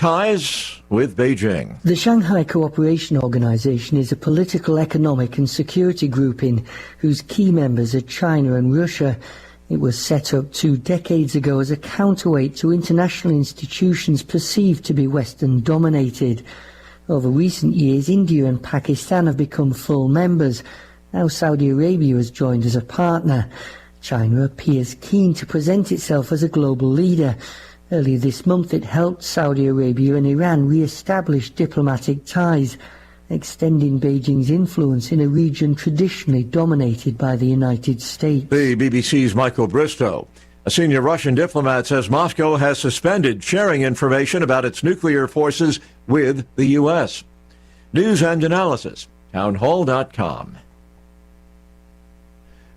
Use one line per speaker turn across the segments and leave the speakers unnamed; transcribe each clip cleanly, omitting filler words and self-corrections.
ties with Beijing.
The Shanghai Cooperation Organization is a political, economic and security grouping whose key members are China and Russia. It was set up 2 decades ago as a counterweight to international institutions perceived to be Western-dominated. Over recent years, India and Pakistan have become full members. Now Saudi Arabia has joined as a partner. China appears keen to present itself as a global leader. Earlier this month, it helped Saudi Arabia and Iran re-establish diplomatic ties, extending Beijing's influence in a region traditionally dominated by the United States.
The BBC's Michael Bristow. A senior Russian diplomat says Moscow has suspended sharing information about its nuclear forces with the U.S. News and analysis, townhall.com.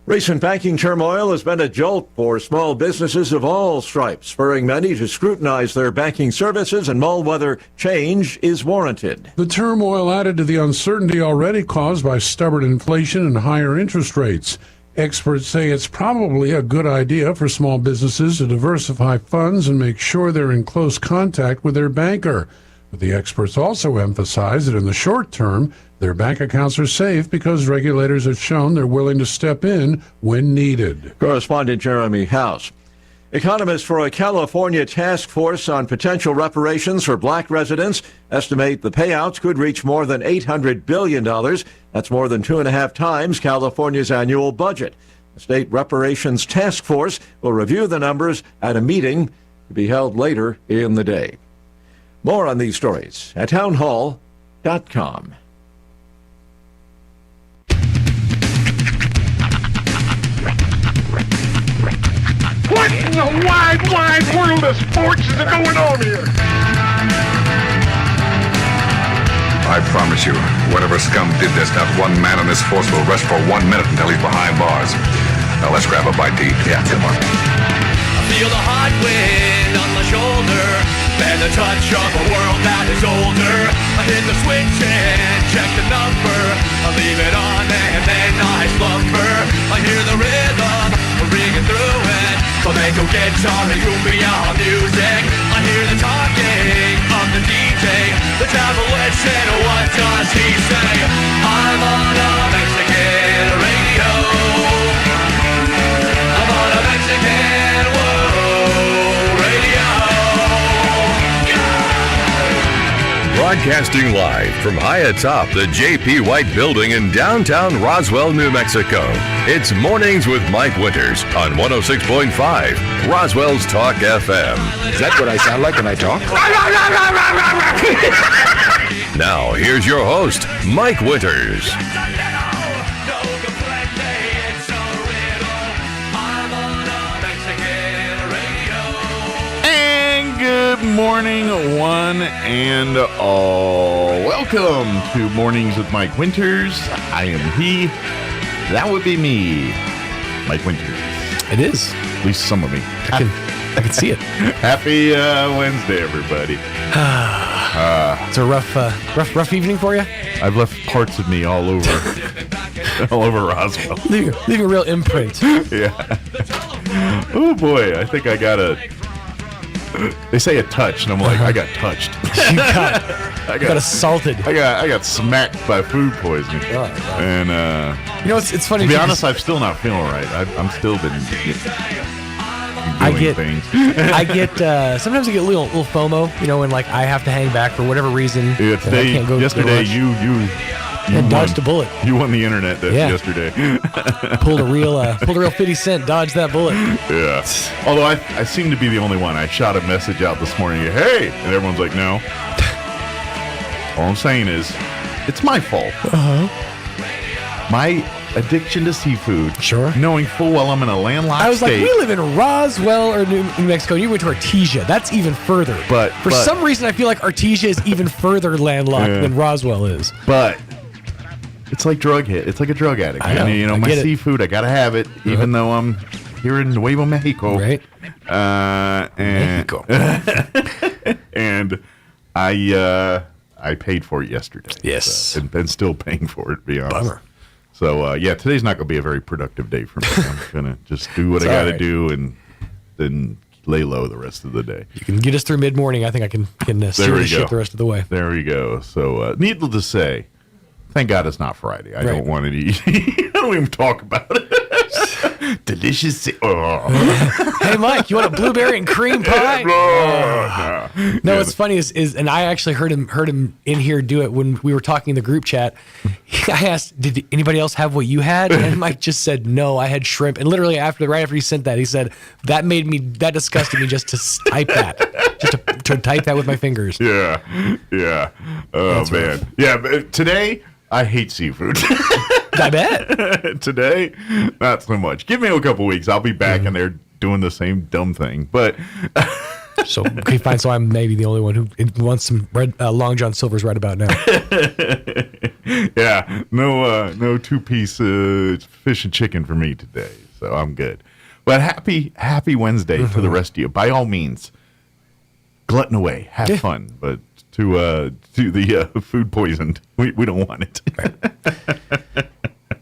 Recent banking turmoil has been a jolt for small businesses of all stripes, spurring many to scrutinize their banking services and mull whether change is warranted.
The turmoil added to the uncertainty already caused by stubborn inflation and higher interest rates. Experts say it's probably a good idea for small businesses to diversify funds and make sure they're in close contact with their banker. But the experts also emphasize that in the short term, their bank accounts are safe because regulators have shown they're willing to step in when needed.
Correspondent Jeremy House. Economists for a California task force on potential reparations for black residents estimate the payouts could reach more than $800 billion. That's more than 2.5 times California's annual budget. The state reparations task force will review the numbers at a meeting to be held later in the day. More on these stories at townhall.com.
What in the wide world of sports is going on here?
I promise you, whatever scum did this, not one man in this force will rest for 1 minute until he's behind bars. Now let's grab a bite to eat. Yeah, come on.
I feel the hot wind on my shoulder and the touch of a world that is older. I hit the switch and check the number. I leave it on and then I slumber. I hear the rhythm ringing through it. Flamenco guitar and cumbia music. I hear the talking of the DJ. The devil listen, what does he say? I'm on a Mexican radio. I'm on a Mexican radio.
Broadcasting live from high atop the J.P. White Building in downtown Roswell, New Mexico. It's Mornings with Mike Winters on 106.5 Roswell's Talk FM.
Is that what I sound like when I talk?
Now, here's your host, Mike Winters.
Good morning, one and all. Welcome to Mornings with Mike Winters. I am he. That would be me, Mike Winters.
It is.
At least some of me.
I can see it.
Happy Wednesday, everybody.
It's a rough evening for you.
I've left parts of me all over Roswell.
Leaving a real imprint.
Yeah. Oh boy, I think I got a. They say a touch, and I'm like, I got touched.
You got assaulted.
I got smacked by food poisoning. And
you know, it's funny.
To be honest, I'm still not feeling right. I'm still been doing things.
Sometimes I get a little FOMO. You know, when like I have to hang back for whatever reason.
Yeah, yesterday you
and dodged a bullet.
You won the internet yesterday.
pulled a real 50 Cent, dodged that bullet.
Yeah. Although I seem to be the only one. I shot a message out this morning. Hey, and everyone's like, no. All I'm saying is, it's my fault. My addiction to seafood.
Sure.
Knowing full well I'm in a landlocked state.
I was like, we live in Roswell or New Mexico. You went to Artesia. That's even further. But for some reason, I feel like Artesia is even further landlocked than Roswell is.
But it's like It's like a drug addict.
I know.
You know, my seafood, I gotta have it, even though I'm here in Nuevo Mexico.
Right.
Mexico. And I paid for it yesterday.
Yes.
So, and still paying for it, to be honest.
Bummer.
So, today's not going to be a very productive day for me. I'm going to just do what I got to do and then lay low the rest of the day.
You can get us through mid-morning. I think I can steer the ship the rest of the way.
There we go. So, needless to say, thank God it's not Friday. I don't want to eat. I don't even talk about it. Delicious. Oh.
Hey, Mike, you want a blueberry and cream pie? No, what's funny is, and I actually heard him in here do it when we were talking in the group chat. I asked, did anybody else have what you had? And Mike just said, no, I had shrimp. And literally right after he sent that, he said, that disgusted me just to type that. Just to type that with my fingers.
Yeah. Oh, that's man. Right. Yeah, but today, I hate seafood.
I bet.
Today, not so much. Give me a couple weeks. I'll be back and they're doing the same dumb thing. But
so okay, fine. So I'm maybe the only one who wants some Long John Silver's right about now.
Yeah, no two-piece fish and chicken for me today. So I'm good. But happy Wednesday to the rest of you. By all means, glutton away, have fun. But to the food poisoned, we don't want it.
Right.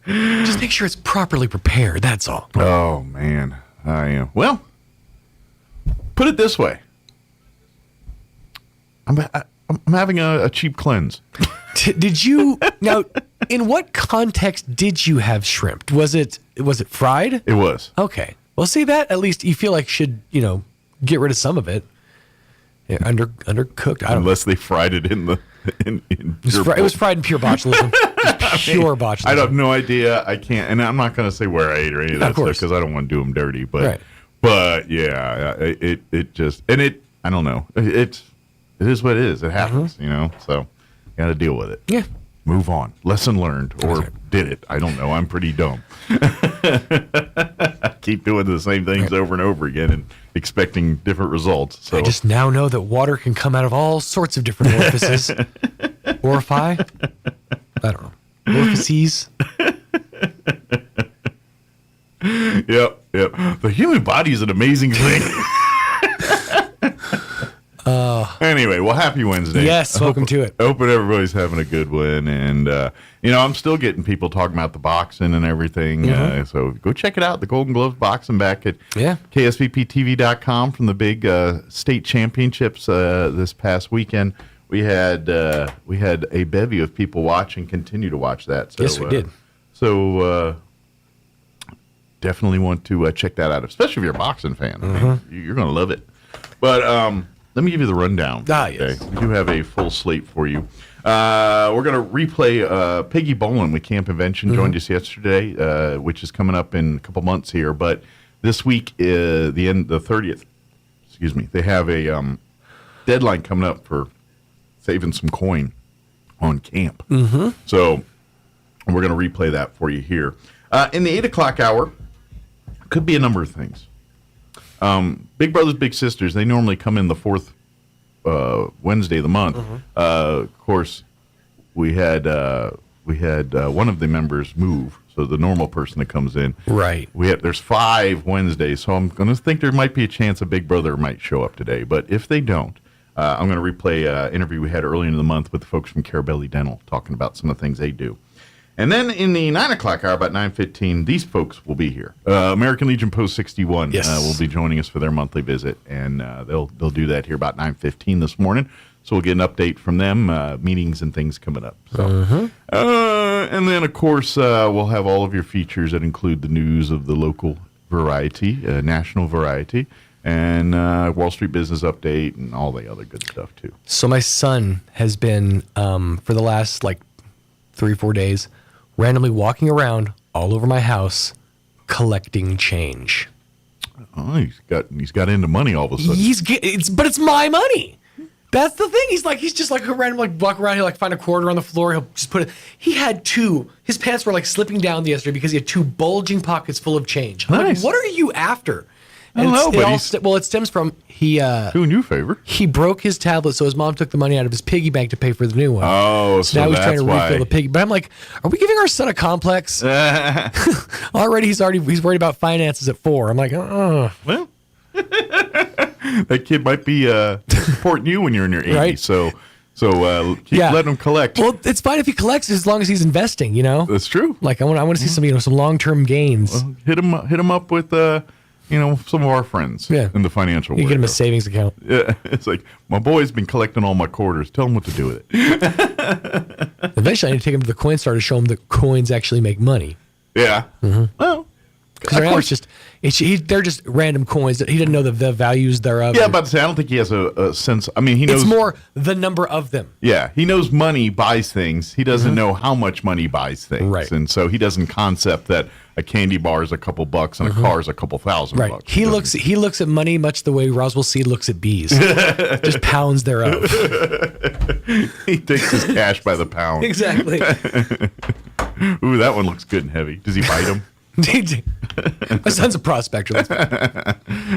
Just make sure it's properly prepared. That's all.
Oh man, I am. Well, put it this way: I'm having a cheap cleanse.
Did you now? In what context did you have shrimp? Was it fried?
It was.
Okay. Well, see that at least you feel like should get rid of some of it. Yeah, undercooked.
Unless they fried it in
it was fried in pure botulism. Pure botulism.
I have no idea. I can't, and I'm not going to say where I ate or any of that stuff because I don't want to do them dirty. But yeah, it just I don't know. It is what it is. It happens, So got to deal with it.
Yeah.
Move on. Lesson learned, or did it? I don't know. I'm pretty dumb. I keep doing the same things over and over again and expecting different results. So
I just now know that water can come out of all sorts of different orifices. Orify? I don't know. Orifices?
Yep. The human body is an amazing thing. Anyway, well, happy Wednesday.
Yes, welcome to it.
Hoping everybody's having a good one. And, I'm still getting people talking about the boxing and everything. So go check it out. The Golden Gloves boxing back at KSVPTV.com from the big state championships this past weekend. We had a bevy of people watch and continue to watch that. So,
yes, we did.
So definitely want to check that out, especially if you're a boxing fan. You're going to love it. But let me give you the rundown.
Yes.
We do have a full slate for you. We're going to replay Peggy Bolin with Camp Invention. Joined us yesterday, which is coming up in a couple months here. But this week, the 30th, they have a deadline coming up for saving some coin on camp. So we're going to replay that for you here. In the 8 o'clock hour, could be a number of things. Big Brothers Big Sisters, they normally come in the fourth Wednesday of the month. Of course, we had one of the members move, so the normal person that comes in.
Right.
There's 5 Wednesdays, so I'm going to think there might be a chance a Big Brother might show up today. But if they don't, I'm going to replay an interview we had early in the month with the folks from Carabelli Dental talking about some of the things they do. And then in the 9 o'clock hour, about 9:15, these folks will be here. American Legion Post 61 will be joining us for their monthly visit, and they'll do that here about 9:15 this morning. So we'll get an update from them, meetings and things coming up. So, and then, of course, we'll have all of your features that include the news of the local variety, national variety, and Wall Street Business Update and all the other good stuff, too.
So my son has been, for the last, 3-4 days, randomly walking around all over my house collecting change.
Oh, he's got into money all of a sudden.
But it's my money. That's the thing. He's just randomly walk around. He'll find a quarter on the floor. He'll just put it. He had 2. His pants were slipping down yesterday because he had 2 bulging pockets full of change. I'm
nice.
what are you after?
I don't know, but
it stems from he
doing you a favor.
He broke his tablet, so his mom took the money out of his piggy bank to pay for the new one.
Oh, so
now he's trying to
why.
refill the piggy. But I'm like, are we giving our son a complex? He's worried about finances at 4. I'm like,
well, that kid might be supporting you when you're in your 80s.
Right?
So keep letting him collect.
Well, it's fine if he collects as long as he's investing.
That's true.
I want to see some long-term gains.
Well, hit him up with some of our friends in the financial world.
You get him a savings account.
Yeah, it's like, my boy's been collecting all my quarters. Tell him what to do with it.
Eventually, I need to take him to the coin store to show him that coins actually make money.
Yeah. Well,
because right now they're just random coins that he didn't know the values thereof.
Yeah, but I don't think he has a sense. I mean, he knows.
It's more the number of them.
Yeah, he knows money buys things. He doesn't know how much money buys things.
Right.
And so he doesn't concept that a candy bar is a couple bucks and a car is a couple $1,000
Right.
bucks.
He looks at money much the way Roswell Seed looks at bees. Just pounds thereof.
He takes his cash by the pound.
Exactly.
Ooh, that one looks good and heavy. Does he bite him?
My son's a prospector.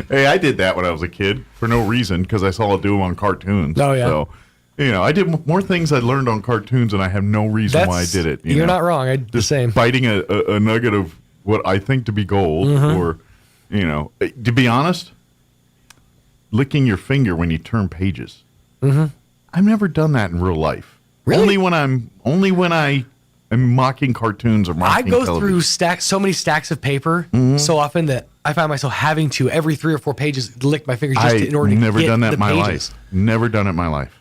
Hey, I did that when I was a kid for no reason because I saw it do them on cartoons.
Oh, yeah.
So, I did more things I learned on cartoons and I have no reason why I did it.
You're not wrong. I did the same.
Biting a nugget of what I think to be gold or, to be honest, licking your finger when you turn pages. I've never done that in real life.
Really?
Only when I am mocking cartoons or mocking
I go
television.
through so many stacks of paper so often that I find myself having to every 3 or 4 pages lick my fingers just in order to
never
get
done that
the
in my
pages.
life. Never done it in my life.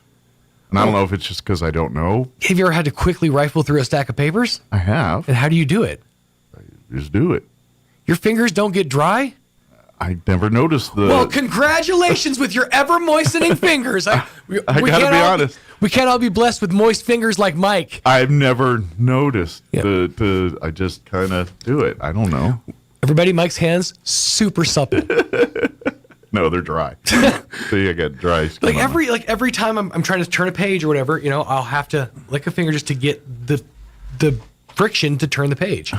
And I don't know if it's just because I don't know.
Have you ever had to quickly rifle through a stack of papers?
I have.
And how do you do it?
Just do it.
Your fingers don't get dry?
I never noticed the.
Well, congratulations with your ever moistening fingers. I
gotta be honest.
We can't all be blessed with moist fingers like Mike.
I've never noticed I just kind of do it. I don't know.
Everybody, Mike's hands super supple.
No, they're dry. See, I got dry skin.
Every time I'm trying to turn a page or whatever, I'll have to lick a finger just to get the friction to turn the page.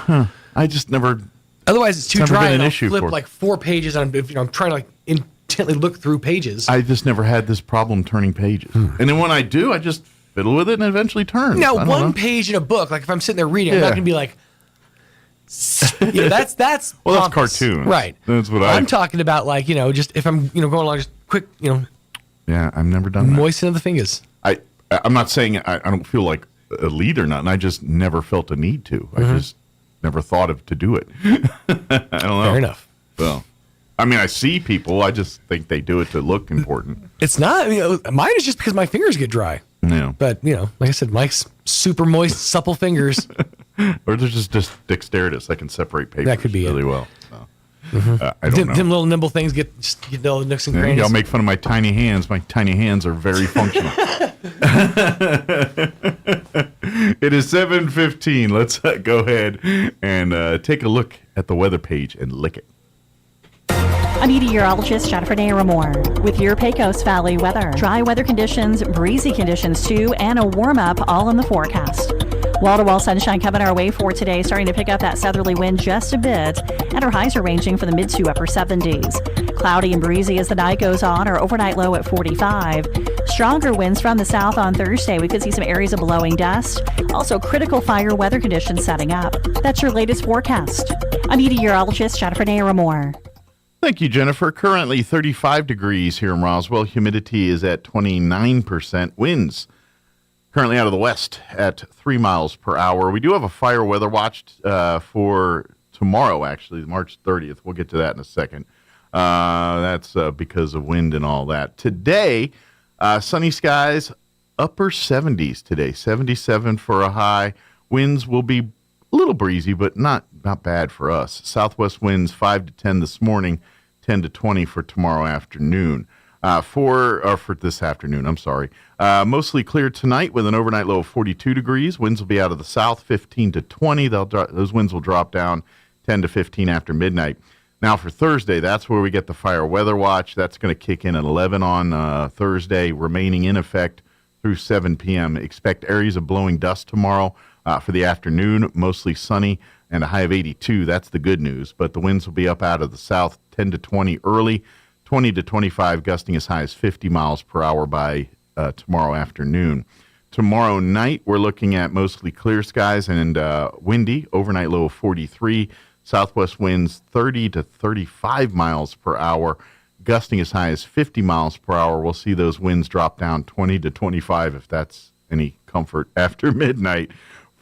I just never.
Otherwise, it's too dry.
Been an
I'll
issue
flip
for
4 pages, and I'm trying to intently look through pages.
I just never had this problem turning pages, and then when I do, I just fiddle with it and it eventually turns.
Now, one page in a book, like if I'm sitting there reading, I'm not going to be like. That's
well, that's
pompous.
cartoons,
right?
That's what
I'm talking about. Just if I'm going along, just quick,
Yeah, I've never done that.
Moisten of the fingers.
I'm not saying I don't feel like a lead or nothing. I just never felt a need to. I just never thought of to do it. I don't know.
Fair enough.
Well, I mean, I see people. I just think they do it to look important.
It's not. Mine is just because my fingers get dry.
Yeah.
But like I said, Mike's super moist, supple fingers.
Or they're just dexterous. I can separate papers
That could be
really
it.
well. So, I don't know.
Them little nimble things get all the nooks and crannies.
Y'all make fun of my tiny hands. My tiny hands are very functional. It is 7:15. Let's go ahead and take a look at the weather page and lick it.
I'm meteorologist Jennifer Naramore with your Pecos Valley weather. Dry weather conditions, breezy conditions too, and a warm up all in the forecast. Wall-to-wall sunshine coming our way for today, starting to pick up that southerly wind just a bit, and our highs are ranging from the mid to upper 70s. Cloudy and breezy as the night goes on, our overnight low at 45. Stronger winds from the south on Thursday. We could see some areas of blowing dust. Also, critical fire weather conditions setting up. That's your latest forecast. I'm meteorologist Jennifer Naramore.
Thank you, Jennifer. Currently 35 degrees here in Roswell. Humidity is at 29%. Winds currently out of the west at 3 miles per hour. We do have a fire weather watch for tomorrow, actually, March 30th. We'll get to that in a second. That's because of wind and all that. Today, sunny skies, upper 70s today. 77 for a high. Winds will be a little breezy, but not bad for us. Southwest winds 5 to 10 this morning, 10 to 20 for tomorrow afternoon. For this afternoon, I'm sorry. Mostly clear tonight with an overnight low of 42 degrees. Winds will be out of the south, 15 to 20. Those winds will drop down 10 to 15 after midnight. Now for Thursday, that's where we get the fire weather watch. That's going to kick in at 11 on Thursday, remaining in effect through 7 p.m. Expect areas of blowing dust tomorrow for the afternoon, mostly sunny and a high of 82. That's the good news. But the winds will be up out of the south, 10 to 20 early, 20 to 25, gusting as high as 50 miles per hour by tomorrow afternoon. Tomorrow night, we're looking at mostly clear skies and windy, overnight low of 43, southwest winds 30 to 35 miles per hour, gusting as high as 50 miles per hour. We'll see those winds drop down 20 to 25 if that's any comfort after midnight.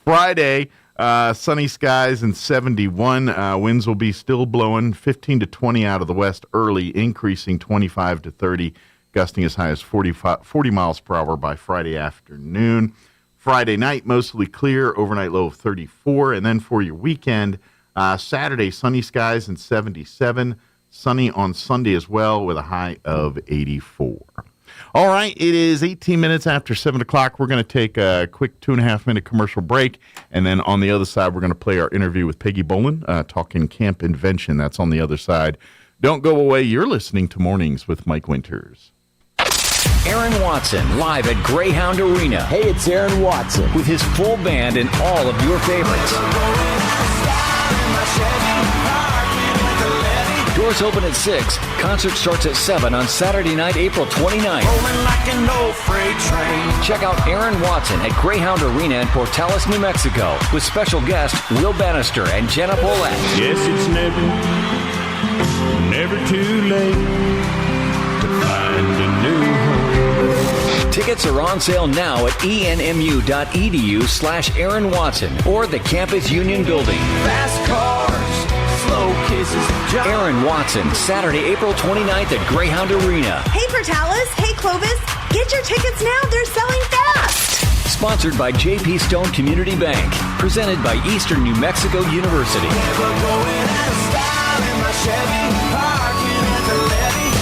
Friday, Sunny skies and 71. Winds will be still blowing 15 to 20 out of the west early, increasing 25 to 30, gusting as high as 40 miles per hour by Friday afternoon. Friday night, mostly clear, overnight low of 34. And then for your weekend, Saturday, sunny skies and 77. Sunny on Sunday as well with a high of 84. All right, it is 18 minutes after 7 o'clock. We're going to take a quick 2.5-minute commercial break, and then on the other side, we're going to play our interview with Peggy Boland, talking Camp Invention. That's on the other side. Don't go away. You're listening to Mornings with Mike Winters.
Aaron Watson, live at Greyhound Arena. Hey, it's Aaron Watson. With his full band and all of your favorites. Doors open at 6. Concert starts at 7 on Saturday night, April 29th.
Like an old freight train.
Check out Aaron Watson at Greyhound Arena in Portales, New Mexico, with special guests Will Bannister and Jenna Polak.
Yes, it's never too late to find a new home.
Tickets are on sale now at enmu.edu/Aaron Watson or the Campus Union Building.
Fast cars, slow kisses.
Aaron Watson, Saturday, April 29th at Greyhound Arena.
Hey, Portales. Hey, Clovis. Get your tickets now. They're selling fast.
Sponsored by J.P. Stone Community Bank. Presented by Eastern New Mexico University.
Never going out of style in my Chevy, parking at the levee.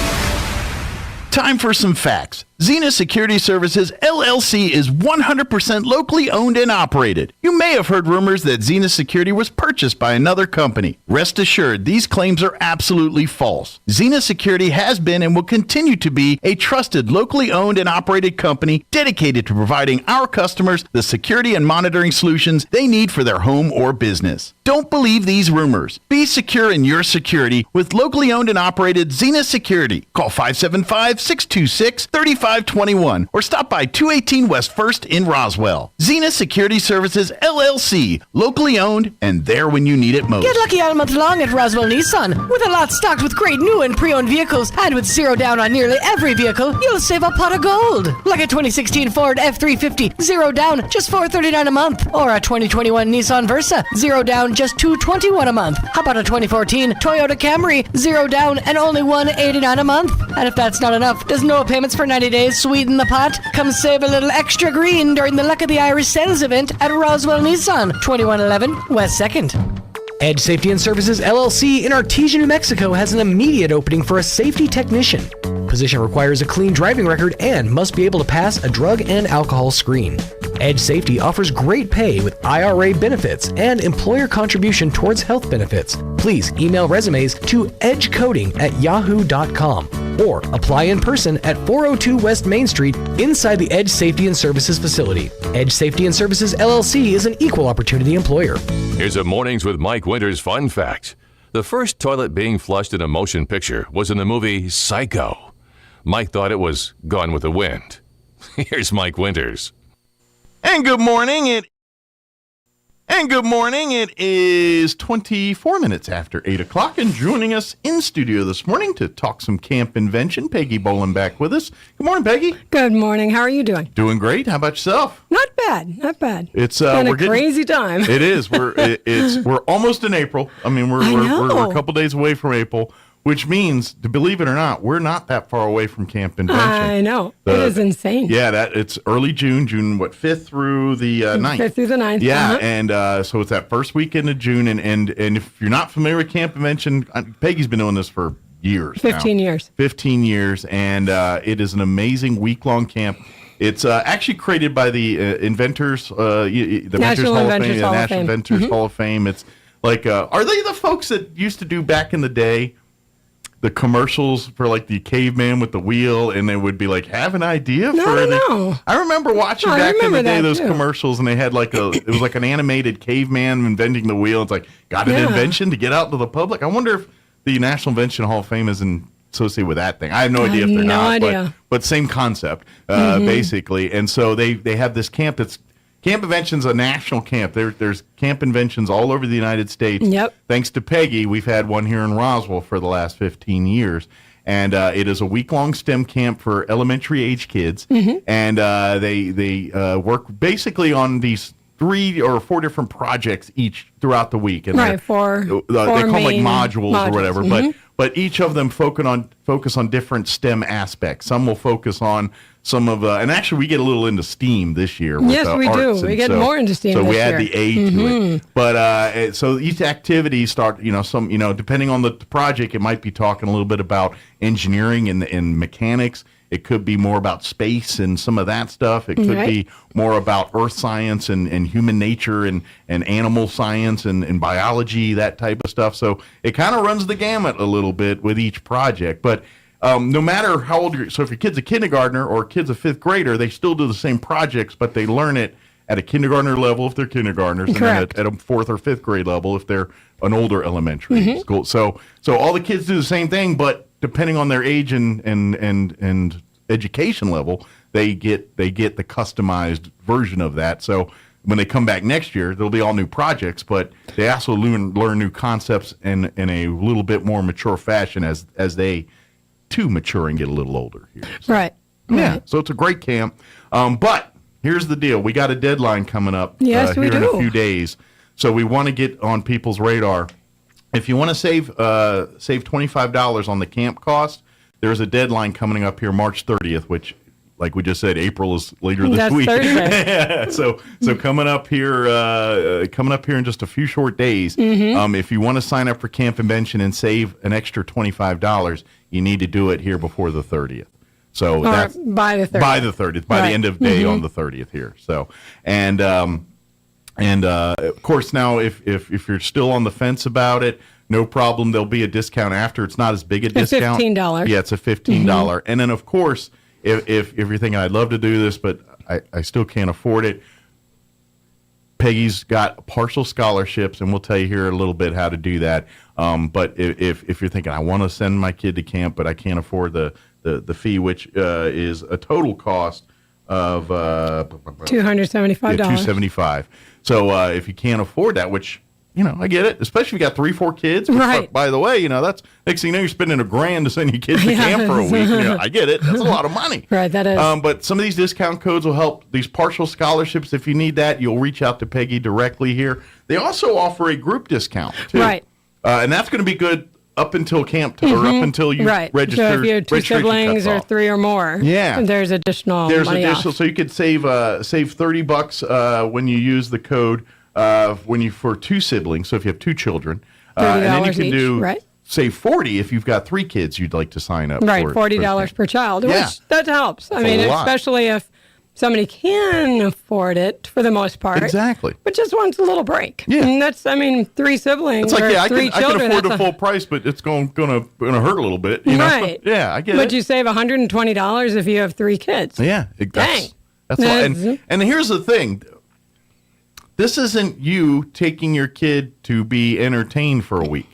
Time for some facts. Xena Security Services, LLC is 100% locally owned and operated. You may have heard rumors that Xena Security was purchased by another company. Rest assured, these claims are absolutely false. Xena Security has been and will continue to be a trusted, locally owned and operated company dedicated to providing our customers the security and monitoring solutions they need for their home or business. Don't believe these rumors. Be secure in your security with locally owned and operated Xena Security. Call 575-626-3521 or stop by 218 West 1st in Roswell. Xena Security Services, LLC, locally owned and there when you need it most.
Get lucky all month long at Roswell Nissan. With a lot stocked with great new and pre-owned vehicles and with zero down on nearly every vehicle, you'll save a pot of gold. Like a 2016 Ford F-350, zero down, just $439 a month. Or a 2021 Nissan Versa, zero down, just $221 a month. How about a 2014 Toyota Camry, zero down and only $189 a month? And if that's not enough, does no payments for 90 days sweeten the pot? Come save a little extra green during the Luck of the Irish sales event at Roswell Nissan, 2111 West 2nd.
Edge Safety and Services LLC in Artesia, New Mexico has an immediate opening for a safety technician. Position requires a clean driving record and must be able to pass a drug and alcohol screen. Edge Safety offers great pay with IRA benefits and employer contribution towards health benefits. Please email resumes to edgecoding@yahoo.com or apply in person at 402 West Main Street inside the Edge Safety and Services facility. Edge Safety and Services LLC is an equal opportunity employer.
Here's a Mornings with Mike Winters fun fact. The first toilet being flushed in a motion picture was in the movie Psycho. Mike thought it was Gone with the Wind. Here's Mike Winters.
And good morning. It is 24 minutes after 8 o'clock, and joining us in studio this morning to talk some Camp Invention, Peggy Boland back with us. Good morning, Peggy.
Good morning. How are you doing?
Doing great. How about yourself?
Not bad. Not bad.
It's
been a crazy time.
It is. We're almost in April. I mean, we're a couple days away from April. Which means, to believe it or not, we're not that far away from Camp Invention.
I know. It is insane.
Yeah, it's early June, 5th through the 9th.
5th through the 9th.
Yeah, and so it's that first weekend of June. And if you're not familiar with Camp Invention, Peggy's been doing this for years
15 years.
15 years, and it is an amazing week-long camp. It's actually created by the Inventors, the
National Inventors Hall of
National
Fame.
Inventors Hall of Fame. It's like, are they the folks that used to do back in the day the commercials for like the caveman with the wheel, and they would be like, have an idea for it? I remember watching back in the day those commercials, and they had like it was like an animated caveman inventing the wheel. It's like, got an invention to get out to the public. I wonder if the National Invention Hall of Fame is associated with that thing. I have no idea if they're not, but same concept, basically. And so they have this camp that's Camp Invention's a national camp. There's Camp Inventions all over the United States.
Yep.
Thanks to Peggy, we've had one here in Roswell for the last 15 years. And it is a week-long STEM camp for elementary-age kids. And they work basically on these 3 or 4 different projects each throughout the week, and
Right, four
they call them like modules or whatever.
Mhm.
But each of them focus on different STEM aspects. Some will focus on some of, and actually we get a little into STEAM this year. With,
Yes, we do.
arts,
We
and
get more into STEAM
So we
this
add
year.
the A to it. But so each activity start, depending on the project, it might be talking a little bit about engineering and mechanics. It could be more about space and some of that stuff. It could be more about earth science and human nature and animal science and biology, that type of stuff. So it kind of runs the gamut a little bit with each project. But no matter how old so if your kid's a kindergartner or a kid's a 5th grader, they still do the same projects, but they learn it at a kindergartner level if they're kindergartners, and then at a 4th or 5th grade level if they're an older elementary school. So all the kids do the same thing, but depending on their age and education level, they get the customized version of that. So when they come back next year, there'll be all new projects, but they also learn new concepts in a little bit more mature fashion as they too mature and get a little older here. So,
Right.
yeah. So it's a great camp. But here's the deal: we got a deadline coming up
Yes, we
here in
do.
a few days. So we want to get on people's radar. If you want to save $25 on the camp cost, there's a deadline coming up here March 30th, which, like we just said, April is later this
That's
week.
Thursday.
so coming up here in just a few short days. If you want to sign up for Camp Invention and save an extra $25, you need to do it here before the 30th. So
Or
that's
by the 30th.
by the 30th, by the end of day on the 30th here. So and of course now if you're still on the fence about it, no problem. There'll be a discount after. It's not as big a discount.
$15.
Yeah, it's a $15. And then of course, if you're thinking I'd love to do this, but I still can't afford it, Peggy's got partial scholarships, and we'll tell you here a little bit how to do that. But if you're thinking I want to send my kid to camp, but I can't afford the fee, which is a total cost of
$275.
$275. So if you can't afford that, which I get it, especially if you got 3-4 kids. Which,
Right.
by the way, that's next thing you know, you're spending $1,000 to send your kids to camp for a week. I get it. That's a lot of money.
Right, that is.
But some of these discount codes will help. These partial scholarships, if you need that, you'll reach out to Peggy directly here. They also offer a group discount, too.
Right.
And that's going to be good up until camp or up until you register.
So if you have 2
registration
siblings
cuts
or
off.
3 or more, there's additional money off.
So you could save $30 when you use the code for 2 siblings. So if you have 2 children, and then you can
each,
save $40 if you've got 3 kids you'd like to sign up.
Right,
for
$40 per child,
Yeah.
which that helps. I mean,
a lot.
especially if somebody can afford it for the most part.
Exactly.
But just wants a little break.
Yeah.
And that's, 3 siblings
It's like,
or
I
3
can
children.
afford the
that's
full price, but it's gonna hurt a little bit. You know?
Right.
Yeah, I get
But
it.
you save $120 if you have 3 kids.
Yeah,
Dang.
that's a lot. And here's the thing. This isn't you taking your kid to be entertained for a week.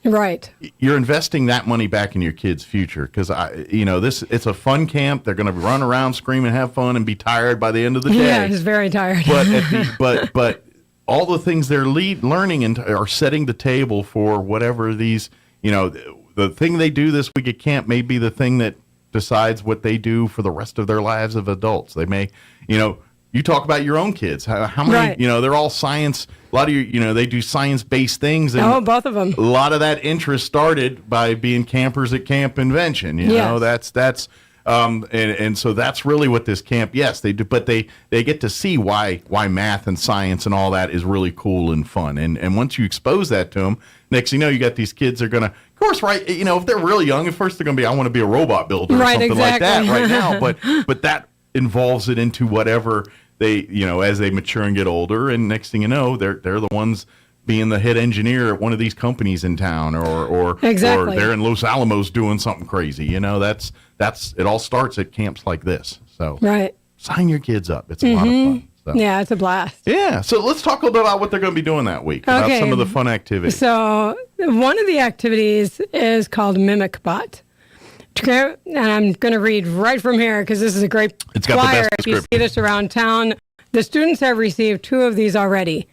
Right.
You're investing that money back in your kid's future because it's a fun camp. They're going to run around, scream, and have fun, and be tired by the end of the day.
Yeah, he's very tired.
But all the things they're learning and are setting the table for whatever these the thing they do this week at camp may be the thing that decides what they do for the rest of their lives of adults. They may you talk about your own kids. How many?
Right.
They're all science. A lot of they do science-based things. And
both of them.
a lot of that interest started by being campers at Camp Invention. That's and so that's really what this camp. Yes, they do, but they get to see why math and science and all that is really cool and fun. And once you expose that to them, next thing you know, you got these kids. They're gonna, of course, right? If they're really young, at first they're gonna be, I want to be a robot builder or something like that right now. But that involves it into whatever they, as they mature and get older, and next thing you know, they're the ones being the head engineer at one of these companies in town, or
Exactly.
or they're in Los Alamos doing something crazy. That's it all starts at camps like this. So
Right.
sign your kids up. It's a lot of fun. So.
Yeah, it's a blast.
Yeah. So let's talk a little bit about what they're going to be doing that week. About
Okay.
some of the fun activities.
So one of the activities is called MimicBot. And I'm going to read right from here because this is a great
It's got the
flyer.
best
If you
description.
see this around town, the students have received 2 of these already.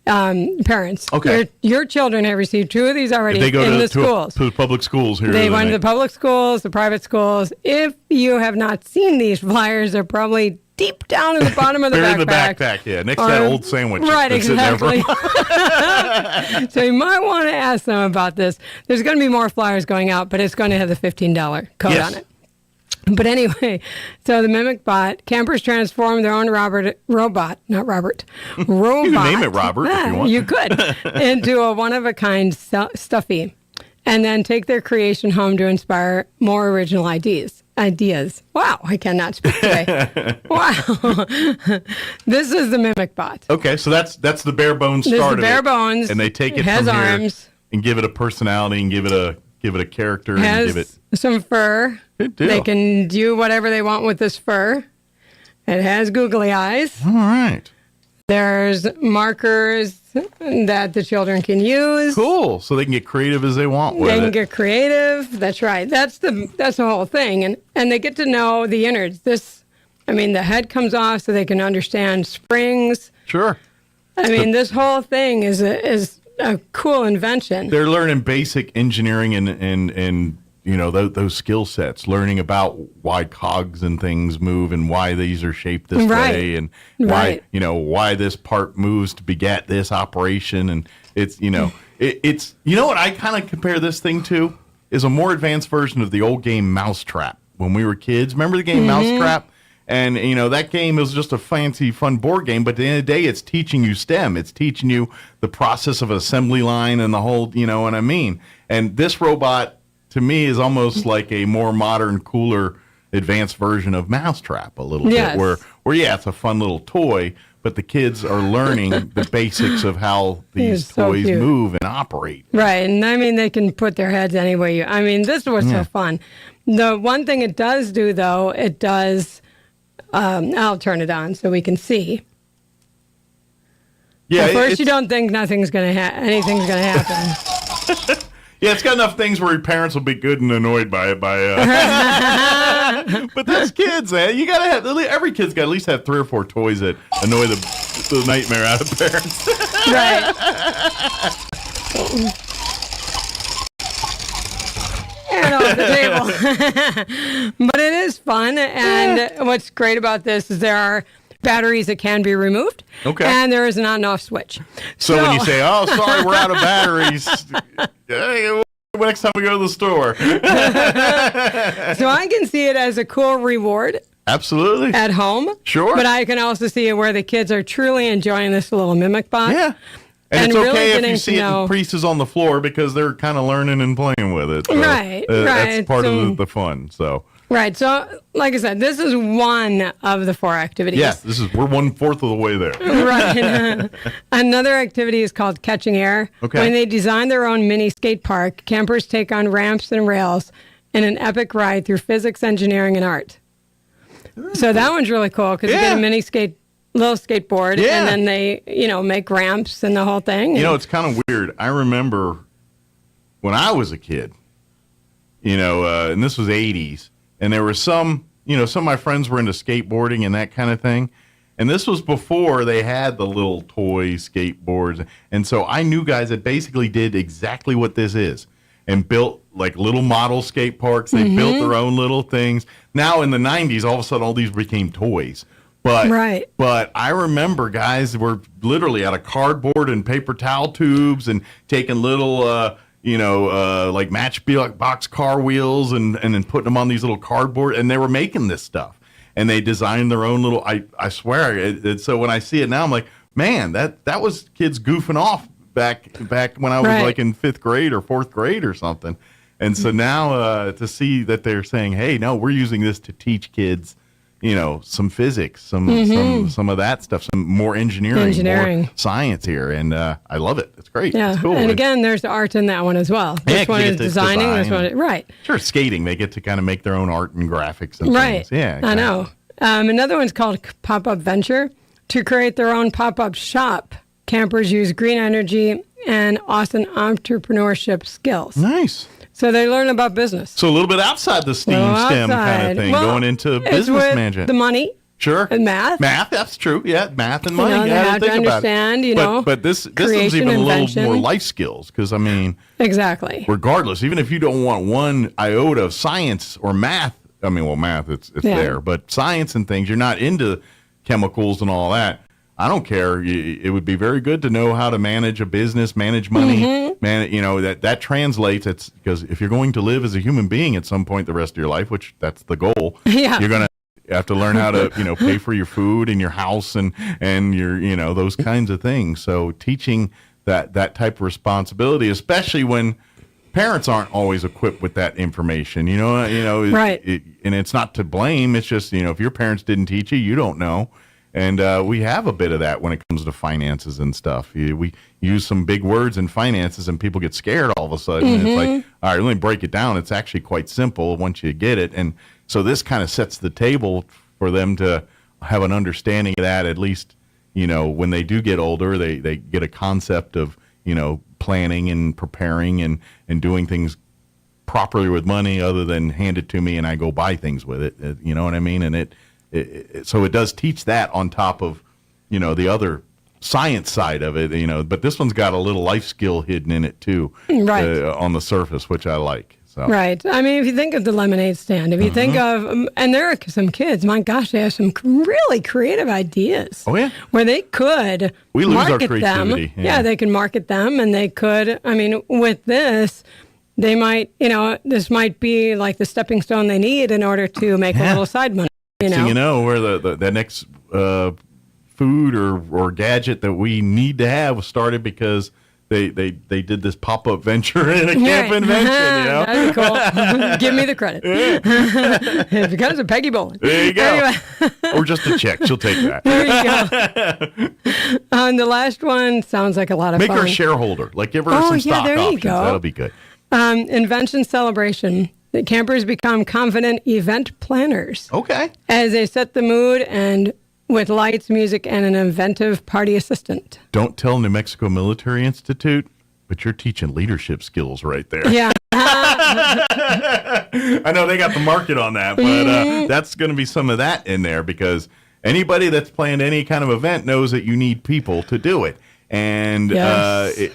Parents,
Okay.
your children have received 2 of these already
They go
in the
to
schools.
to public schools here.
They went to the public schools, the private schools. If you have not seen these flyers, they're probably deep down in the bottom of the
They're
backpack.
in the backpack, yeah, next to that old sandwich.
Right,
that's sitting there for-
exactly. So you might want to ask them about this. There's going to be more flyers going out, but it's going to have the $15 code on it. But anyway, so the Mimic Bot, campers transform their own robot.
You can name it Robert if you want.
You could, into a one-of-a-kind stuffy, and then take their creation home to inspire more original ideas. Wow, I cannot speak today. Wow. This is the Mimic Bot.
Okay, so that's the bare bones
This is
start
the
of
bare
it.
bones.
And they take it
has
from
arms.
here and give it a personality and give it a character and
Has
give it
some fur.
Good deal.
They can do whatever they want with this fur. It has googly eyes.
All right.
There's markers that the children can use.
Cool. So they can get creative as they want with
They can
it.
get creative. That's right. That's the whole thing. And they get to know the innards. The head comes off so they can understand springs.
Sure.
This whole thing is a cool invention.
They're learning basic engineering and those skill sets, learning about why cogs and things move and why these are shaped this way and why this part moves to beget this operation. And it's what I kind of compare this thing to is a more advanced version of the old game Mousetrap when we were kids. Remember the game Mousetrap? And, that game was just a fancy, fun board game. But at the end of the day, it's teaching you STEM. It's teaching you the process of an assembly line and the whole, you know what I mean? And this robot, to me, is almost like a more modern, cooler, advanced version of Mousetrap a little bit. Where, it's a fun little toy, but the kids are learning the basics of how these toys move and operate.
Right. And they can put their heads anywhere this is what's so fun. The one thing it does do, though, it does... I'll turn it on so we can see.
Yeah.
At first, you don't think anything's going to happen.
Yeah, it's got enough things where your parents will be good and annoyed by it. But that's kids, man. You gotta have every kid's got to at least have 3 or 4 toys that annoy the nightmare out of parents.
Right. And off the table. But it is fun, and what's great about this is there are batteries that can be removed.
Okay.
And there is an on-off switch.
So when you say, "Oh, sorry, we're out of batteries," hey, next time we go to the store.
So I can see it as a cool reward.
Absolutely.
At home.
Sure.
But I can also see it where the kids are truly enjoying this little Mimic Bot.
Yeah. And it's
really
okay if you see it in pieces on the floor because they're kind of learning and playing with it. So,
right.
That's part of the fun. So.
Right. So, like I said, this is one of the 4 activities.
Yes, we're 1/4 of the way there.
Right. Another activity is called Catching Air.
Okay.
When they design their own mini skate park, campers take on ramps and rails in an epic ride through physics, engineering, and art. So that one's really cool because you get a little skateboard, and then they, make ramps and the whole thing.
It's kind of weird. I remember when I was a kid, and this was 80s, and there were some of my friends were into skateboarding and that kind of thing. And this was before they had the little toy skateboards. And so I knew guys that basically did exactly what this is and built like little model skate parks. They built their own little things. Now in the 90s, all of a sudden, all these became toys. But I remember guys were literally out of cardboard and paper towel tubes and taking little, like matchbox car wheels and then putting them on these little cardboard. And they were making this stuff. And they designed their own little, I swear. So when I see it now, I'm like, man, that was kids goofing off back when I was like in 5th grade or 4th grade or something. And so now to see that they're saying, hey, no, we're using this to teach kids, some physics, some of that stuff, some more engineering. More science here. And I love it. It's great.
Yeah.
It's cool.
And again, there's art in that one as well. This one is designing. This one, right.
Sure, skating. They get to kind of make their own art and graphics and things. Yeah. Exactly.
I know. Another one's called Pop-Up Venture. To create their own pop-up shop, campers use green energy and awesome entrepreneurship skills.
Nice.
So they learn about business.
So a little bit outside the STEM kind of thing, going into business management.
The money.
Sure.
And math.
Math, that's true. Yeah, math and money.
They have to understand,
But this one's even a little more life skills because,
Exactly.
regardless, even if you don't want one iota of science or math I mean, well, math, it's
Yeah.
there. But science and things, you're not into chemicals and all that. I don't care. It would be very good to know how to manage a business, manage money, that translates. It's because if you're going to live as a human being at some point the rest of your life, which that's the goal,
Yeah.
you're going to have to learn how to, pay for your food and your house and your, those kinds of things. So teaching that type of responsibility, especially when parents aren't always equipped with that information,
Right.
And it's not to blame. It's just, if your parents didn't teach you, you don't know. And we have a bit of that when it comes to finances and stuff. We use some big words in finances and people get scared all of a sudden.
Mm-hmm.
It's like, all right, let me break it down. It's actually quite simple once you get it. And so this kind of sets the table for them to have an understanding of that, at least, when they do get older, they get a concept of, planning and preparing and doing things properly with money other than hand it to me and I go buy things with it. You know what I mean? And so it does teach that on top of, the other science side of it, but this one's got a little life skill hidden in it too,
Right.
On the surface, which I like. So.
Right. I mean, if you think of the lemonade stand, if you think of, and there are some kids, my gosh, they have some really creative ideas.
Oh, yeah.
Where they could
We lose our
market
creativity.
them. Yeah, they can market them, and they could, I mean, with this, they might, this might be like the stepping stone they need in order to make a little side money.
So where the next food or gadget that we need to have was started because they did this pop-up venture in a camp invention.
That'd be cool. Give me the credit. It's because of Peggy Bowen.
There you go.
Anyway.
Or just a check. She'll take that.
There you go. And the last one sounds like a lot of
Make
fun.
her a shareholder. Like give her some stock
there
options.
you go.
That'll be good.
Invention celebration. The campers become confident event planners.
Okay.
As they set the mood and with lights, music, and an inventive party assistant.
Don't tell New Mexico Military Institute, but you're teaching leadership skills right there.
Yeah.
I know they got the market on that, but that's going to be some of that in there because anybody that's planned any kind of event knows that you need people to do it. And
Yes.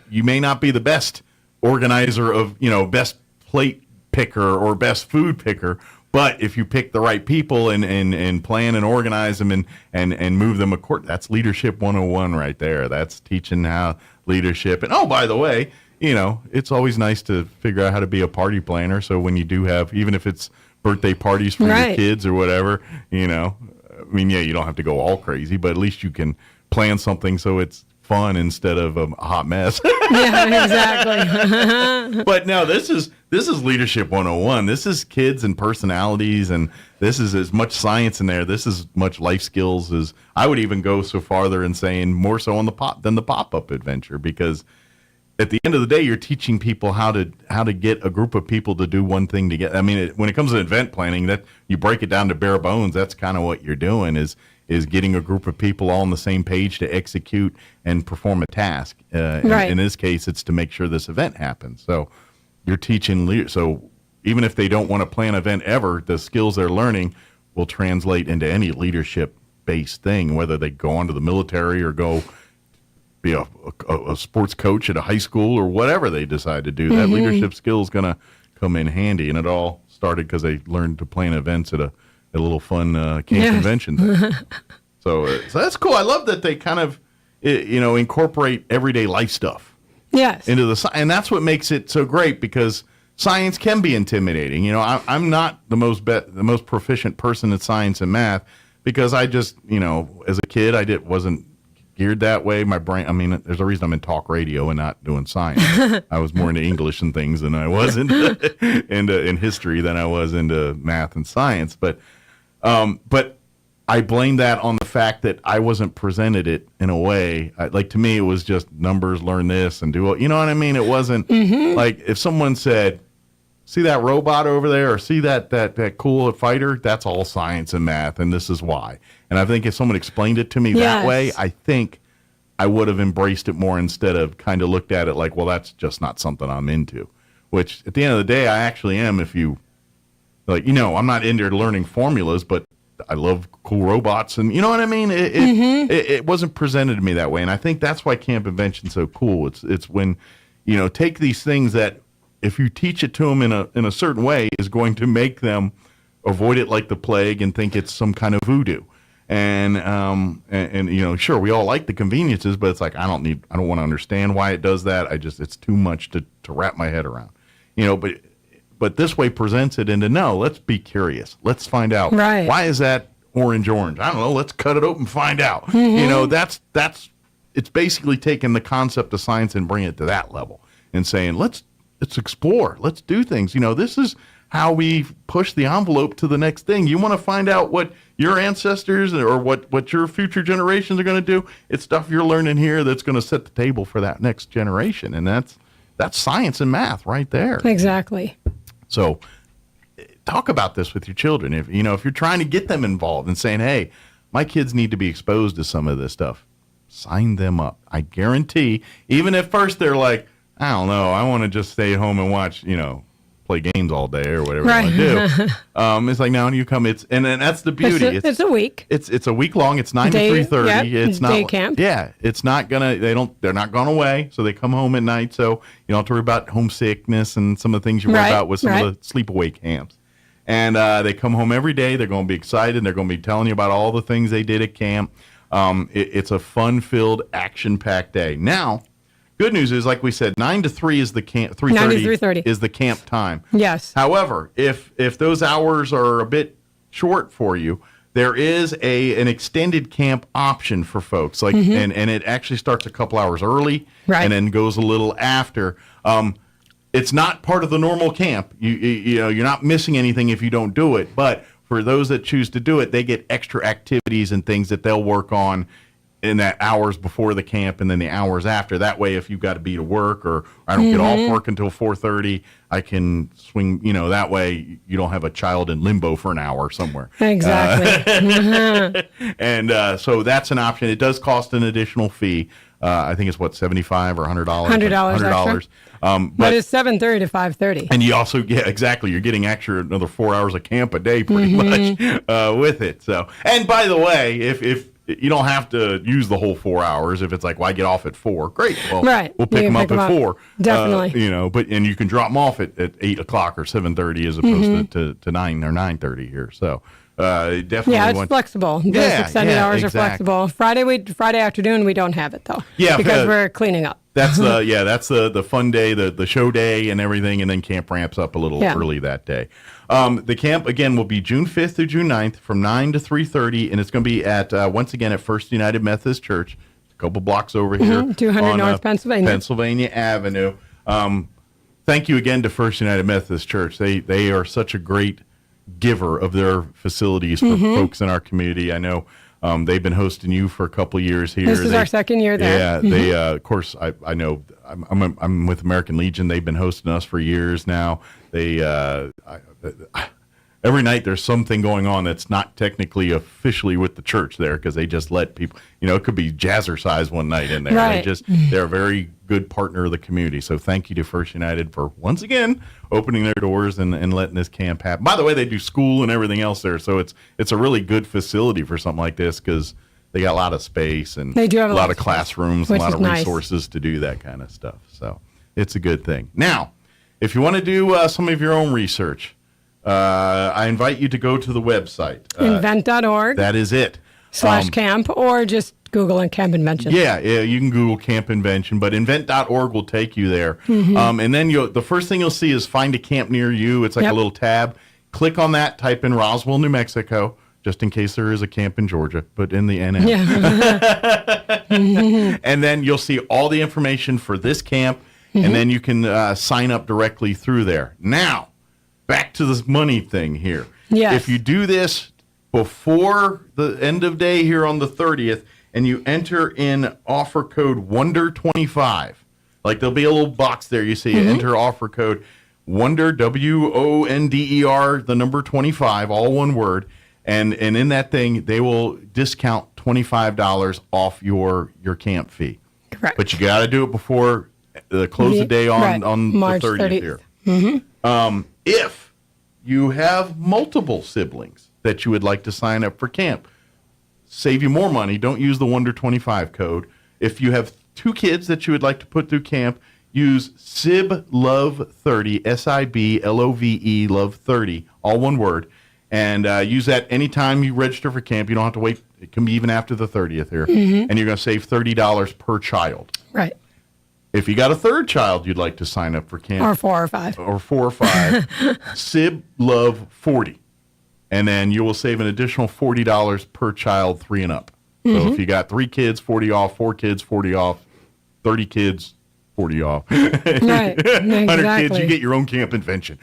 You may not be the best organizer of, best plate picker or best food picker, but if you pick the right people and plan and organize them and move them according, that's leadership 101 right there. That's teaching how leadership. And oh, by the way, it's always nice to figure out how to be a party planner. So when you do have, even if it's birthday parties for your kids or whatever, you don't have to go all crazy, but at least you can plan something so it's fun instead of a hot mess.
Yeah, exactly.
But no, this is leadership 101. This is kids and personalities, and this is as much science in there. This is much life skills as I would even go so farther in saying more so on than the pop-up adventure, because at the end of the day, you're teaching people how to get a group of people to do one thing together. I mean, when it comes to event planning, that you break it down to bare bones. That's kind of what you're doing is getting a group of people all on the same page to execute and perform a task.
Right.
In this case, it's to make sure this event happens. So you're teaching. So even if they don't want to plan an event ever, the skills they're learning will translate into any leadership-based thing, whether they go on to the military or go be a sports coach at a high school or whatever they decide to do. That leadership skill is going to come in handy. And it all started because they learned to plan events at a little fun camp convention thing. So that's cool. I love that they kind of, incorporate everyday life stuff.
Yes.
Into and that's what makes it so great because science can be intimidating. I'm not the most proficient person at science and math because I just, as a kid, wasn't geared that way. My brain, there's a reason I'm in talk radio and not doing science. I was more into English and things than I was in history than I was into math and science. But I blame that on the fact that I wasn't presented it in a way. To me, it was just numbers, learn this and do it. You know what I mean? It wasn't like if someone said, see that robot over there or see that cool fighter? That's all science and math, and this is why. And I think if someone explained it to me that way, I think I would have embraced it more instead of kind of looked at it like, well, that's just not something I'm into. Which, at the end of the day, I actually am if you, I'm not into learning formulas, but I love cool robots, and you know what I mean? It wasn't presented to me that way, and I think that's why Camp Invention's so cool. It's when, take these things that if you teach it to them in a certain way is going to make them avoid it like the plague and think it's some kind of voodoo. And sure, we all like the conveniences, but it's like I don't want to understand why it does that. It's too much to wrap my head around. But this way presents it into no. Let's be curious. Let's find out why is that orange. I don't know. Let's cut it open and find out. That's it's basically taking the concept of science and bringing it to that level and saying let's explore. Let's do things. This is how we push the envelope to the next thing. You want to find out what your ancestors or what your future generations are going to do. It's stuff you're learning here that's going to set the table for that next generation. And that's science and math right there.
Exactly.
So talk about this with your children. If you're trying to get them involved and saying, hey, my kids need to be exposed to some of this stuff, sign them up. I guarantee, even at first they're like, I don't know, I want to just stay at home and watch, play games all day or whatever I want to do. It's like, now you come, and then that's the beauty.
It's a week.
It's a week long. It's 9 to 3:30.
Yep,
it's not
day camp.
Yeah, it's not they're not gone away, so they come home at night. So you don't have to worry about homesickness and some of the things you worry about with some of the sleepaway camps. And they come home every day. They're going to be excited. They're going to be telling you about all the things they did at camp. It's a fun-filled, action-packed day. Now, good news is, like we said, 9 to 3 is the camp. 3:30 is the camp time.
Yes.
However, if those hours are a bit short for you, there is an extended camp option for folks. Like, and it actually starts a couple hours early, and then goes a little after. It's not part of the normal camp. You're not missing anything if you don't do it. But for those that choose to do it, they get extra activities and things that they'll work on in that hours before the camp and then the hours after. That way, if you've got to be to work or I don't get off work until 4:30, I can swing, that way you don't have a child in limbo for an hour somewhere.
Exactly.
And so that's an option. It does cost an additional fee. I think it's $75 or $100.
$100. But it's 7:30 to 5:30.
And you also get exactly. You're getting extra another 4 hours of camp a day, pretty much with it. So, and by the way, if you don't have to use the whole 4 hours. If it's like, well, I get off at 4, great. Well, we'll pick them up at 4.
Definitely.
And you can drop them off at 8 o'clock or 7:30 as opposed to 9 or 9:30 here. So definitely.
Yeah, it's flexible. Those extended hours are flexible. Friday afternoon, we don't have it though.
Yeah,
because we're cleaning up.
That's the fun day, the show day and everything, and then camp ramps up a little early that day. The camp, again, will be June 5th through June 9th from 9 to 3:30, and it's going to be once again at First United Methodist Church, a couple blocks over here.
200
on,
North
Pennsylvania Avenue. Thank you again to First United Methodist Church. They are such a great giver of their facilities for folks in our community. I know they've been hosting you for a couple of years here.
This is our second year there.
Yeah, they of course I know I'm with American Legion. They've been hosting us for years now. They every night there's something going on that's not technically officially with the church there because they just let people. It could be jazzercise one night in there.
Right.
They're a very good partner of the community. So thank you to First United for once again opening their doors and letting this camp happen. By the way, they do school and everything else there, so it's a really good facility for something like this because they got a lot of space and
they do have
a lot of classrooms and a lot of
nice.
resources to do that kind of stuff. So it's a good thing. Now, if you want to do some of your own research, I invite you to go to the website.
Invent.org.
That is it.
/camp, or just Google and Camp Invention.
Yeah, you can Google Camp Invention, but invent.org will take you there. And then the first thing you'll see is find a camp near you. It's like a little tab. Click on that, type in Roswell, New Mexico, just in case there is a camp in Georgia, but in the NM.
Yeah.
And then you'll see all the information for this camp, and then you can sign up directly through there. Now, back to this money thing here.
Yes.
If you do this before the end of day here on the 30th, and you enter in offer code WONDER25, like there'll be a little box there, you see, enter offer code WONDER, WONDER, the number 25, all one word, and in that thing, they will discount $25 off your camp fee.
Correct.
But you got to do it before the close of day on
March
the 30th here. If you have multiple siblings that you would like to sign up for camp, save you more money. Don't use the WONDER25 code. If you have 2 kids that you would like to put through camp, use SIBLOVE30, SIBLOVE, Love 30, all one word, And use that anytime you register for camp. You don't have to wait. It can be even after the 30th here.
Mhm.
And you're going to save $30 per child.
Right.
If you got a third child you'd like to sign up for camp.
Or 4 or 5.
Or 4 or 5. SIB Love 40. And then you will save an additional $40 per child 3 and up. So
Mhm.
if you got 3 kids, 40 off, 4 kids, 40 off, 30 kids, 40 off.
Right,
100 kids,
exactly.
you get your own camp invention.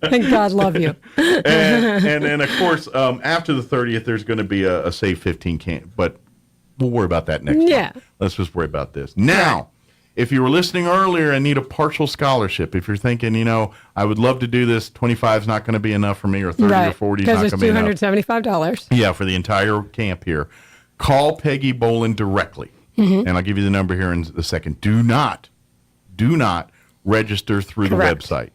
Thank God love you.
and then, of course, after the 30th, there's going to be a Save 15 camp. But we'll worry about that next
Yeah.
time. Let's just worry about this. Now, if you were listening earlier and need a partial scholarship, if you're thinking, I would love to do this, 25 is not going to be enough for me, or 30 or 40 is not going to be enough.
Because it's $275.
Yeah, for the entire camp here. Call Peggy Bolin directly.
Mhm.
And I'll give you the number here in a second. Do not register through
Correct.
the website.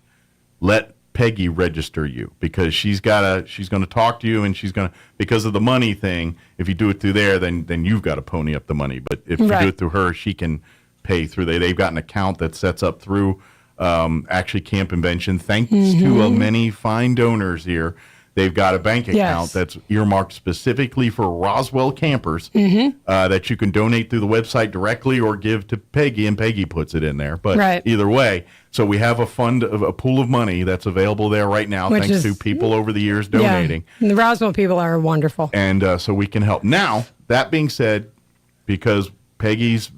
Let Peggy register you, because she's going to talk to you, and she's going to, because of the money thing, if you do it through there, then you've got to pony up the money. But if you do it through her, she can pay through there. They've got an account that sets up through actually Camp Invention. Thanks to many fine donors here. They've got a bank account that's earmarked specifically for Roswell campers that you can donate through the website directly or give to Peggy, and Peggy puts it in there. But either way, so we have a pool of money that's available there right now,
Which
thanks
is-
to people over the years donating.
Yeah. The Roswell people are wonderful.
And so we can help. Now, that being said, because Peggy's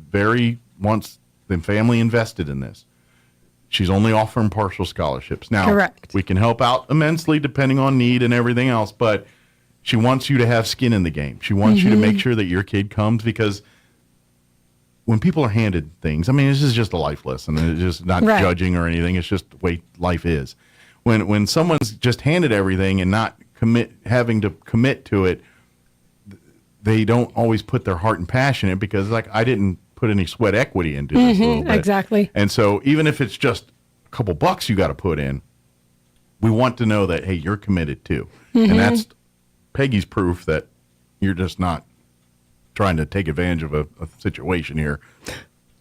wants the family invested in this, she's only offering partial scholarships. Now,
Correct.
we can help out immensely depending on need and everything else, but she wants you to have skin in the game. She wants you to make sure that your kid comes, because when people are handed things, I mean, this is just a life lesson. It's just not judging or anything. It's just the way life is. When someone's just handed everything and not having to commit to it, they don't always put their heart and passion in, because I didn't put any sweat equity into this a little bit.
Exactly.
And so even if it's just a couple bucks you got to put in, we want to know that, hey, you're committed too. And that's Peggy's proof that you're just not trying to take advantage of a situation here.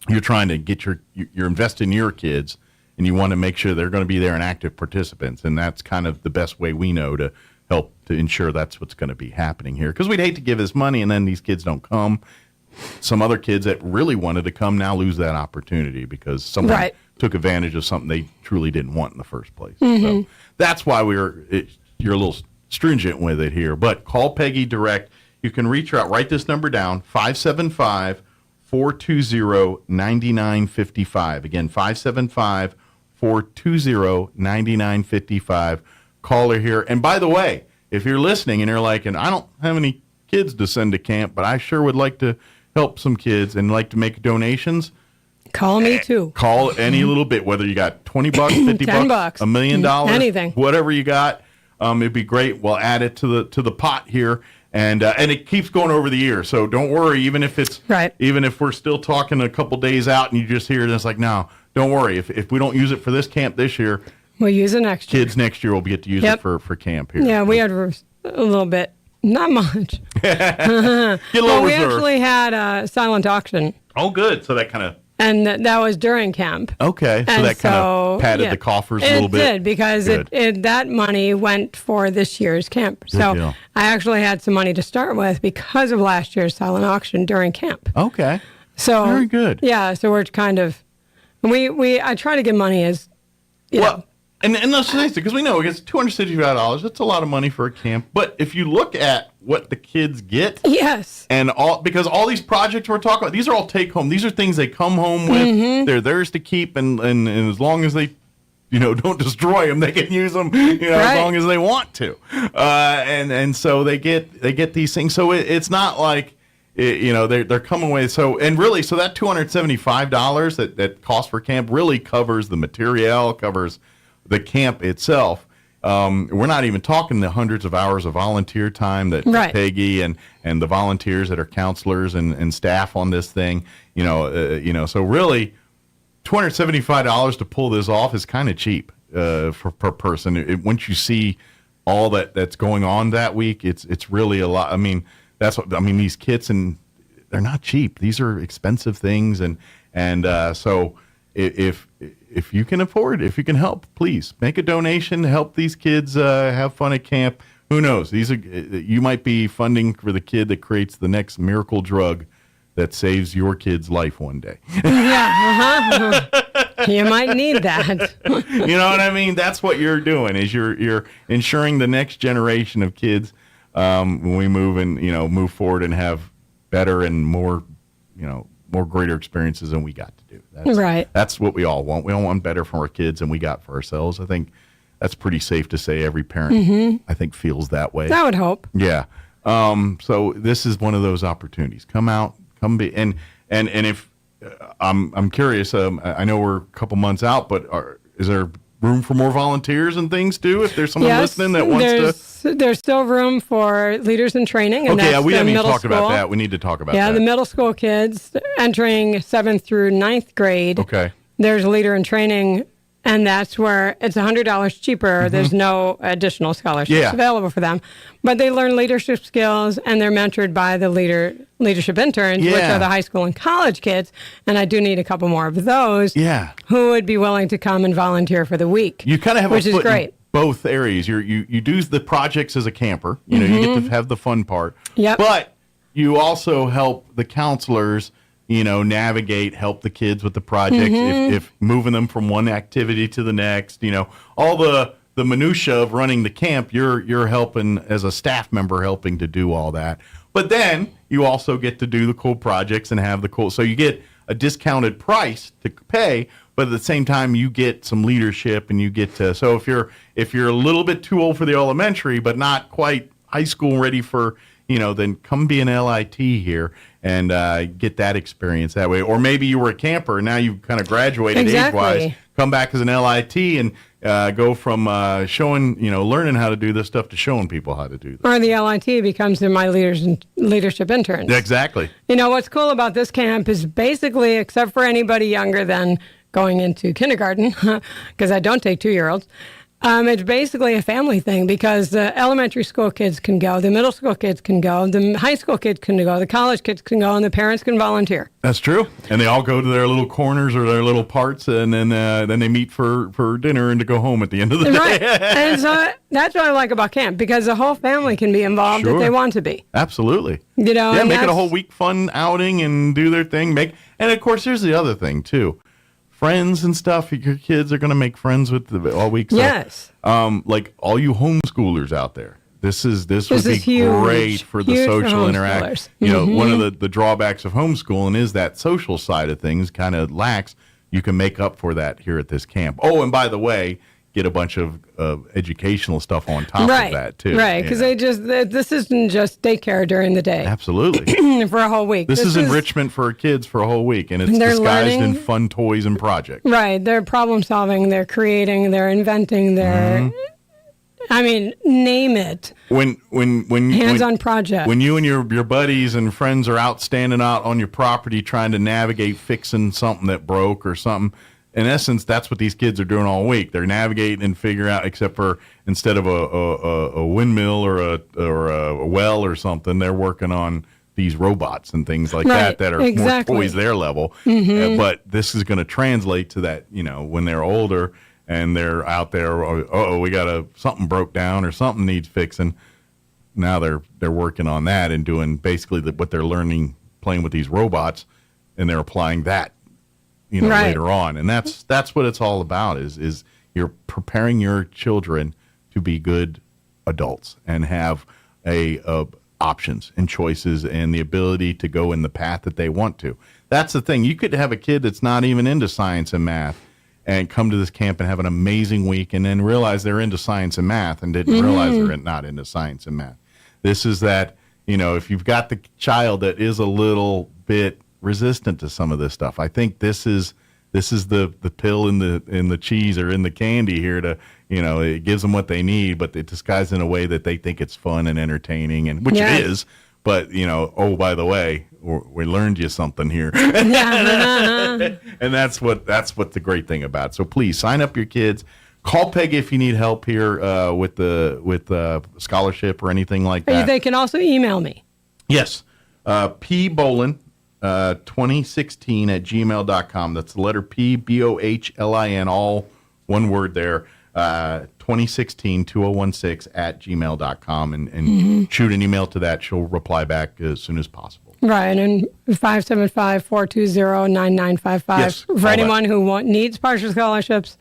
You're trying to get you're investing in your kids, and you want to make sure they're going to be there and active participants. And that's kind of the best way we know to help to ensure that's what's going to be happening here. Because we'd hate to give this money and then these kids don't come. Some other kids that really wanted to come now lose that opportunity because someone took advantage of something they truly didn't want in the first place. So that's why you're a little stringent with it here. But call Peggy direct. You can reach her out. Write this number down, 575-420-9955. Again, 575-420-9955. Call her here. And by the way, if you're listening and you're like, and I don't have any kids to send to camp, but I sure would like to help some kids and like to make donations,
call me too.
Call any little bit, whether you got $20, $50,
$10,
$1 million,
anything,
whatever you got. It'd be great. We'll add it to the pot here, and it keeps going over the year. So don't worry, even if we're still talking a couple days out and you just hear it, and it's like, no, don't worry. If we don't use it for this camp this year,
we'll use it next year.
Kids next year will get to use it for camp here.
Yeah, we had a little bit. Not much.
Get a little
we
reserve.
actually had a silent auction.
Oh, good. So that kind of...
And that was during camp.
Okay. So
and
that kind of padded the coffers a little bit.
It did, because that money went for this year's camp. So
deal.
I actually had some money to start with because of last year's silent auction during camp.
Okay.
So
very good.
Yeah. So we're kind of... I try to get money as... You know,
And let's face it, because we know it gets $265. That's a lot of money for a camp. But if you look at what the kids get, and because all these projects we're talking about, these are all take home. These are things they come home with. They're theirs to keep, and as long as they, don't destroy them, they can use them, as long as they want to. And so they get these things. So it's not like. They're coming away. So that $275 that cost for camp really covers the material, covers the camp itself. We're not even talking the hundreds of hours of volunteer time that Peggy and the volunteers that are counselors and staff on this thing. So really, $275 to pull this off is kind of cheap per person. Once you see all that's going on that week, it's really a lot. I mean, these kits, and they're not cheap. These are expensive things, and so if you can afford, if you can help, please make a donation. Help these kids have fun at camp. Who knows? You might be funding for the kid that creates the next miracle drug that saves your kid's life one day.
Yeah, you might need that.
You know what I mean? That's what you're doing. Is you're ensuring the next generation of kids when we move forward and have better and more greater experiences than we got to do. That's what we all want. We all want better for our kids than we got for ourselves. I think that's pretty safe to say. Every parent, I think, feels that way.
I would hope.
Yeah. So this is one of those opportunities. Come out, come be, and if I'm curious. I know we're a couple months out, but is there room for more volunteers and things too? If there's someone listening that wants to,
there's still room for leaders in training. And
okay, we haven't even talked
school.
about that. We need to talk about that.
Yeah, the middle school kids entering 7th through 9th grade.
Okay.
There's a leader in training, and that's where it's $100 cheaper. There's no additional scholarships available for them. But they learn leadership skills, and they're mentored by the leadership interns, which are the high school and college kids. And I do need a couple more of those who would be willing to come and volunteer for the week.
You kind of have
which
a foot
is great.
in both areas. You do the projects as a camper. You know, you get to have the fun part.
Yep.
But you also help the counselors, navigate, help the kids with the projects, if moving them from one activity to the next, all the minutia of running the camp, you're helping as a staff member, helping to do all that. But then you also get to do the cool projects and have the cool, so you get a discounted price to pay, but at the same time you get some leadership and you get to, so if you're a little bit too old for the elementary, but not quite high school ready for, then come be an LIT here and get that experience that way. Or maybe you were a camper and now you've kind of graduated age-wise. Come back as an LIT and go from learning how to do this stuff to showing people how to do this.
Or the LIT becomes my leadership interns.
Exactly.
What's cool about this camp is basically, except for anybody younger than going into kindergarten, because I don't take 2-year-olds, it's basically a family thing because the elementary school kids can go, the middle school kids can go, the high school kids can go, the college kids can go, and the parents can volunteer.
That's true. And they all go to their little corners or their little parts, and then they meet for dinner and to go home at the end of the day.
Right. And so that's what I like about camp, because the whole family can be involved if they want to be.
Absolutely.
Make
it a whole week fun outing and do their thing. And of course, here's the other thing too. Friends and stuff, your kids are going to make friends with all week. So,
yes.
Like all you homeschoolers out there, this would be
huge,
great for the social interaction. One of the drawbacks of homeschooling is that social side of things kind of lacks. You can make up for that here at this camp. Oh, and by the way, get a bunch of educational stuff on top of that too.
Right, because this isn't just daycare during the day.
Absolutely.
For a whole week.
This is enrichment for kids for a whole week, and it's disguised in fun toys and projects.
Right, they're problem solving, they're creating, they're inventing, name it.
When
hands-on project.
When you and your buddies and friends are out standing out on your property trying to navigate fixing something that broke or something, in essence, that's what these kids are doing all week. They're navigating and figuring out, except for instead of a windmill or a well or something, they're working on these robots and things like that are more toys their level. But this is going to translate to that, when they're older and they're out there, we got something broke down or something needs fixing. Now they're working on that and doing basically what they're learning, playing with these robots, and they're applying that. Later on. And that's what it's all about is you're preparing your children to be good adults and have options and choices and the ability to go in the path that they want to. That's the thing. You could have a kid that's not even into science and math and come to this camp and have an amazing week and then realize they're into science and math and didn't realize they're not into science and math. This is that, if you've got the child that is a little bit resistant to some of this stuff. I think this is the pill in the cheese or in the candy here to it gives them what they need, but it disguised in a way that they think it's fun and entertaining, and which it is. But oh, by the way, we learned you something here, and that's what the great thing about it. So please sign up your kids. Call Peggy if you need help here with scholarship or anything like that.
They can also email me.
Yes, P. Bolin PBohlin2016@gmail.com. That's the letter P, BOHLIN, all one word there. 2016-2016 and shoot an email to that. She'll reply back as soon as possible.
Right, and 575-420-9955
Yes,
for anyone who needs partial scholarships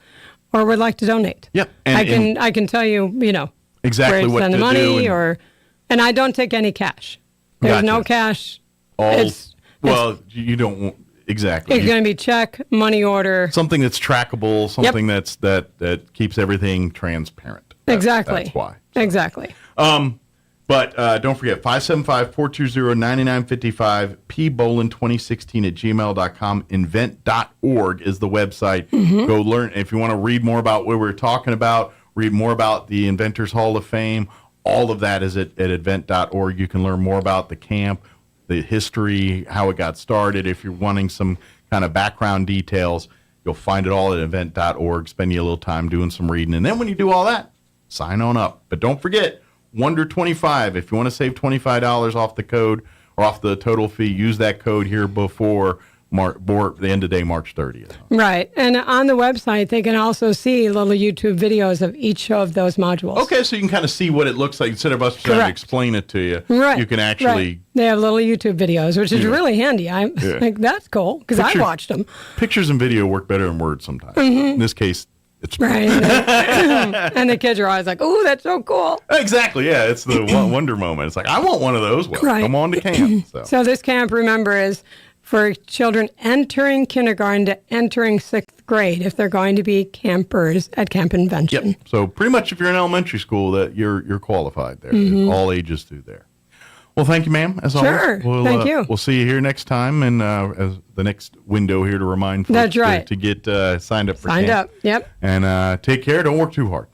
or would like to donate.
Yep.
I can tell you,
exactly
where to
what
send
to
the money
do
and I don't take any cash. There's
Gotcha.
no cash.
You don't exactly.
It's going to be check, money order.
Something that's trackable, something that keeps everything transparent.
Exactly.
That's why.
Exactly.
But don't forget, 575-420-9955, pbohlin2016@gmail.com. Invent.org is the website. Go learn. If you want to read more about what we're talking about, read more about the Inventors Hall of Fame, all of that is at invent.org. You can learn more about the camp, the history, how it got started. If you're wanting some kind of background details, you'll find it all at invent.org. Spend you a little time doing some reading. And then when you do all that, sign on up. But don't forget, Wonder25. If you want to save $25 off the code or off the total fee, use that code here before the end of day, March 30th.
Right. And on the website, they can also see little YouTube videos of each of those modules.
Okay, so you can kind of see what it looks like instead of us trying to explain it to you.
Right.
You can actually...
Right. They have little YouTube videos, which is really handy. I'm like, that's cool, because I watched them.
Pictures and video work better than words sometimes. In this case, it's...
Right. And the kids are always like, oh, that's so cool.
Exactly, yeah. It's the wonder moment. It's like, I want one of those. Well, come on to camp.
So this camp, remember, is for children entering kindergarten to entering 6th grade if they're going to be campers at Camp Invention.
Yep. So pretty much if you're in elementary school, that you're qualified there. All ages through there. Well, thank you, ma'am, as always.
Thank you.
We'll see you here next time, and as the next window here to remind folks to get signed up for camp.
Signed up, yep.
And take care. Don't work too hard.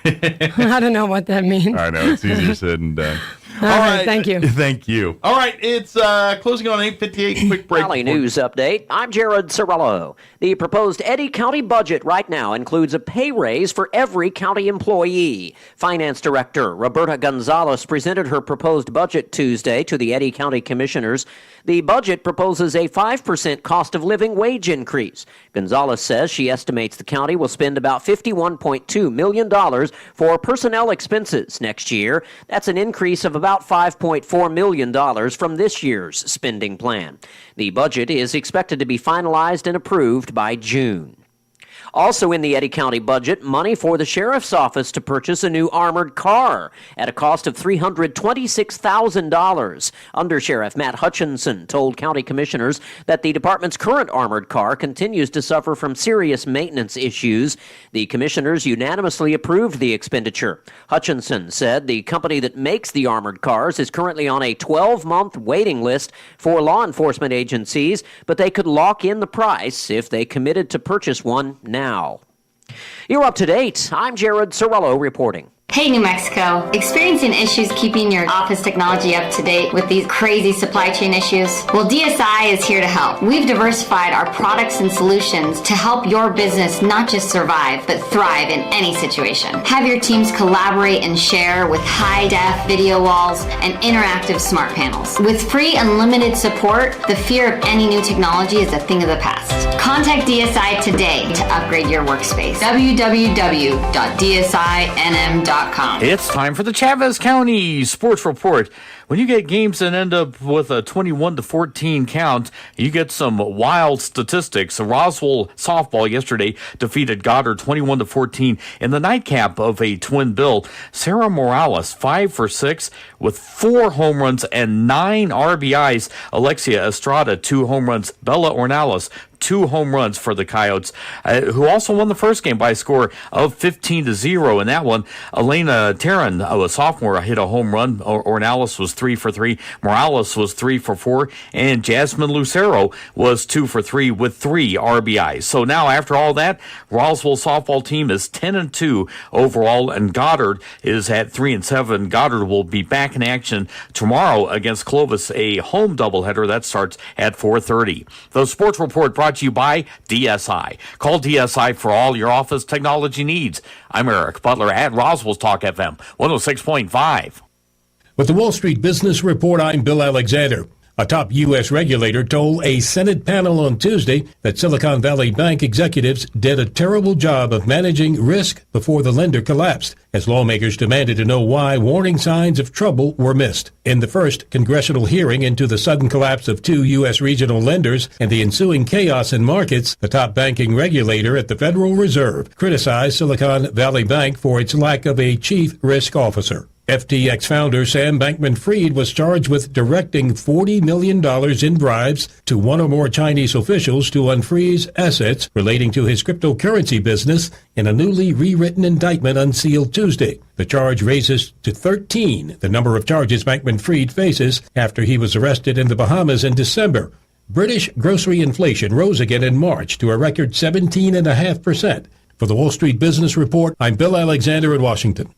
I don't know what that means.
I know. It's easier said than done.
All right, thank you.
Thank you. All right, it's closing on 8:58. Quick break.
Valley News Update. I'm Jared Cirillo. The proposed Eddy County budget right now includes a pay raise for every county employee. Finance Director Roberta Gonzalez presented her proposed budget Tuesday to the Eddy County Commissioners. The budget proposes a 5% cost of living wage increase. Gonzalez says she estimates the county will spend about $51.2 million for personnel expenses next year. That's an increase of about $5.4 million from this year's spending plan. The budget is expected to be finalized and approved by June. Also in the Eddy County budget, money for the sheriff's office to purchase a new armored car at a cost of $326,000. Under Sheriff Matt Hutchinson told county commissioners that the department's current armored car continues to suffer from serious maintenance issues. The commissioners unanimously approved the expenditure. Hutchinson said the company that makes the armored cars is currently on a 12-month waiting list for law enforcement agencies, but they could lock in the price if they committed to purchase one now. You're up to date. I'm Jared Cirillo reporting.
Hey, New Mexico. Experiencing issues keeping your office technology up to date with these crazy supply chain issues? Well, DSI is here to help. We've diversified our products and solutions to help your business not just survive, but thrive in any situation. Have your teams collaborate and share with high-def video walls and interactive smart panels. With free unlimited support, the fear of any new technology is a thing of the past. Contact DSI today to upgrade your workspace. www.dsinm.com.
It's time for the Chavez County Sports Report. When you get games that end up with a 21-14 count, you get some wild statistics. Roswell softball yesterday defeated Goddard 21-14 in the nightcap of a twin bill. Sarah Morales 5 for 6 with 4 home runs and 9 RBIs. Alexia Estrada 2 home runs. Bella Ornelas 2 home runs for the Coyotes, who also won the first game by a score of 15-0 in that one. Elena Taryn, a sophomore, hit a home run. Ornelas was 3 for 3. Morales was 3 for 4. And Jasmine Lucero was 2 for 3 with 3 RBIs. So now, after all that, Roswell softball team is 10-2 overall, and Goddard is at 3-7. Goddard will be back in action tomorrow against Clovis, a home doubleheader that starts at 4:30. The Sports Report brought to you by DSI. Call DSI for all your office technology needs. I'm Eric Butler at Roswell Talk FM 106.5.
With the Wall Street Business Report, I'm Bill Alexander. A top U.S. regulator told a Senate panel on Tuesday that Silicon Valley Bank executives did a terrible job of managing risk before the lender collapsed, as lawmakers demanded to know why warning signs of trouble were missed. In the first congressional hearing into the sudden collapse of two U.S. regional lenders and the ensuing chaos in markets, the top banking regulator at the Federal Reserve criticized Silicon Valley Bank for its lack of a chief risk officer. FTX founder Sam Bankman-Fried was charged with directing $40 million in bribes to one or more Chinese officials to unfreeze assets relating to his cryptocurrency business in a newly rewritten indictment unsealed Tuesday. The charge raises to 13 the number of charges Bankman-Fried faces after he was arrested in the Bahamas in December. British grocery inflation rose again in March to a record 17.5%. For the Wall Street Business Report, I'm Bill Alexander in Washington.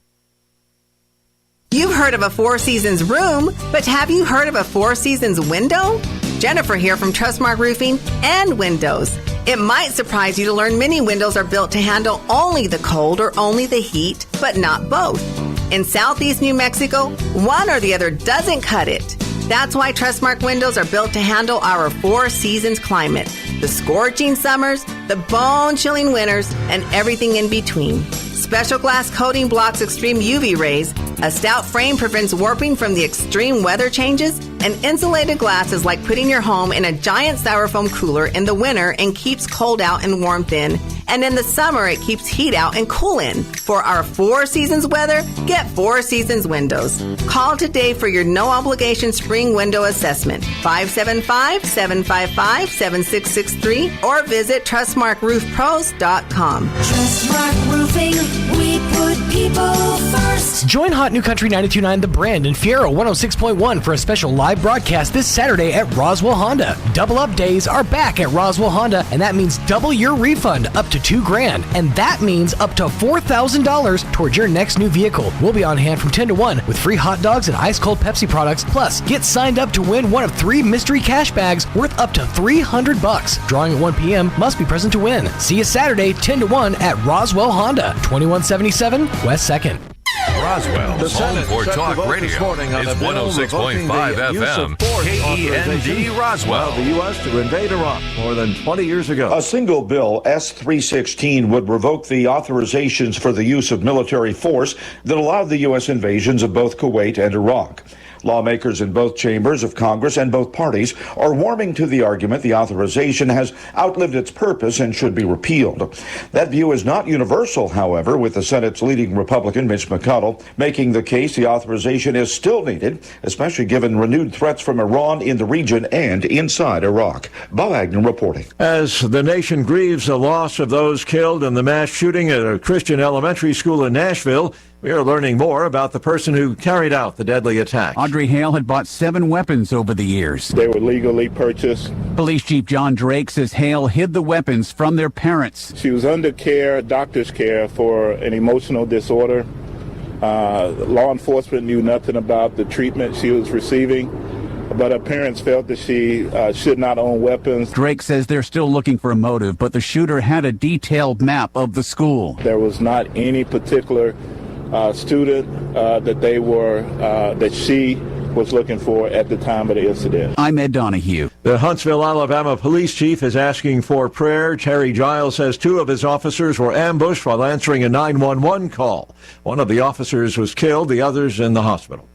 You've heard of a Four Seasons room, but have you heard of a Four Seasons window? Jennifer here from Trustmark Roofing and Windows. It might surprise you to learn many windows are built to handle only the cold or only the heat, but not both. In Southeast New Mexico, one or the other doesn't cut it. That's why Trustmark windows are built to handle our Four Seasons climate, the scorching summers, the bone-chilling winters, and everything in between. Special glass coating blocks extreme UV rays. A stout frame prevents warping from the extreme weather changes. And insulated glass is like putting your home in a giant styrofoam cooler in the winter and keeps cold out and warmth in. And in the summer, it keeps heat out and cool in. For our Four Seasons weather, get Four Seasons windows. Call today for your no-obligation spring window assessment. 575-755-7663 or visit TrustmarkRoofPros.com.
Trustmark Roofing, we put people first.
Join Hot New Country 92.9 The Brand and Fiero 106.1 for a special live broadcast this Saturday at Roswell Honda. Double Up Days are back at Roswell Honda, and that means double your refund up to $2,000, and that means up to $4,000 towards your next new vehicle. We'll be on hand from 10 to 1 with free hot dogs and ice cold Pepsi products. Plus, get signed up to win one of 3 mystery cash bags worth up to $300. Drawing at 1 p.m. must be present to win. See you Saturday, 10 to 1 at Roswell Honda, 2177 West 2nd.
Roswell's home for talk radio is 106.5 FM, KEND Roswell.
The U.S. to invade Iraq more than 20 years ago.
A single bill, S-316, would revoke the authorizations for the use of military force that allowed the U.S. invasions of both Kuwait and Iraq. Lawmakers in both chambers of Congress and both parties are warming to the argument the authorization has outlived its purpose and should be repealed. That view is not universal, however, with the Senate's leading Republican, Mitch McConnell, making the case the authorization is still needed, especially given renewed threats from Iran in the region and inside Iraq. Bo Agnew reporting.
As the nation grieves the loss of those killed in the mass shooting at a Christian elementary school in Nashville, we are learning more about the person who carried out the deadly attack.
Audrey Hale had bought 7 weapons over the years.
They were legally purchased.
Police Chief John Drake says Hale hid the weapons from their parents.
She was under care, doctor's care, for an emotional disorder. Law enforcement knew nothing about the treatment she was receiving, but her parents felt that she should not own weapons.
Drake says they're still looking for a motive, but the shooter had a detailed map of the school.
There was not any particular student that she was looking for at the time of the incident.
I'm Ed Donahue.
The Huntsville, Alabama police chief is asking for prayer. Terry Giles says 2 of his officers were ambushed while answering a 911 call. One of the officers was killed, the others in the hospital.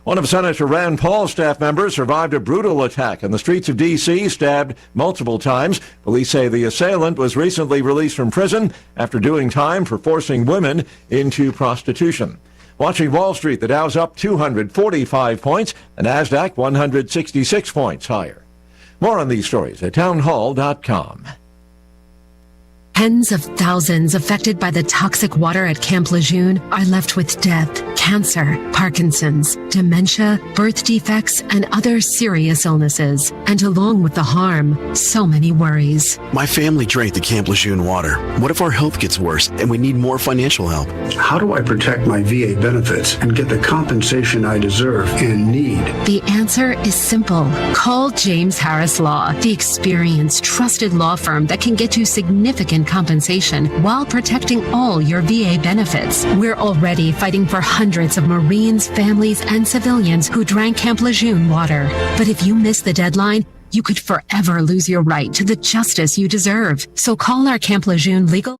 One of Senator Rand Paul's staff members survived a brutal attack in the streets of D.C., stabbed multiple times. Police say the assailant was recently released from prison after doing time for forcing women into prostitution. Watching Wall Street, the Dow's up 245 points, the NASDAQ 166 points higher. More on these stories at townhall.com.
Tens of thousands affected by the toxic water at Camp Lejeune are left with death, cancer, Parkinson's, dementia, birth defects, and other serious illnesses. And along with the harm, so many worries.
My family drank the Camp Lejeune water. What if our health gets worse and we need more financial help?
How do I protect my VA benefits and get the compensation I deserve and need?
The answer is simple. Call James Harris Law, the experienced, trusted law firm that can get you significant and compensation while protecting all your VA benefits. We're already fighting for hundreds of Marines, families, and civilians who drank Camp Lejeune water. But if you miss the deadline, you could forever lose your right to the justice you deserve. So call our Camp Lejeune legal.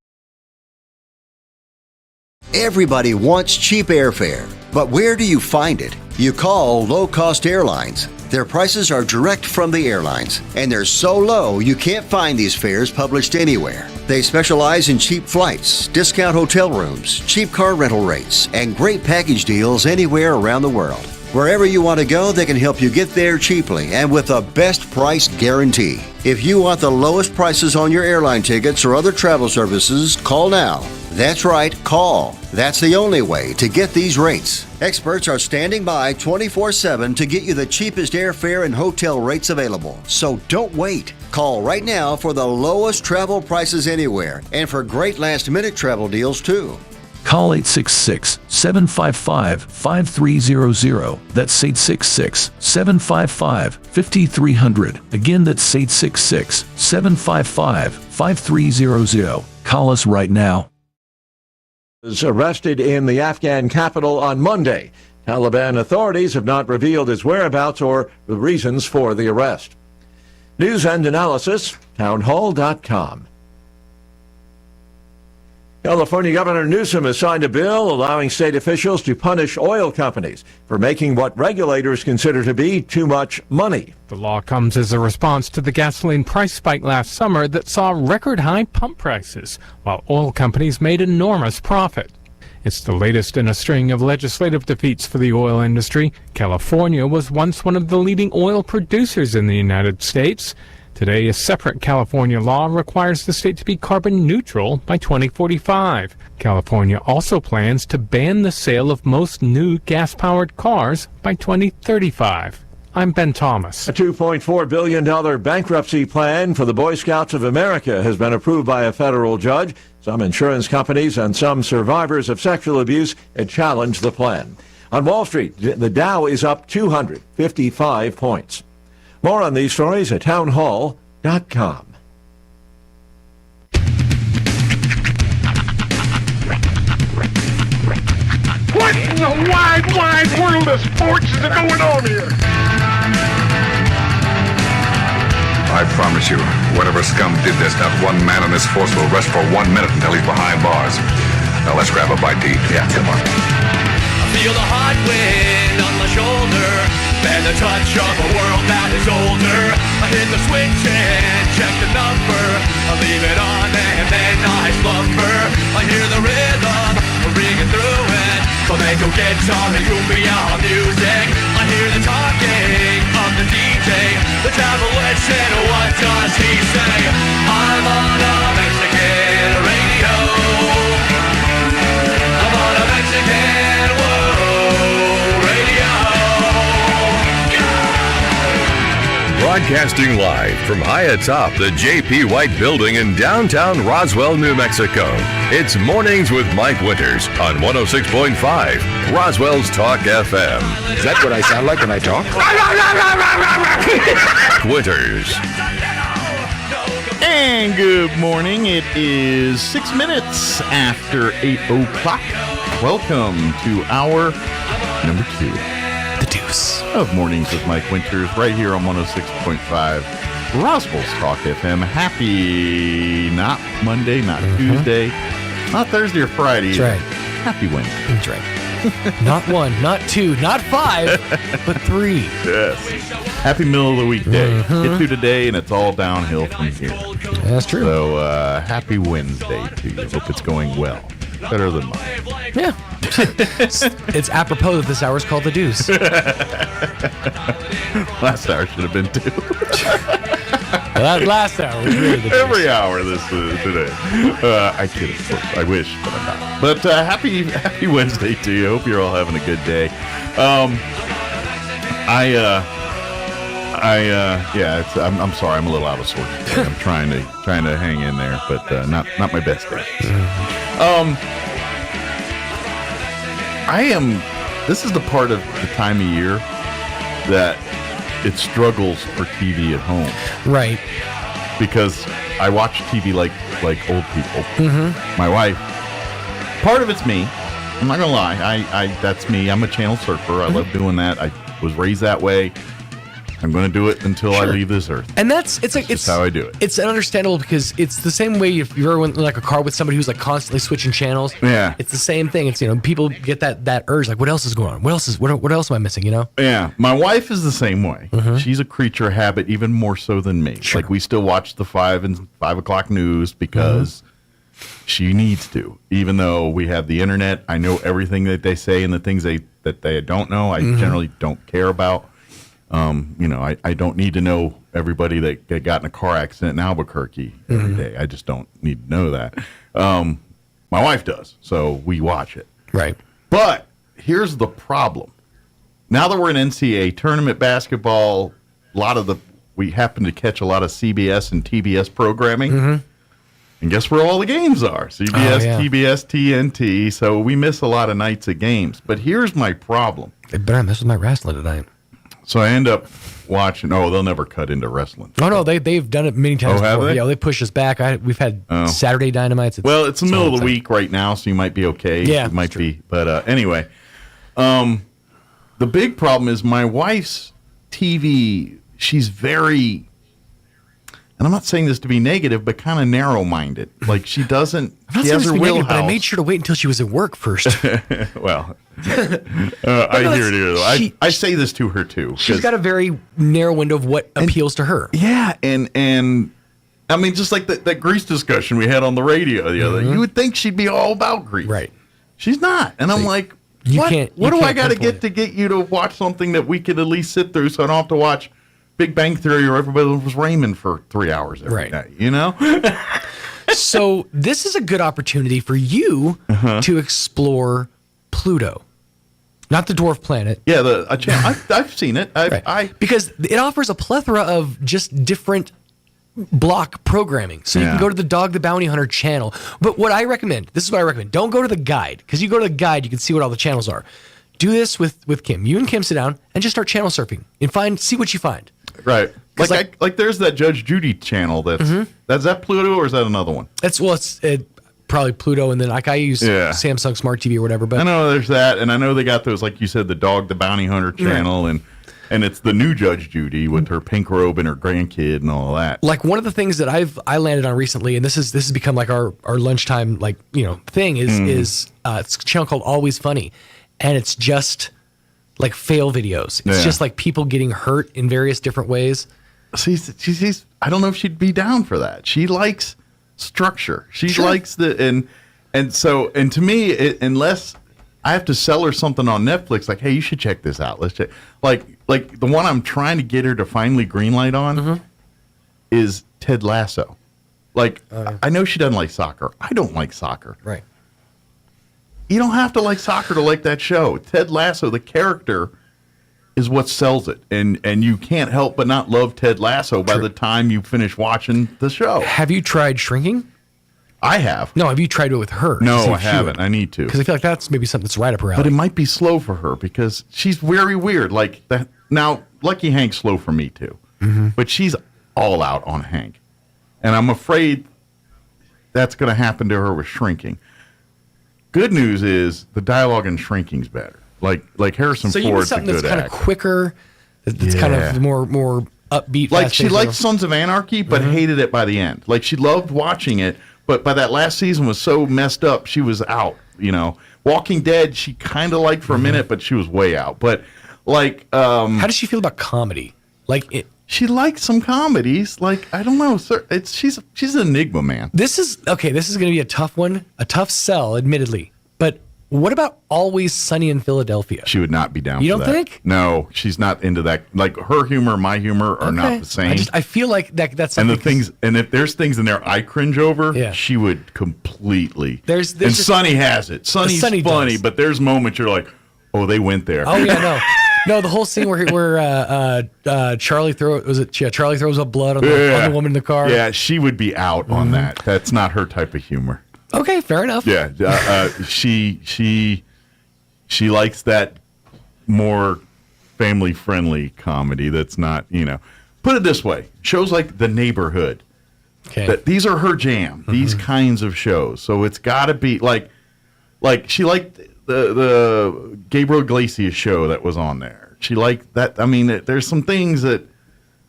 Everybody wants cheap airfare, but where do you find it? You call low-cost airlines. Their prices are direct from the airlines, and they're so low you can't find these fares published anywhere. They specialize in cheap flights, discount hotel rooms, cheap car rental rates, and great package deals anywhere around the world. Wherever you want to go, they can help you get there cheaply and with a best price guarantee. If you want the lowest prices on your airline tickets or other travel services, call now. That's right, call. That's the only way to get these rates. Experts are standing by 24/7 to get you the cheapest airfare and hotel rates available. So don't wait. Call right now for the lowest travel prices anywhere and for great last-minute travel deals too.
Call 866-755-5300. That's 866-755-5300. Again, that's 866-755-5300. Call us right now.
Was arrested in the Afghan capital on Monday. Taliban authorities have not revealed his whereabouts or the reasons for the arrest. News and analysis, townhall.com. California Governor Newsom has signed a bill allowing state officials to punish oil companies for making what regulators consider to be too much money.
The law comes as a response to the gasoline price spike last summer that saw record-high pump prices, while oil companies made enormous profit. It's the latest in a string of legislative defeats for the oil industry. California was once one of the leading oil producers in the United States. Today, a separate California law requires the state to be carbon neutral by 2045. California also plans to ban the sale of most new gas-powered cars by 2035. I'm Ben Thomas.
A $2.4 billion bankruptcy plan for the Boy Scouts of America has been approved by a federal judge. Some insurance companies and some survivors of sexual abuse had challenged the plan. On Wall Street, the Dow is up 255 points. More on these stories at townhall.com.
What in the wide, wide world of sports is going on here?
I promise you, whatever scum did this, not one man in this force will rest for 1 minute until he's behind bars. Now let's grab a bite to eat. Yeah, come on.
I feel the hot wind on my shoulder and the touch of a world that is older. I hit the switch and check the number. I leave it on and then I slumber. I hear the rhythm ringing through it. Flamenco guitar and cumbia music. I hear the talking of the DJ. The travelers said, what does he say? I'm on a Mexican radio. I'm on a Mexican radio.
Broadcasting live from high atop the J.P. White Building in downtown Roswell, New Mexico. It's Mornings with Mike Winters on 106.5 Roswell's Talk FM.
Is that what I sound like when I talk?
Winters.
And good morning. It is 6 minutes after 8 o'clock. Welcome to hour number 2. The Deuce of Mornings with Mike Winters, right here on 106.5 Roswell's Talk FM. Happy, not Monday, not Tuesday, not Thursday or Friday.
That's right.
Happy Wednesday.
That's right. Not 1, not 2, not 5, but 3.
Yes. Happy middle of the week day. Get through today, and it's all downhill from here.
That's true.
So, happy Wednesday to you. Hope it's going well. Better than mine.
Yeah. It's apropos that this hour is called The Deuce.
Last hour should have been 2.
That last hour was really The Deuce.
Every hour this is today. I kid, of course. I wish, but I'm not. But happy Wednesday to you. Hope you're all having a good day. I'm sorry. I'm a little out of sorts today. I'm trying to hang in there, but not my best day. This is the part of the time of year that it struggles for TV at home.
Right.
because I watch TV like old people.
Mm-hmm.
My wife, part of it's me. I'm not gonna lie. I that's me. I'm a channel surfer. I love doing that. I was raised that way. I'm going to do it until I leave this earth.
And it's
how I do it.
It's understandable because it's the same way if you're ever in like a car with somebody who's like constantly switching channels.
Yeah.
It's the same thing. It's, people get that urge, like, what else is going on? What else am I missing,
Yeah. My wife is the same way.
Mm-hmm.
She's a creature of habit even more so than me.
Sure.
Like we still watch the 5 o'clock news because she needs to. Even though we have the internet, I know everything that they say and the things that they don't know, I generally don't care about. I don't need to know everybody that got in a car accident in Albuquerque every day. I just don't need to know that. My wife does, so we watch it.
Right.
But here's the problem. Now that we're in NCAA tournament basketball, we happen to catch a lot of CBS and TBS programming.
Mm-hmm.
And guess where all the games are? CBS, TBS, TNT. So we miss a lot of nights of games. But here's my problem.
They better mess with my wrestling tonight.
So I end up watching. Oh, they'll never cut into wrestling.
Oh no, they've done it many times
have
before.
they?
Yeah, they push us back. We've had Saturday Dynamites.
Well, it's the middle of the week right now, so you might be okay.
Yeah,
it might be. But anyway, the big problem is my wife's TV. She's very, and I'm not saying this to be negative, but kind of narrow-minded. Like she doesn't.
I'm not
she
saying
has
this
her
to be negative,
wheelhouse.
but I made sure to wait until she was at work first.
Well, I hear it here, though. I say this to her too.
She's got a very narrow window of what appeals to her.
Yeah, and I mean, just like that Grease discussion we had on the radio the other, you would think she'd be all about Grease,
right?
She's not, and I'm like, what do I got to get you to watch something that we could at least sit through, so I don't have to watch Big Bang Theory or Everybody Loves Raymond for 3 hours every day,
So this is a good opportunity for you to explore Pluto, not the dwarf planet.
Yeah, I've seen it.
Because it offers a plethora of just different block programming. So you can go to the Dog the Bounty Hunter channel. But what I recommend, this is what I recommend. Don't go to the guide, because you go to the guide, you can see what all the channels are. Do this with Kim. You and Kim sit down and just start channel surfing and see what you find.
Right. Like there's that Judge Judy channel that's that Pluto or is that another one?
It's probably Pluto, and then I use Samsung Smart TV or whatever. But
I know there's that, and I know they got those, like you said, the Dog the Bounty Hunter channel, and it's the new Judge Judy with her pink robe and her grandkid and all that.
Like one of the things that I landed on recently, and this has become like our lunchtime thing is it's a channel called Always Funny, and it's just like fail videos. It's just like people getting hurt in various different ways.
She's I don't know if she'd be down for that. She likes structure. She likes and to me, unless I have to sell her something on Netflix, like, hey, you should check this out. Let's check. Like the one I'm trying to get her to finally greenlight on is Ted Lasso. Like, I know she doesn't like soccer. I don't like soccer.
Right.
You don't have to like soccer to like that show. Ted Lasso, the character, is what sells it. And you can't help but not love Ted Lasso by the time you finish watching the show.
Have you tried shrinking?
I have.
No, have you tried it with her?
No, I haven't. I need to.
Because I feel like that's maybe something that's right up her alley.
But it might be slow for her because she's very weird. Like that. Now, Lucky Hank's slow for me too. But she's all out on Hank. And I'm afraid that's going to happen to her with shrinking. Good news is the dialogue in shrinking's better. Like Harrison Ford's a good actor. So you need something that's
kind of quicker, that's kind of more upbeat.
Like she liked Sons of Anarchy, but hated it by the end. Like she loved watching it, but by that last season was so messed up, she was out. Walking Dead, she kind of liked for a minute, but she was way out. But like,
how does she feel about comedy?
She likes some comedies. Like, I don't know. She's an enigma, man.
This is going to be a tough one, a tough sell, admittedly. But what about Always Sunny in Philadelphia?
She would not be down for that.
You don't think?
No, she's not into that. Like, her humor, my humor are not the same.
I feel like that's something.
And if there's things in there I cringe over, she would completely. And Sunny has it. Sunny's funny, but there's moments you're like, oh, they went there.
Oh, yeah, no. No, the whole scene where Charlie throws up blood on the woman in the car.
Yeah, she would be out on that. That's not her type of humor.
Okay, fair enough.
Yeah, she likes that more family friendly comedy. That's not Put it this way: shows like The Neighborhood
Okay.
These are her jam. These kinds of shows. So it's got to be like she liked the Gabriel Iglesias show that was on there. She liked that. I mean, there's some things that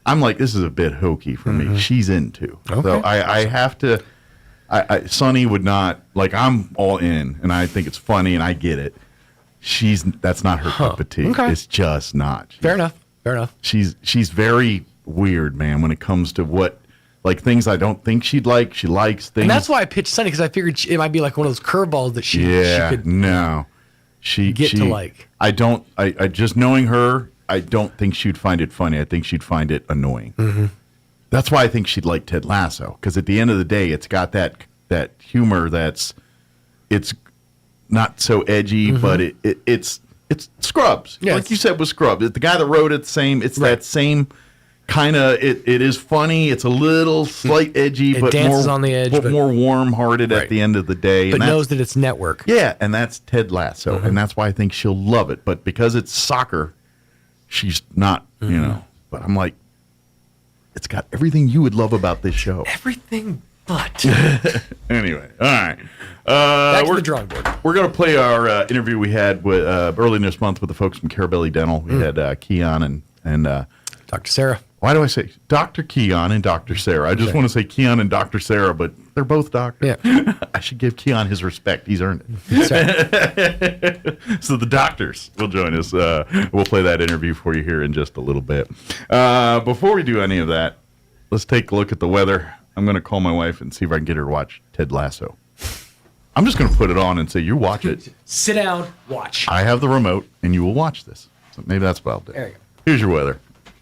I'm like, this is a bit hokey for me. She's into.
Okay.
So I have to. Sonny would not like. I'm all in, and I think it's funny, and I get it. That's not her cup of tea.
Okay.
It's just not.
Fair enough.
She's very weird, man, when it comes to what like things I don't think she'd like. She likes things.
And that's why I pitched Sunny, because I figured it might be like one of those curveballs that she could get to like.
I just knowing her, I don't think she'd find it funny. I think she'd find it annoying. That's why I think she'd like Ted Lasso, because at the end of the day, it's got that humor it's not so edgy, but it's Scrubs. Yes. Like you said with Scrubs. The guy that wrote it, that same kind of, it is funny. It's a little slight edgy,
it
but
dances
more
on the edge,
but more warm-hearted at the end of the day.
But knows that it's network.
Yeah, and that's Ted Lasso, and that's why I think she'll love it. But because it's soccer, she's not, but I'm like, it's got everything you would love about this show.
Everything but.
Anyway, all right.
Back to the drawing board.
We're going to play our interview we had with early this month with the folks from Carabelli Dental. We had Keon and
Dr. Sarah.
Why do I say Dr. Keon and Dr. Sarah? I just want to say Keon and Dr. Sarah, but they're both doctors. Yeah. I should give Keon his respect. He's earned it. So the doctors will join us. We'll play that interview for you here in just a little bit. Before we do any of that, let's take a look at the weather. I'm going to call my wife and see if I can get her to watch Ted Lasso. I'm just going to put it on and say, you watch it.
Sit down, watch.
I have the remote, and you will watch this. So maybe that's what I'll do.
There you go.
Here's your weather.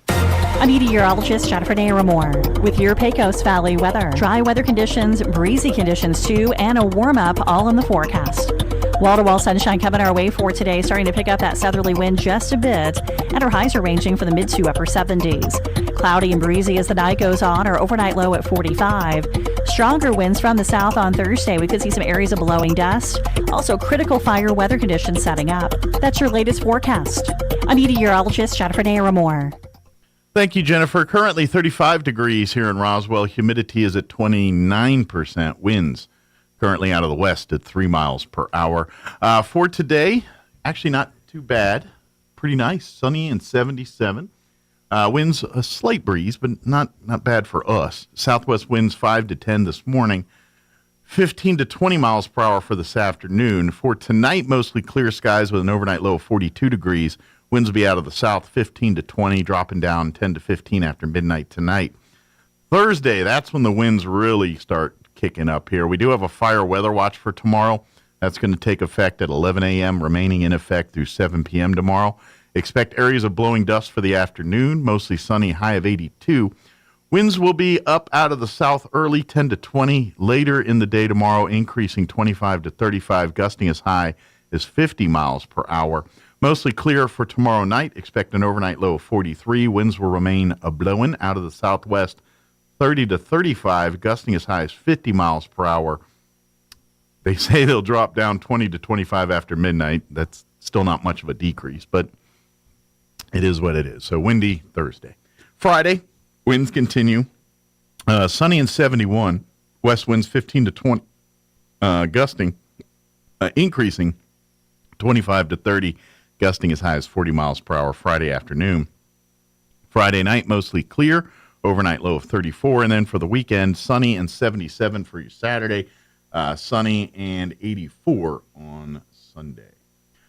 I'm meteorologist Jennifer Naramore with your Pecos Valley weather. Dry weather conditions, breezy conditions too, and a warm up all in the forecast. Wall-to-wall sunshine coming our way for today, starting to pick up that southerly wind just a bit, and our highs are ranging from the mid to upper 70s. Cloudy and breezy as the night goes on, our overnight low at 45. Stronger winds from the south on Thursday. We could see some areas of blowing dust. Also, critical fire weather conditions setting up. That's your latest forecast. I'm meteorologist Jennifer Naramore.
Thank you, Jennifer. Currently 35 degrees here in Roswell. Humidity is at 29%. Winds currently out of the west at 3 miles per hour. For today, actually not too bad. Pretty nice. Sunny and 77. Winds a slight breeze, but not bad for us. Southwest winds 5 to 10 this morning. 15 to 20 miles per hour for this afternoon. For tonight, mostly clear skies with an overnight low of 42 degrees. Winds will be out of the south, 15 to 20, dropping down 10 to 15 after midnight tonight. Thursday, that's when the winds really start kicking up here. We do have a fire weather watch for tomorrow. That's going to take effect at 11 a.m., remaining in effect through 7 p.m. tomorrow. Expect areas of blowing dust for the afternoon, mostly sunny, high of 82. Winds will be up out of the south early, 10 to 20. Later in the day tomorrow, increasing 25 to 35, gusting as high as 50 miles per hour. Mostly clear for tomorrow night. Expect an overnight low of 43. Winds will remain blowing out of the southwest, 30 to 35, gusting as high as 50 miles per hour. They say they'll drop down 20 to 25 after midnight. That's still not much of a decrease, but it is what it is. So windy Thursday. Friday, winds continue. Sunny and 71. West winds 15 to 20, gusting, increasing 25 to 30. Gusting as high as 40 miles per hour Friday afternoon. Friday night, mostly clear. Overnight low of 34. And then for the weekend, sunny and 77 for your Saturday. Sunny and 84 on Sunday.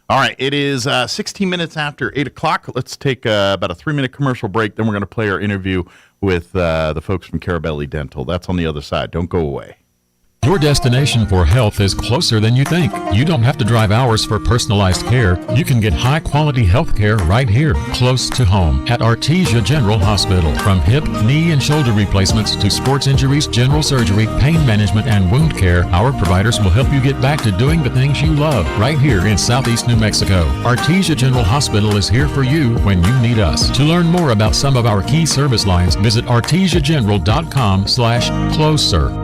All right, it is 16 minutes after 8 o'clock. Let's take about a 3-minute commercial break. Then we're going to play our interview with the folks from Carabelli Dental. That's on the other side. Don't go away.
Your destination for health is closer than you think. You don't have to drive hours for personalized care. You can get high-quality health care right here, close to home, at Artesia General Hospital. From hip, knee, and shoulder replacements to sports injuries, general surgery, pain management, and wound care, our providers will help you get back to doing the things you love right here in Southeast New Mexico. Artesia General Hospital is here for you when you need us. To learn more about some of our key service lines, visit artesiageneral.com/closer.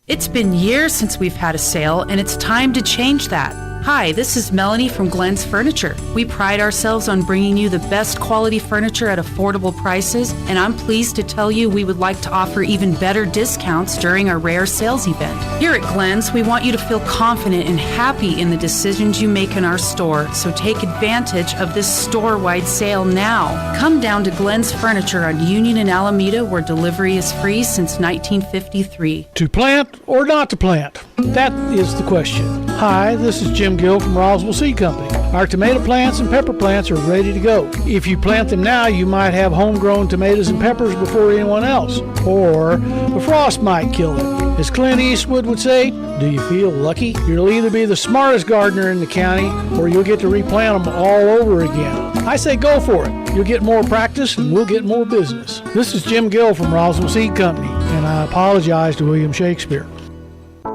It's been years since we've had a sale, and it's time to change that. Hi, this is Melanie from Glenn's Furniture. We pride ourselves on bringing you the best quality furniture at affordable prices, and I'm pleased to tell you we would like to offer even better discounts during our rare sales event. Here at Glenn's, we want you to feel confident and happy in the decisions you make in our store, so take advantage of this store-wide sale now. Come down to Glenn's Furniture on Union and Alameda, where delivery is free since 1953.
To plant or not to plant? That is the question. Hi, this is Jim Gill from Roswell Seed Company. Our tomato plants and pepper plants are ready to go. If you plant them now, you might have homegrown tomatoes and peppers before anyone else, or the frost might kill them. As Clint Eastwood would say, do you feel lucky? You'll either be the smartest gardener in the county, or you'll get to replant them all over again. I say go for it. You'll get more practice and we'll get more business. This is Jim Gill from Roswell Seed Company, and I apologize to William Shakespeare.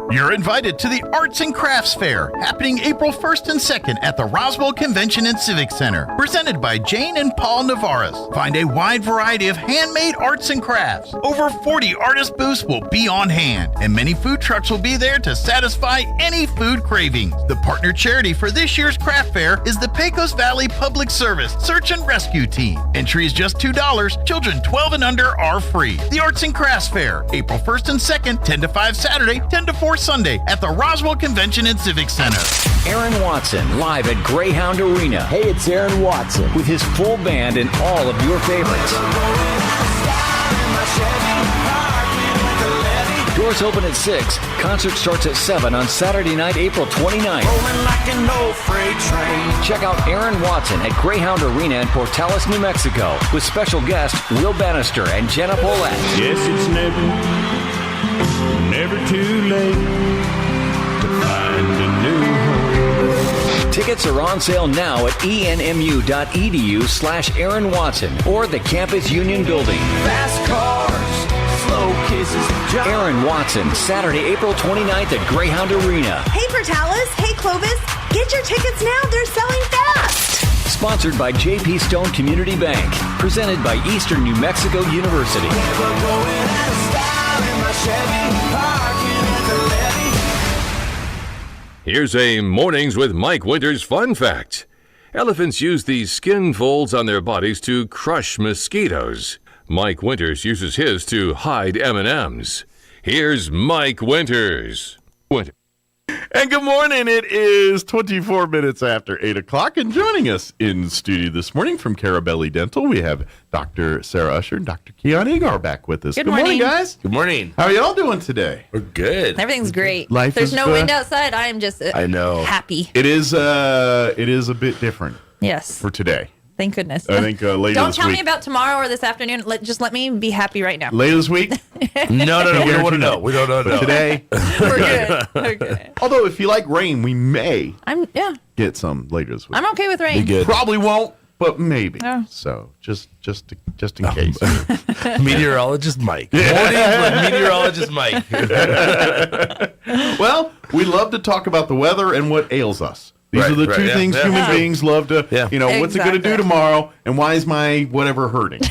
You're invited to the Arts and Crafts Fair, happening April 1st and 2nd at the Roswell Convention and Civic Center, presented by Jane and Paul Navarez. Find a wide variety of handmade arts and crafts. Over 40 artist booths will be on hand, and many food trucks will be there to satisfy any food cravings. The partner charity for this year's craft fair is the Pecos Valley Public Service Search and Rescue Team. Entry is just $2. Children 12 and under are free. The Arts and Crafts Fair, April 1st and 2nd, 10 to 5 Saturday, 10 to 4 Sunday at the Roswell Convention and Civic Center.
Aaron Watson, live at Greyhound Arena. Hey, it's Aaron Watson with his full band and all of your favorites. Doors open at 6. Concert starts at 7 on Saturday night, April 29th. Check out Aaron Watson at Greyhound Arena in Portales, New Mexico, with special guests Will Bannister and Jenna Paulette.
Yes, it's never too late to find a new home.
Tickets are on sale now at enmu.edu/Aaron Watson or the Campus Union Building.
Fast cars, slow kisses.
Aaron Watson, Saturday, April 29th at Greyhound Arena.
Hey, Portales. Hey, Clovis. Get your tickets now. They're selling fast.
Sponsored by J.P. Stone Community Bank. Presented by Eastern New Mexico University.
Here's a Mornings with Mike Winters fun fact. Elephants use these skin folds on their bodies to crush mosquitoes. Mike Winters uses his to hide M&Ms. Here's Mike Winters.
And good morning. It is 24 minutes after 8 o'clock. And joining us in studio this morning from Carabelli Dental, we have Dr. Sarah Usher and Dr. Keon Egar back with us.
Good morning,
guys.
Good morning.
How are y'all doing today?
We're good. Everything's great.
Life
There's
is
no wind outside. I am just
I know.
happy.
It is a bit different.
Yes.
For today.
Thank goodness.
I think later
Don't
this
tell
week.
me about tomorrow or this afternoon. Just let me be happy right now.
Later this week?
No,
We don't want to know.
We don't know.
But today.
We're good. We're good.
Although, if you like rain, we may
Yeah.
get some later this week.
I'm okay with rain.
Probably won't, but maybe.
Yeah.
So just in case.
Meteorologist Mike. Mornings with Meteorologist Mike.
Well, we love to talk about the weather and what ails us. These
Right,
are the
right,
two
yeah,
things
yeah.
human
Yeah.
beings love to, what's it going to do
Exactly.
tomorrow, and why is my whatever hurting?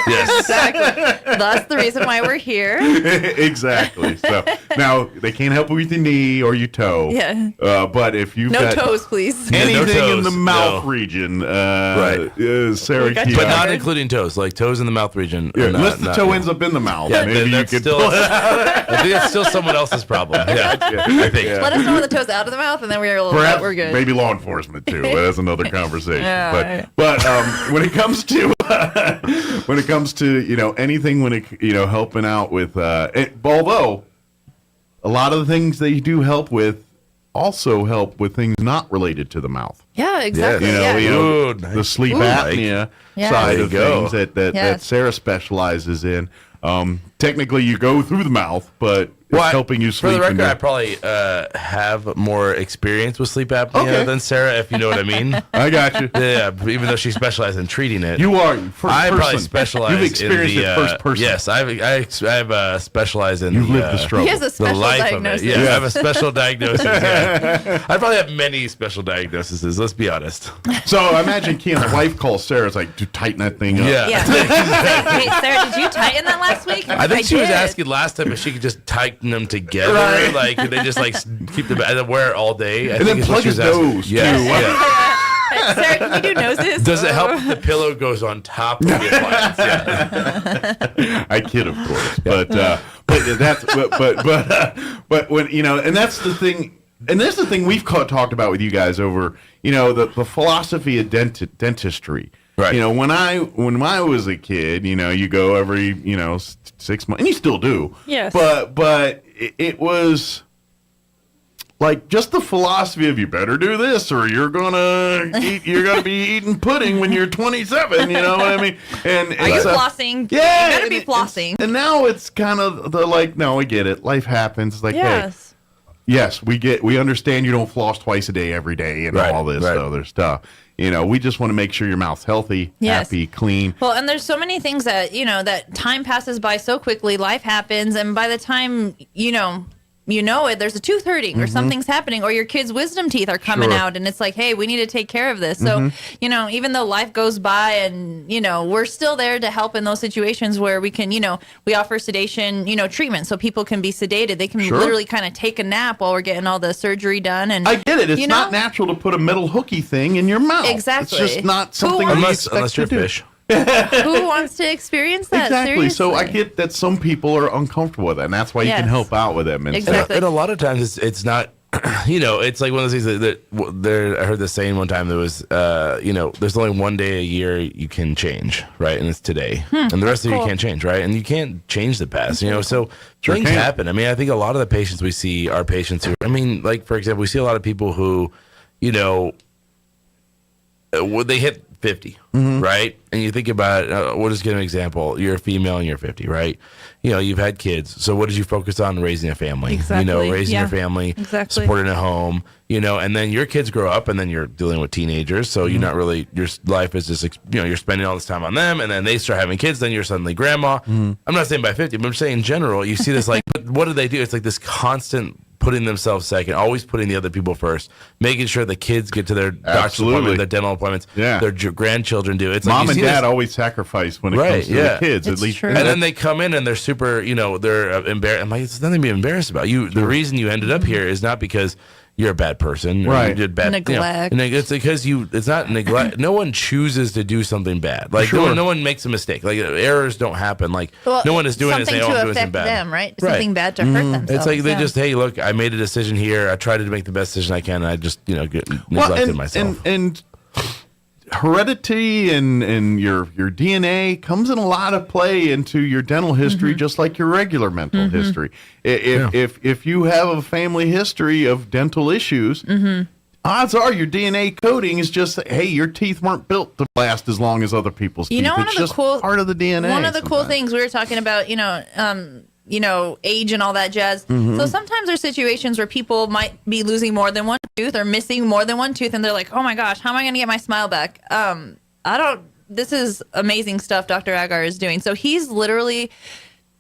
Yes. Exactly. That's the reason why we're here.
Exactly. So now they can't help with your knee or your toe.
Yeah.
But if you've
No
got
toes, please.
anything in the mouth
No.
region,
Right.
Sarah,
got you
Keon-
covered.
Not including toes, like toes in the mouth region.
Yeah,
are
unless
not-
the
not-
toe ends up in the mouth,
Yeah,
maybe you
that's
could
still,
pull it
I think that's still someone else's problem. Yeah, I think.
Let us know when the toes out of the mouth, and then
Perhaps
we're good.
maybe law enforcement too, but that's another conversation.
Yeah,
but when it comes to anything when it helping out with although a lot of the things they do help with also help with things not related to the mouth.
Yeah, exactly.
The sleep apnea
Yeah.
side
There
of
you go.
things that
Yes.
Sarah specializes in. Technically, you go through the mouth, but
Well,
it's helping you sleep.
For the record,
and
I probably have more experience with sleep apnea than Sarah, if you know what I mean.
I got you.
Yeah, even though she specializes in treating it.
You are first
I probably
person.
specialize
You've experienced
in the,
it first person.
Yes, I've specialized in
You've lived the struggle.
He has a special
the life
diagnosis.
Of it. Yeah, I have a special diagnosis. Yeah. I probably have many special diagnoses, let's be honest.
So I imagine Kean, the wife calls Sarah's like, to tighten that thing up.
Yeah.
Hey, Sarah, did you tighten that last week?
I think she was
did.
asking last time if she could just tighten them together.
Right.
Like they just like keep them and wear it all day.
And then plug his nose,
Yes,
too.
yeah.
Sarah, can you do noses?
Does it help if the pillow goes on top of the appliance? Yeah.
I kid, of course, but that's but when and that's the thing, and that's the thing we've talked about with you guys over the philosophy of dentistry.
Right.
When I was a kid, you go every 6 months, and you still do.
Yes.
But it was. Like just the philosophy of you better do this or you're gonna be eating pudding when you're 27. You know what I mean? And
Are you flossing?
Yeah,
You better be flossing.
And now it's kind of the no, I get it. Life happens. It's like,
Yes.
hey, yes, we understand you don't floss twice a day every day and all this other stuff. We just want to make sure your mouth's healthy, happy, clean.
Well, and there's so many things that that time passes by so quickly. Life happens, and by the time it, there's a tooth hurting or something's happening or your kid's wisdom teeth are coming out and it's like, hey, we need to take care of this. So, even though life goes by and, we're still there to help in those situations where we can, we offer sedation, treatment so people can be sedated. They can literally kind of take a nap while we're getting all the surgery done. And
I get it. It's not natural to put a metal hooky thing in your mouth.
Exactly.
It's just not something
unless you're a
do.
fish.
Who wants to experience that?
Exactly.
Seriously?
So I get that some people are uncomfortable with it, and that's why you can help out with them. And
Exactly.
And a lot of times it's not, it's like one of those things that I heard the saying one time that was, there's only one day a year you can change, right? And it's today. And the rest of you can't change, right? And you can't change the past, so things happen. I mean, I think a lot of the patients we see are patients who, like, for example, we see a lot of people who, they hit 50, right? And you think about we'll just give an example. You're a female and you're 50, right? You've had kids. So what did you focus on? Raising a family.
Exactly. Yeah.
your family,
Supporting
a home, and then your kids grow up and then you're dealing with teenagers. So you're not really, your life is just, you're spending all this time on them and then they start having kids. Then you're suddenly grandma. I'm not saying by 50, but I'm saying in general, you see this but what do they do? It's like this constant putting themselves second, always putting the other people first, making sure the kids get to their doctor's appointment, their dental appointments, their grandchildren do. It's
Mom
like
and dad always sacrifice when it comes to the kids.
It's
at least,
true. And then they come in and they're super, they're embarrassed. I'm like, it's nothing to be embarrassed about. The reason you ended up here is not because you're a bad person, or you did bad
neglect.
It's because it's not neglect. No one chooses to do something bad. Like no one makes a mistake. Like errors don't happen. Like no one is doing it.
Something
I'm
to
doing
affect
something bad.
them, right? Something bad to hurt themselves.
It's like they just, hey, look, I made a decision here. I tried to make the best decision I can. And I just, neglected myself.
And heredity and your DNA comes in a lot of play into your dental history, just like your regular mental history. If you have a family history of dental issues, odds are your DNA coding is just, hey, your teeth weren't built to last as long as other people's teeth.
One
It's
of the
just
cool
part of the DNA.
One of the cool things we were talking about, age and all that jazz. So sometimes there's situations where people might be losing more than one tooth or missing more than one tooth, and they're like, oh my gosh, how am I going to get my smile back? This is amazing stuff Dr. Agar is doing. So he's literally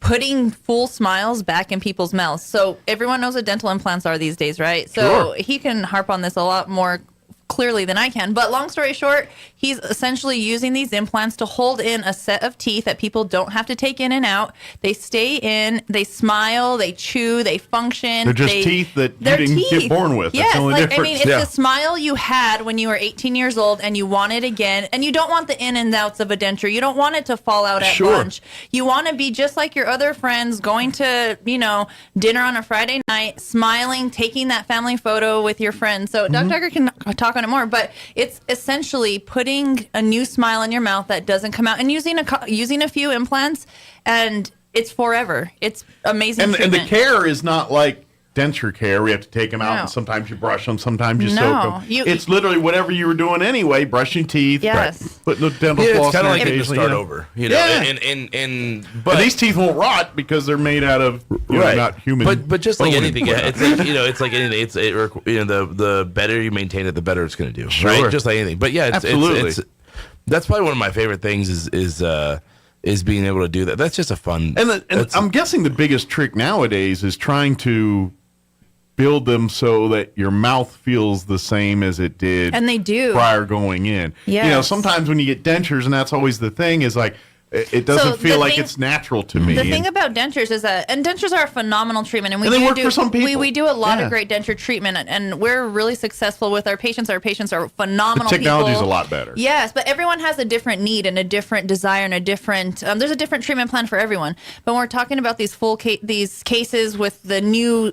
putting full smiles back in people's mouths. So everyone knows what dental implants are these days, right? So he can harp on this a lot more clearly than I can. But long story short, he's essentially using these implants to hold in a set of teeth that people don't have to take in and out. They stay in, they smile, they chew, they function.
They're just teeth that you didn't get born with.
Yes,
That's the only difference.
it's the smile you had when you were 18 years old and you want it again. And you don't want the in and outs of a denture. You don't want it to fall out at lunch. You want to be just like your other friends, going to, dinner on a Friday night, smiling, taking that family photo with your friends. So Dr. Agar can talk on it more, but it's essentially putting a new smile in your mouth that doesn't come out and using a few implants, and it's forever. It's amazing.
And the care is not like denture care. We have to take them out, and sometimes you brush them, sometimes you soak them. It's literally whatever you were doing anyway, brushing teeth, putting the dental floss.
It's kind of like you
occasionally,
start over,
But these teeth won't rot because they're made out of not human.
But just like anything, it's like it's like anything. The better you maintain it, the better it's going to do. Right? Just like anything. But yeah,
absolutely.
That's probably one of my favorite things is being able to do that. That's just a fun.
And I'm guessing the biggest trick nowadays is trying to build them so that your mouth feels the same as it did,
and they do
prior going in.
Yes.
Sometimes when you get dentures, and that's always the thing, is like, It doesn't
So
feel like it's natural to me.
The thing about dentures is that, and dentures are a phenomenal treatment, and
And they work for some people.
We do a lot
Yeah.
of great denture treatment, and we're really successful with our patients. Our patients are phenomenal.
The technology's
people.
a lot better.
Yes, but everyone has a different need and a different desire and a different. There's a different treatment plan for everyone. But when we're talking about these these cases with the new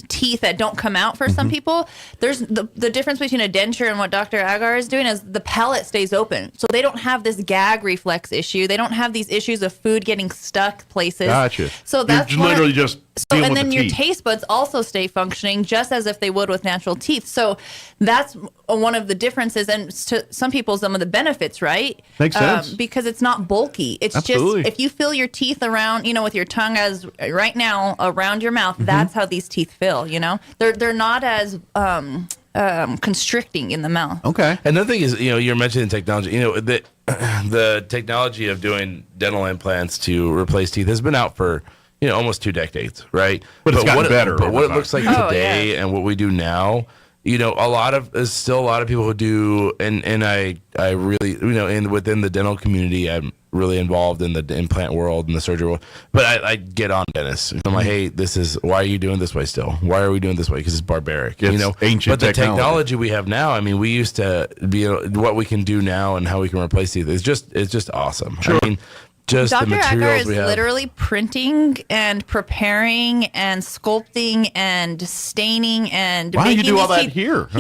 teeth that don't come out for some people, there's the difference between a denture and what Dr. Agar is doing is the palate stays open, so they don't have this gag reflex issue. They don't have these issues of food getting stuck places.
Gotcha.
So that's
You're literally just dealing
and
with
then
the
your
teeth.
taste buds also stay functioning just as if they would with natural teeth. So that's one of the differences, and to some people, some of the benefits, right?
Makes sense.
Because it's not bulky. It's
Absolutely.
just if you feel your teeth around, with your tongue as right now around your mouth, that's how these teeth feel. They're not as constricting in the mouth.
Okay.
Another thing is, you're mentioning technology. The technology of doing dental implants to replace teeth has been out for almost 2 decades, right?
But it's gotten better
But
over
what it
time.
looks like today and what we do now, there's still a lot of people who do, and I really, and within the dental community, I'm really involved in the implant world and the surgery world. But I get on dentists. I'm like, hey, why are you doing this way still? Why are we doing this way? Because it's barbaric.
It's ancient
But the
technology.
technology we have now, we used to be what we can do now and how we can replace teeth. It's just awesome.
Sure.
Just
Dr.
the
Agar
materials
is
we have.
literally printing and preparing and sculpting and staining and
Why do you
making
do all
these
that
teeth.
here? Huh?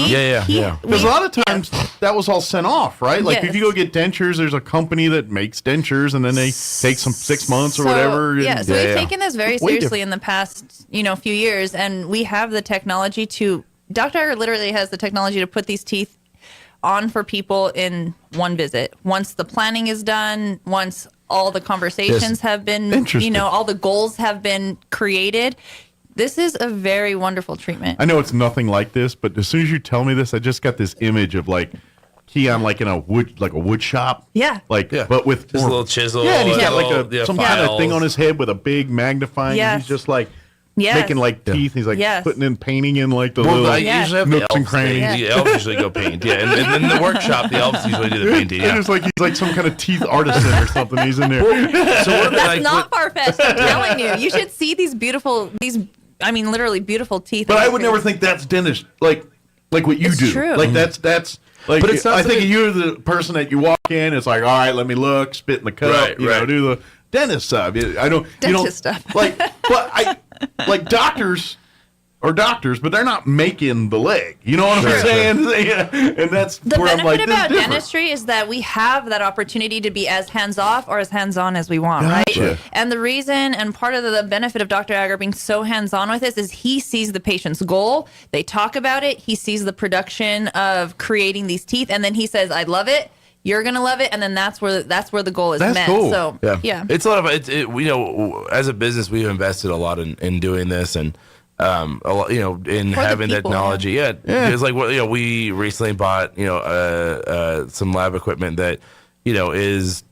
Yeah.
Because a lot of times that was all sent off, right? Like
Yes.
if you go get dentures, there's a company that makes dentures, and then they take 6 months or whatever. and-
Yeah, so we've taken this very
Way
seriously in the past, few years, and we have the technology to. Dr. Agar literally has the technology to put these teeth on for people in one visit. Once the planning is done, once all the conversations have been,
Interesting.
all the goals have been created. This is a very wonderful treatment.
I know it's nothing like this, but as soon as you tell me this, I just got this image of Keon in a wood shop.
Yeah.
But with
Just a little chisel.
Yeah, and he's
and
got some kind of
files.
thing on his head with a big magnifying.
Yes.
And he's just
Yes.
making teeth. He's
Yes.
putting in painting in the
Well,
little
I usually have the
nooks and
elves.
crannies.
The elves usually go paint. Yeah, and in the workshop, the elves usually do the painting. Yeah.
It's just he's some kind of teeth artisan or something. He's in there.
That's not far-fetched. I'm telling you. You should see these literally beautiful teeth.
But I would never think that's dentist like what you
It's
do.
true.
That's like.
But it's not
I think
something-
you're the person that you walk in. It's like, all right, let me look, spit in the cup,
Right,
you know,
right.
do the dentist stuff. I don't.
Dentist stuff.
But doctors are doctors, but they're not making the leg. You know what I'm saying? Yeah. And that's
The
where I'm
benefit
like, this is
about
different.
dentistry is that we have that opportunity to be as hands-off or as hands-on as we want,
Gotcha.
right? And the reason and part of the benefit of Dr. Agar being so hands-on with this is he sees the patient's goal. They talk about it. He sees the production of creating these teeth, and then he says, "I love it. You're gonna love it," and then that's where the goal is
That's
met.
cool.
So yeah.
It's a lot of as a business, we've invested a lot in doing this and a lot, in
For the
having
people,
technology. Yeah. It's like we recently bought some lab equipment that is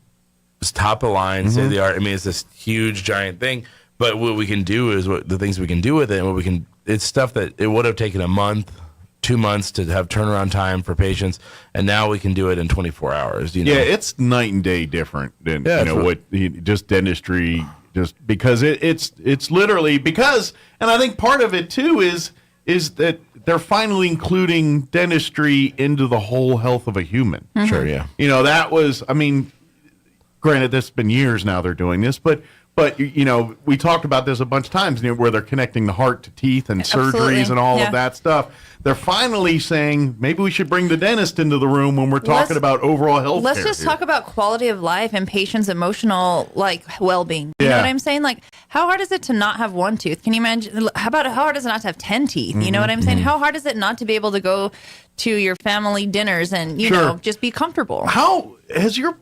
top of line, state of the art. It's this huge giant thing, but what we can do is the things we can do with it, and it's stuff that it would have taken a month, 2 months to have turnaround time for patients, and now we can do it in 24 hours.
Yeah, it's night and day different than just dentistry. Just because it's literally because, and I think part of it too is that they're finally including dentistry into the whole health of a human.
Mm-hmm. Sure, yeah.
That was, granted, that's been years now they're doing this, but we talked about this a bunch of times where they're connecting the heart to teeth and
Absolutely.
surgeries and all
Yeah.
of that stuff. They're finally saying maybe we should bring the dentist into the room when we're talking about overall health
Let's
care
just
here.
talk about quality of life and patients' emotional well-being. You know
Yeah.
what I'm saying? How hard is it to not have one tooth? Can you imagine? How hard is it not to have 10 teeth? You know what I'm saying? How hard is it not to be able to go to your family dinners and
Sure.
just be comfortable?
How has your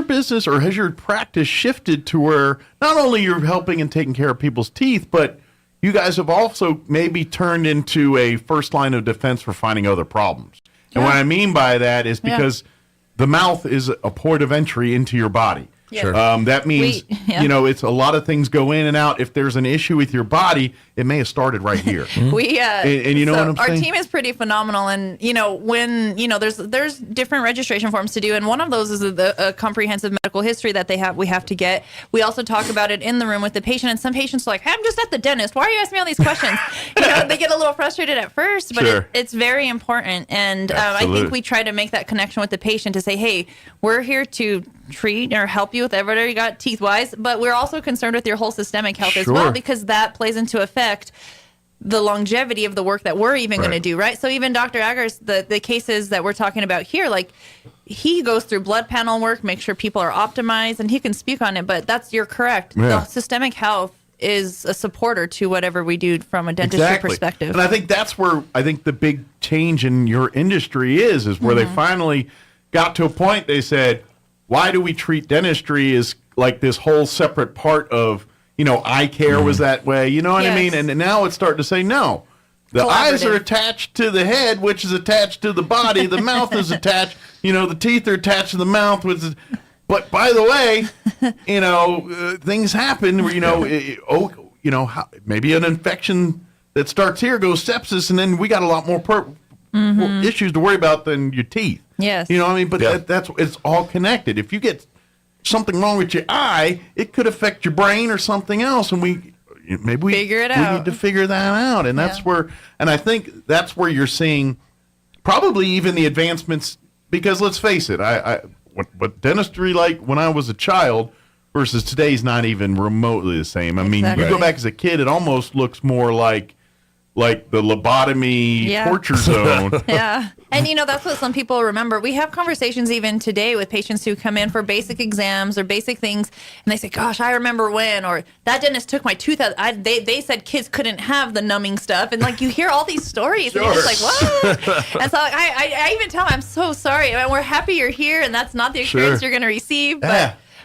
business or has your practice shifted to where not only you're helping and taking care of people's teeth, but you guys have also maybe turned into a first line of defense for finding other problems? And what I mean by that is because the mouth is a port of entry into your body.
Sure.
That means, it's a lot of things go in and out. If there's an issue with your body, it may have started right here. And you know what I'm saying?
Our team is pretty phenomenal. And, when, there's different registration forms to do. And one of those is a comprehensive medical history that we have to get. We also talk about it in the room with the patient. And some patients are like, hey, I'm just at the dentist. Why are you asking me all these questions? They get a little frustrated at first, but it's very important. And I think we try to make that connection with the patient to say, hey, we're here to treat or help you with whatever you got teeth-wise, but we're also concerned with your whole systemic health as well, because that plays into effect the longevity of the work that we're even going to do, right? So even Dr. Agger's, the cases that we're talking about here, like he goes through blood panel work, make sure people are optimized, and he can speak on it, but you're correct. The systemic health is a supporter to whatever we do from a dentistry perspective.
And I think that's where the big change in your industry is where they finally got to a point they said, why do we treat dentistry as like this whole separate part of, eye care was that way, you know what I mean? And now it's starting to say, no, the eyes are attached to the head, which is attached to the body. The mouth is attached, the teeth are attached to the mouth. But by the way, things happen where, maybe an infection that starts here goes sepsis, and then we got a lot more issues to worry about than your teeth.
Yes.
You know what I mean? But it's all connected. If you get something wrong with your eye, it could affect your brain or something else. And we
figure it out.
We need to figure that out. And that's where, and I think that's where you're seeing probably even the advancements, because let's face it, what dentistry like when I was a child versus today's not even remotely the same. I mean, you go back as a kid, it almost looks more like the lobotomy torture zone.
And that's what some people remember. We have conversations even today with patients who come in for basic exams or basic things, and they say, gosh, I remember when, or that dentist took my tooth out. They said kids couldn't have the numbing stuff. And you hear all these stories, and you're just like, what? And so I even tell them, I'm so sorry. I mean, we're happy you're here, and that's not the experience you're going to receive.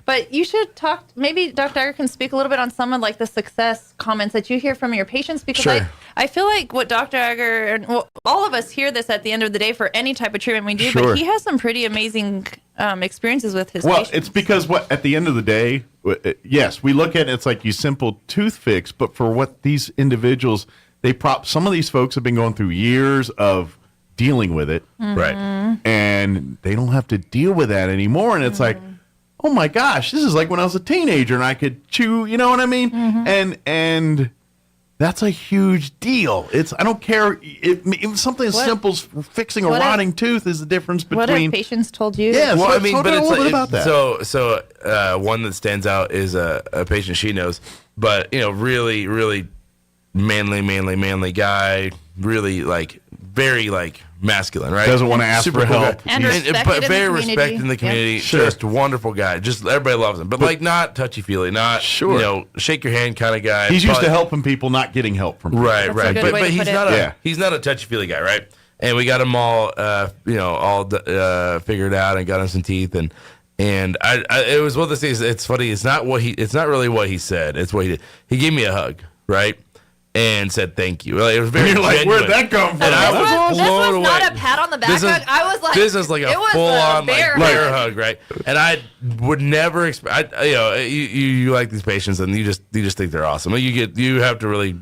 But you should talk, maybe Dr. Agger can speak a little bit on some of the success comments that you hear from your patients, because I feel like what Dr. Agger, and all of us hear this at the end of the day for any type of treatment we do, but he has some pretty amazing experiences with his patients.
Well, it's because at the end of the day, yes, we look at it, it's like you simple tooth fix, but for what these individuals, some of these folks have been going through years of dealing with it, right? And they don't have to deal with that anymore, and it's like, oh my gosh, this is like when I was a teenager and I could chew, you know what I mean? And that's a huge deal. I don't care if something as simple as fixing a rotting tooth is the difference between.
What have patients told you?
Yeah,
well, I mean, but it's
about that.
So one that stands out is a patient she knows, but really, really manly guy, really very masculine, right?
Doesn't want to ask for help.
But very respected in the community. Just wonderful guy. Just everybody loves him. But not touchy-feely, not shake your hand kind of guy.
He's used to helping people, not getting help from people.
Right. But he's not a touchy-feely guy, right? And we got him all figured out and got him some teeth, and it was one of the things. It's funny. It's not really what he said. It's what he did. He gave me a hug, right? And said thank you. It was very genuine.
Where'd that come from?
And I was blown away.
This was not a pat on the back hug. I was like,
this is like a full-on bear hug, right? And I would never expect. You like these patients, and you just think they're awesome. You have to really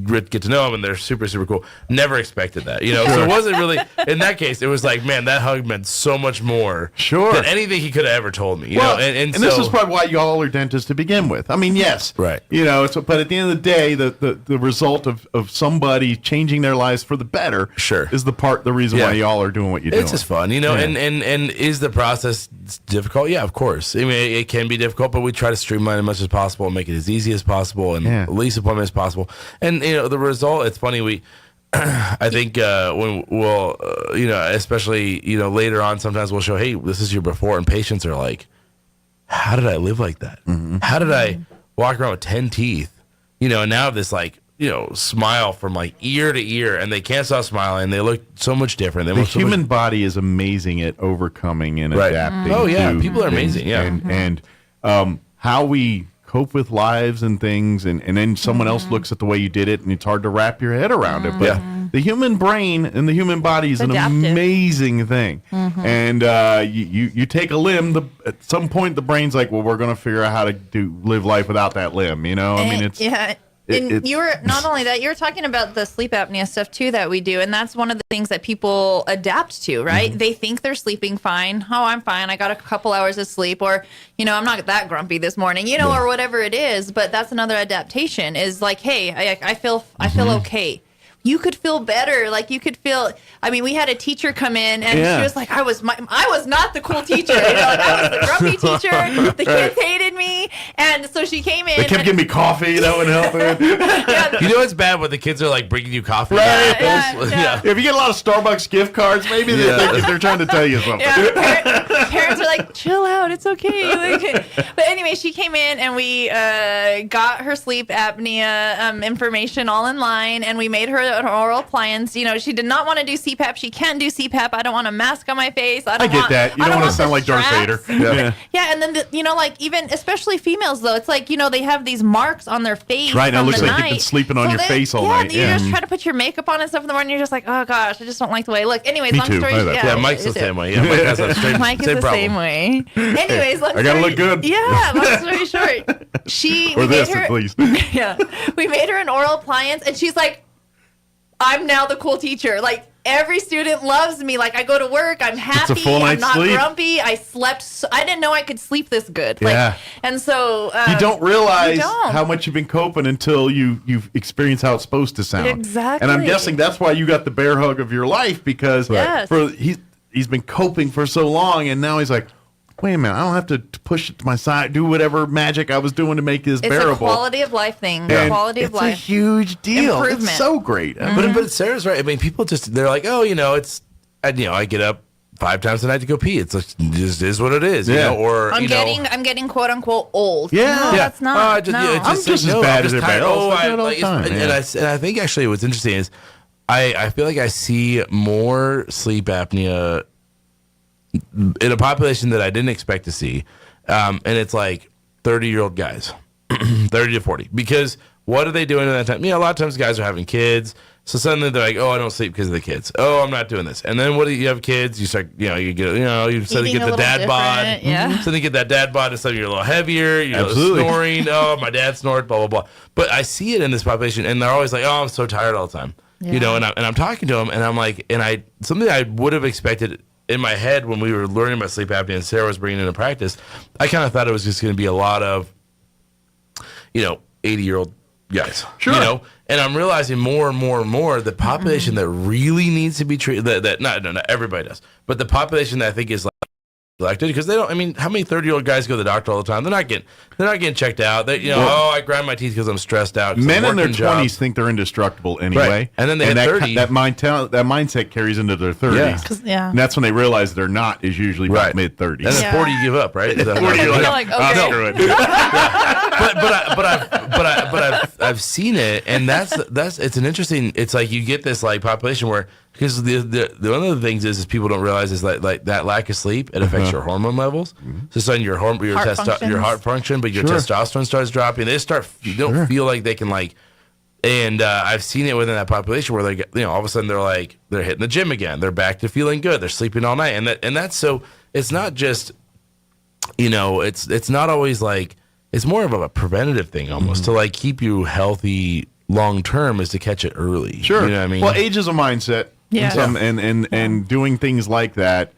get to know them, and they're super, super cool. Never expected that, So it wasn't really, in that case, it was like, man, that hug meant so much more than anything he could have ever told me. And
this is probably why y'all are dentists to begin with. I mean, yes.
Right.
But at the end of the day, the result of somebody changing their lives for the better is the reason why y'all are doing what you're doing.
It's just fun, and is the process difficult? Yeah, of course. I mean, it can be difficult, but we try to streamline as much as possible and make it as easy as possible and least appointment as possible. And the result, it's funny, I think when we'll especially later on, sometimes we'll show, hey, this is your before, and patients are like, how did I live like that? How did I walk around with 10 teeth? And now have this smile from ear to ear, and they can't stop smiling. They look so much different.
The human body is amazing at overcoming and adapting.
Oh yeah, people are amazing. Yeah,
and how we cope with lives and things, and then someone else looks at the way you did it, and it's hard to wrap your head around it. But The human brain and the human body is an amazing thing. And you take a limb, at some point the brain's like, well, we're going to figure out how to live life without that limb, I mean, it's...
Yeah. And you were not only that, you were talking about the sleep apnea stuff too that we do, and that's one of the things that people adapt to, right? They think they're sleeping fine. Oh, I'm fine. I got a couple hours of sleep, or I'm not that grumpy this morning, or whatever it is. But that's another adaptation. Is like, hey, I feel okay. You could feel better. Like you could feel. I mean, we had a teacher come in, and she was like, I was not the cool teacher. I was the grumpy teacher. The kids hated me, and so she came in.
They kept giving me coffee. That would help.
You know what's bad when the kids are like bringing you coffee.
Right. Yeah. If you get a lot of Starbucks gift cards, maybe they're trying to tell you something.
Parents are like, chill out. It's okay. But anyway, she came in, and we got her sleep apnea information all in line, and we made her an oral appliance. She did not want to do CPAP. She can't do CPAP. I don't want a mask on my face. I
get that. You don't want to sound like Darth Vader.
Yeah, and then like even especially females though, it's like they have these marks on their face.
Right,
and
it looks like you've been sleeping on your face all night.
You just try to put your makeup on and stuff in the morning. You're just like, oh gosh, I just don't like the way I look. Anyways, long story short,
yeah, Mike's the same way. Yeah, Mike has a straight,
Mike is the same way. Anyways,
I gotta look good.
Yeah, long story short,
at least.
Yeah, we made her an oral appliance, and she's like, I'm now the cool teacher. Like every student loves me. Like I go to work, I'm happy, I'm not grumpy. I slept. I didn't know I could sleep this good. And so
you don't realize how much you've been coping until you've experienced how it's supposed to sound.
Exactly.
And I'm guessing that's why you got the bear hug of your life, because he's been coping for so long, and now he's like, wait a minute, I don't have to push it to my side, do whatever magic I was doing to make this bearable.
It's a quality of life thing. Quality of life.
It's a huge deal.
Improvement.
It's so great.
But Sarah's right. I mean, people they're like, oh, I get up 5 times a night to go pee. It's just is what it is. Or
I'm getting quote unquote old.
Yeah.
No, that's not.
I'm just as bad as everybody else.
And I think actually what's interesting is I feel like I see more sleep apnea in a population that I didn't expect to see, and it's like 30-year-old guys, 30 to 40. Because what are they doing in that time? A lot of times guys are having kids, so suddenly they're like, oh, I don't sleep because of the kids. Oh, I'm not doing this. And then what do you have kids? You start, you suddenly get the dad bod.
Yeah.
Suddenly get that dad bod, and suddenly you're a little heavier. You're snoring. Oh, my dad snored. Blah blah blah. But I see it in this population, and they're always like, oh, I'm so tired all the time.
Yeah.
And I'm talking to them, and I'm like, something I would have expected. In my head, when we were learning about sleep apnea and Sarah was bringing it into practice, I kind of thought it was just going to be a lot of, 80-year-old guys.
Sure.
And I'm realizing more and more and more the population that really needs to be treated, that not everybody does, but the population that I think is neglected, because they don't. I mean, how many 30-year-old guys go to the doctor all the time? They're not getting checked out. They, I grind my teeth because I'm stressed out.
Men in their 20s think they're indestructible anyway,
right. And then they hit 30.
That mindset carries into their 30s.
Yeah.
And that's when they realize they're not. Is usually about mid 30s. And
then 40, you give up, right? 40,
you're like, okay.
Screw it.
But I've seen it, and that's it's an interesting. It's like you get this like population where. Because the one of the things is people don't realize is that that lack of sleep, it affects your hormone levels. So suddenly your heart function, but your testosterone starts dropping. They don't feel like they can and I've seen it within that population where they get, all of a sudden they're hitting the gym again. They're back to feeling good. They're sleeping all night, and that's so. It's not just, it's not always it's more of a preventative thing almost to keep you healthy long term is to catch it early.
Sure.
You know what I mean?
Well, age is a mindset.
Yeah.
And doing things like that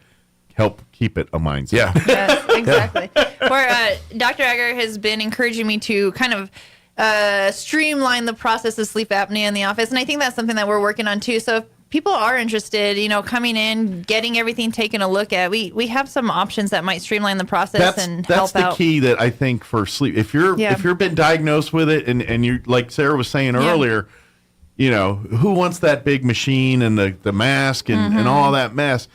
help keep it a mindset.
Yeah.
Yes, exactly. Where Dr. Egger has been encouraging me to kind of streamline the process of sleep apnea in the office, and I think that's something that we're working on too. So if people are interested, coming in, getting everything taken a look at, we have some options that might streamline the process and help out.
That's the key that I think for sleep. If you've been diagnosed with it and you're like Sarah was saying earlier, who wants that big machine and the mask and all that mess?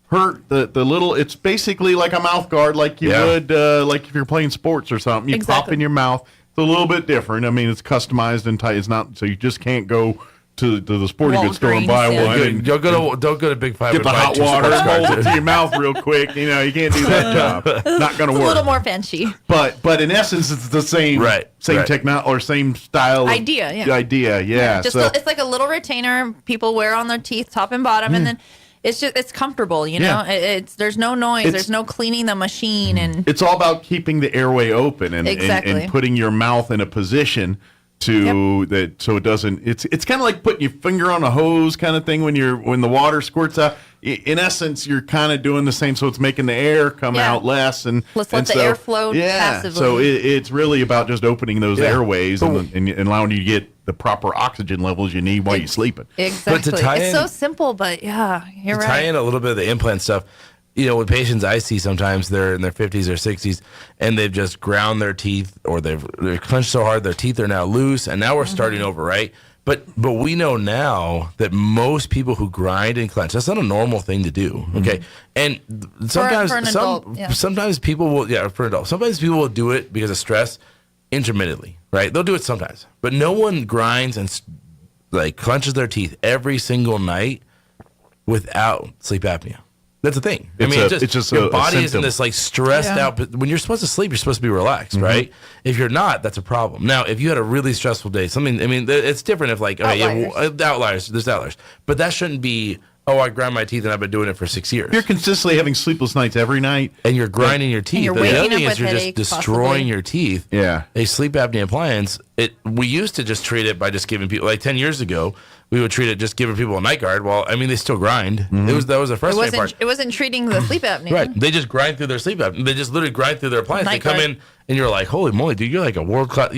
The little, it's basically like a mouth guard, like you would like if you're playing sports or something. You pop in your mouth. It's a little bit different. I mean, it's customized and tight. It's not so you just can't go to the sporting goods store and buy one.
Don't go to Big Five.
Get the hot water and hold it to your mouth real quick. You know, you can't do that job. Not going to work.
A little more fancy.
But in essence, it's the same technology or same style
idea.
So
it's like a little retainer people wear on their teeth, top and bottom, and then it's comfortable. You know, there's no noise, there's no cleaning the machine, and
it's all about keeping the airway open and putting your mouth in a position to that so it doesn't. It's kind of like putting your finger on a hose kind of thing when the water squirts out. In essence, you're kind of doing the same, so it's making the air come out less and
let's let the air flow passively.
So it's really about just opening those airways and allowing you to get the proper oxygen levels you need while you're sleeping.
Exactly. It's so simple, but you're right.
To tie in a little bit of the implant stuff, you know, with patients I see sometimes they're in their 50s or 60s and they've just ground their teeth or they're clenched so hard their teeth are now loose and now we're starting over, right? But we know now that most people who grind and clench, that's not a normal thing to do. Okay. And sometimes sometimes people will for adults. Sometimes people will do it because of stress intermittently, right? They'll do it sometimes. But no one grinds and like clenches their teeth every single night without sleep apnea. That's the thing. It's just your body is in this like stressed out. But when you're supposed to sleep, you're supposed to be relaxed, right? If you're not, that's a problem. Now, if you had a really stressful day, it's different. If like outliers, there's outliers, but that shouldn't be. Oh, I grind my teeth and I've been doing it for 6 years.
You're consistently having sleepless nights every night,
and you're grinding your teeth.
And
the other thing
is
you're just destroying your teeth.
Yeah,
a sleep apnea appliance. We used to just treat it by just giving people like 10 years ago. We would treat it just giving people a night guard. Well, I mean, they still grind. That was the frustrating part.
It wasn't treating the sleep apnea.
Right. They just grind through their sleep apnea. They just literally grind through their appliance. They come in and you're like, holy moly, dude, you're like a world class.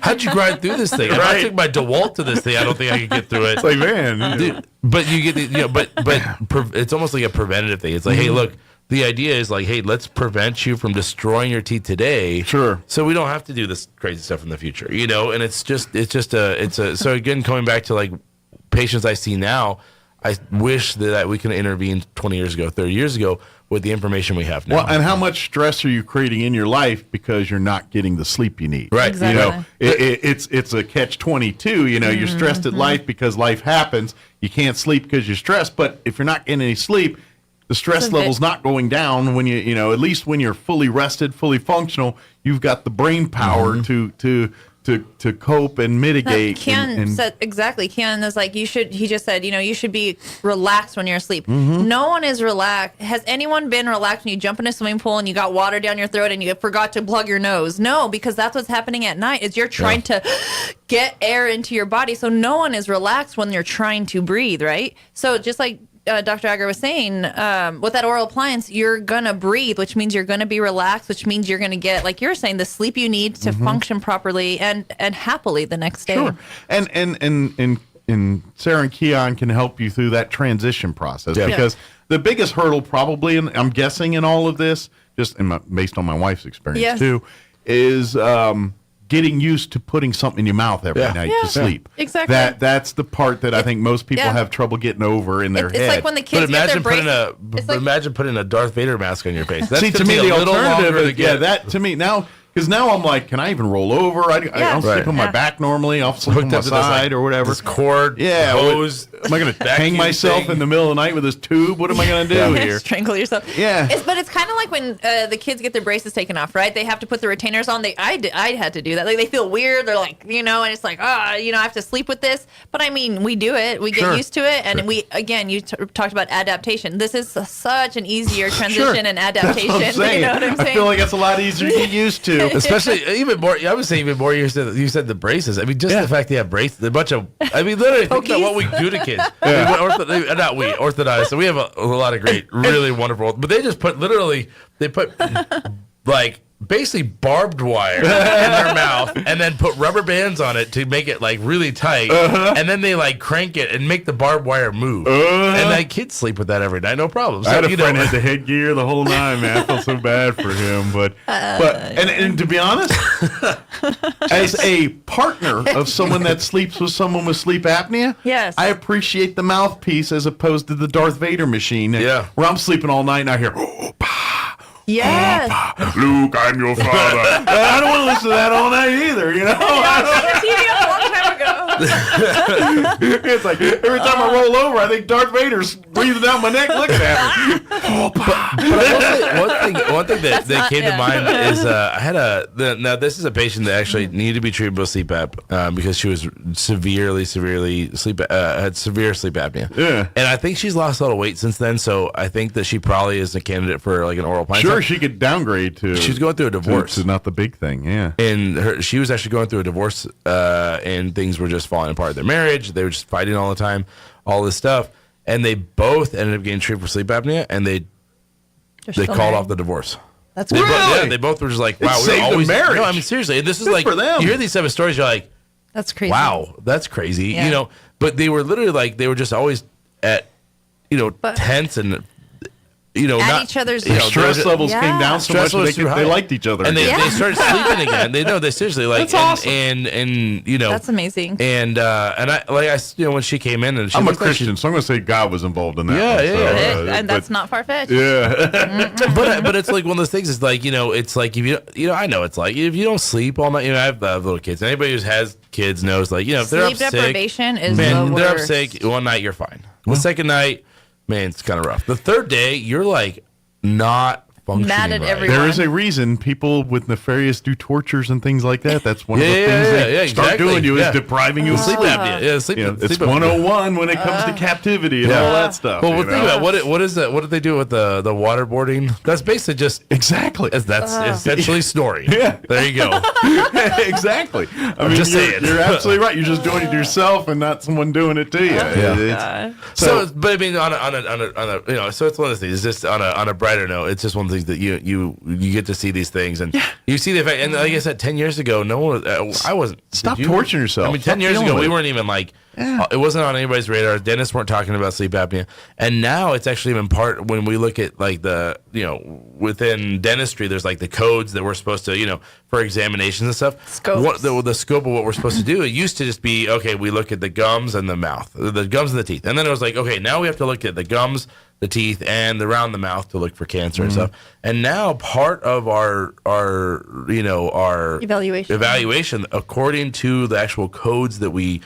How'd you grind through this thing? If I took my DeWalt to this thing, I don't think I could get through it.
It's like, man,
dude, but you get but it's almost like a preventative thing. It's like, hey, look. The idea is like, hey, let's prevent you from destroying your teeth today.
Sure.
So we don't have to do this crazy stuff in the future, you know? And so again, coming back to like patients I see now, I wish that we could intervene 20 years ago, 30 years ago with the information we have now.
Well, and how much stress are you creating in your life because you're not getting the sleep you need?
Right.
Exactly.
You know, it's a catch-22. You know, you're stressed at life because life happens. You can't sleep because you're stressed. But if you're not getting any sleep, the stress level's not going down when at least when you're fully rested, fully functional, you've got the brain power to cope and mitigate.
Ken said exactly. Ken is like, he just said, you should be relaxed when you're asleep. No one is relaxed. Has anyone been relaxed when you jump in a swimming pool and you got water down your throat and you forgot to plug your nose? No, because that's what's happening at night is you're trying to get air into your body. So no one is relaxed when you're trying to breathe, right? So just like Dr. Agar was saying, with that oral appliance, you're going to breathe, which means you're going to be relaxed, which means you're going to get, like you're saying, the sleep you need to function properly and happily the next day.
Sure. And Sarah and Keon can help you through that transition process because the biggest hurdle probably, and I'm guessing in all of this, just based on my wife's experience too, is getting used to putting something in your mouth every night to sleep.
Exactly.
That's the part that I think most people have trouble getting over in their head.
It's like when the kids get their braces.
Imagine putting a Darth Vader mask on your face. That's
to me the alternative is, that to me now, because now I'm like, can I even roll over? I don't sleep on my back normally. I'll sleep on my side or whatever.
This cord, hose.
Am I going to hang myself in the middle of the night with this tube? What am I going to do here?
Strangle yourself.
Yeah.
But it's kind of like when the kids get their braces taken off, right? They have to put the retainers on. I had to do that. Like they feel weird. They're like, and it's like, I have to sleep with this. But I mean, we do it. We get used to it. And you talked about adaptation. This is such an easier transition and adaptation.
That's what I'm saying.
You know what I'm saying?
I feel like it's a lot easier to get used to.
Especially even more. I would say even more. You said the braces. I mean, just the fact they have braces. A bunch of. I mean, literally think about what we do to kids. Orthodontists. So we have a lot of great, really wonderful. But they just put like basically barbed wire in their mouth and then put rubber bands on it to make it like really tight. And then they like crank it and make the barbed wire move. And like kids sleep with that every night, no problem. So,
I had a friend had the headgear the whole nine, man. I felt so bad for him, but to be honest, as a partner of someone that sleeps with someone with sleep apnea, I appreciate the mouthpiece as opposed to the Darth Vader machine.
Yeah,
where I'm sleeping all night and I hear.
Yes.
Luke, I'm your father.
I don't want to listen to that all night either,
I watched it on TV a long time ago.
It's like every time I roll over, I think Darth Vader's breathing down my neck looking at me.
One thing that came to mind is I had now this is a patient that actually needed to be treated with sleep apnea because she was had severe sleep apnea.
Yeah.
And I think she's lost a lot of weight since then, so I think that she probably is a candidate for like an oral pine.
Sure, she could downgrade to.
She's going through a divorce.
It's not the big thing, yeah.
And she was actually going through a divorce, and things were just falling apart. Their marriage, they were just fighting all the time, all this stuff, and they both ended up getting treated for sleep apnea, and they called off the divorce.
That's
they
really?
they both were just like, wow,
It saved the
always
marriage.
No, I mean seriously, this is
Good
like
for them.
you hear these type of stories, you're like,
that's crazy.
wow, that's crazy,
Yeah.
you know. But they were literally like they were just always at, tense and.
At each other's
Their stress levels came down so much that they liked each other.
And
again.
they started sleeping again. They seriously like
That's awesome.
and
That's amazing.
And I when she came in and she
I'm a
looked like
Christian, so I'm going to say God was involved in that.
Yeah,
one,
yeah.
so,
And that's not far fetched.
Yeah.
but it's like one of those things. It's like it's like if I know it's like if you don't sleep all night. I have little kids. Anybody who has kids knows like if they're up
Sleep deprivation
sick,
is
man,
the
they're up
worst.
sick. One night you're fine. The second night, man, it's kind of rough. The third day you're like not functioning
Mad at
right.
everyone.
There is a reason people with nefarious do tortures and things like that. That's one of the things they start
exactly.
doing you
Yeah.
is depriving you of
sleep
sleep.
apnea. Yeah, sleep.
It's
sleep apnea.
101 when it comes to captivity and all that stuff.
Well,
you
think
know?
about what is that? What did they do with the waterboarding? That's basically just
exactly.
That's essentially snoring.
Yeah,
there you go.
Exactly. I mean,
just
you're,
saying.
you're absolutely right. You're just doing it yourself and not someone doing it to you.
Yeah. So, but I mean, on a so it's one of the things. It's just on a brighter note. It's just one of the things that you get to see these things and you see the effect. And like I said, 10 years ago, no one. I wasn't.
Stop torturing yourself.
I mean,
Stop
10 years
feeling
ago, we
it.
weren't even like. It wasn't on anybody's radar. Dentists weren't talking about sleep apnea, and now it's actually even part when we look at like the within dentistry. There's like the codes that we're supposed to for examinations and stuff.
Scopes.
The scope of what we're supposed to do. It used to just be okay. We look at the gums and the mouth, the gums and the teeth, and then it was like okay, now we have to look at the gums, the teeth, and around the mouth to look for cancer and stuff. And now part of our evaluation according to the actual codes that we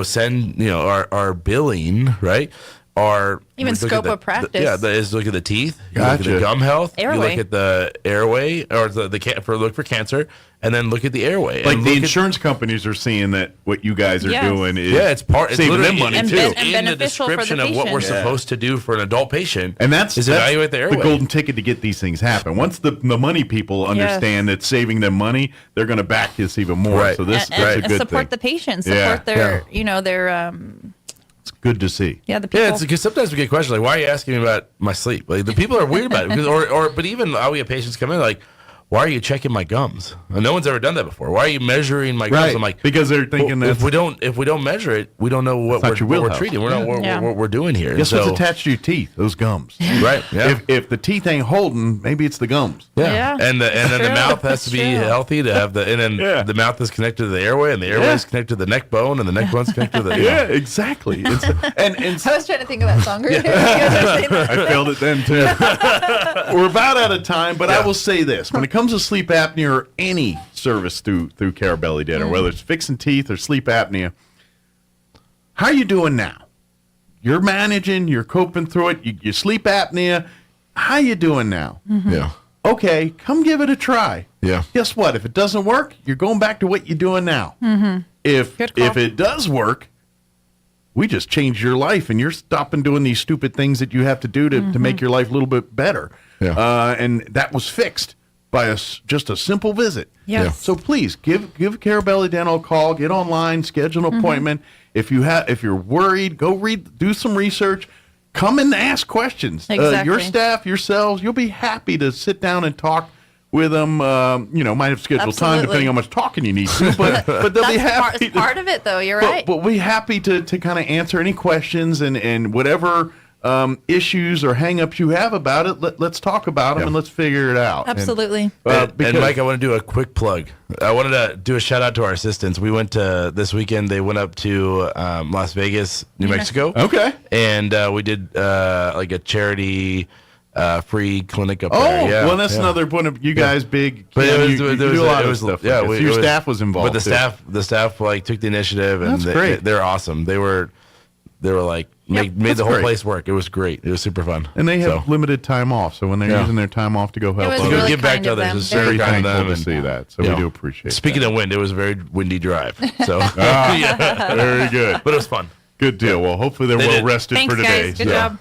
send our billing, right? Our
Even
look at
scope
the-
of practice.
Is look at the teeth, you look at
Gotcha.
the gum health,
Airway.
you look at the airway, or look for cancer, and then look at the airway.
Like
and
the
look at-
insurance companies are seeing that what you guys are
Yes.
doing is
it's
saving them
literally
money
And
too.
ben- and
in the
beneficial for the
description of what we're
patient.
supposed to do for an adult patient,
And that's
evaluate the airway.
golden ticket to get these things happen. Once the money people understand that saving them money, they're going to back this even more.
Right.
So that's
and
a good
support
thing.
the patient,
Yeah.
support their their
It's good to see.
the people.
Yeah, it's because sometimes we get questions like, "Why are you asking me about my sleep?" Like the people are weird about it, because, but even how we have patients come in like, "Why are you checking my gums?" And no one's ever done that before. Why are you measuring my gums?
Right.
I'm like,
Because they're thinking
well,
that
if we don't measure it, we don't know what
not your
we're
wheelhouse.
treating. We're not what we're doing here.
Guess
And
what's
so-
attached to your teeth? Those gums.
Right. Yeah.
If the teeth ain't holding, maybe it's the gums.
Yeah. And then the
True.
mouth has to be
True.
healthy to have and then the mouth is connected to the airway, and the airway is connected to the neck bone, and the neck bone's connected to the
Yeah, exactly. And
I was trying to think of that song. You guys are saying that.
I failed it then too. We're about out of time, but I will say this: when it comes to sleep apnea or any service through Carabelli Dental, whether it's fixing teeth or sleep apnea, how are you doing now? You're managing, you're coping through it. You sleep apnea. How you doing now?
Yeah.
Okay, come give it a try.
Yeah.
Guess what? If it doesn't work, you're going back to what you're doing now. If it does work, we just changed your life, and you're stopping doing these stupid things that you have to do to make your life a little bit better.
Yeah.
And that was fixed by just a simple visit.
Yes.
So please give Carabelli Dental a call. Get online, schedule an appointment. If you're worried, go do some research. Come and ask questions.
Exactly.
Your staff, yourselves, you'll be happy to sit down and talk with them. Might have scheduled time
Absolutely.
depending on how much talking you need to, but they'll be happy.
It's part of it, though. You're right.
But we're happy to kind of answer any questions and whatever issues or hang-ups you have about it. Let's talk about them and let's figure it out.
Absolutely.
And
because-
Mike, I want to do a quick plug. I wanted to do a shout out to our assistants. We went to this weekend. They went up to Las Vegas, New Mexico.
Okay.
And we did like a charity free clinic up
Oh,
there. Yeah,
well, that's another point of you guys big.
But
you do a lot of stuff.
Yeah,
like your staff was involved.
But the staff like took the initiative, and
That's great.
They're awesome. They were like made the whole place work. It was great. It was super fun.
And they have limited time off, so when they're using their time off to go help
was
others,
really give back to others. It's
very
kind of
thankful
them
to see that. So we do appreciate.
Speaking of wind, it was a very windy drive. So
very good.
But it was fun.
Good deal. Well, hopefully they're well rested
Thanks,
for today.
guys. Good job.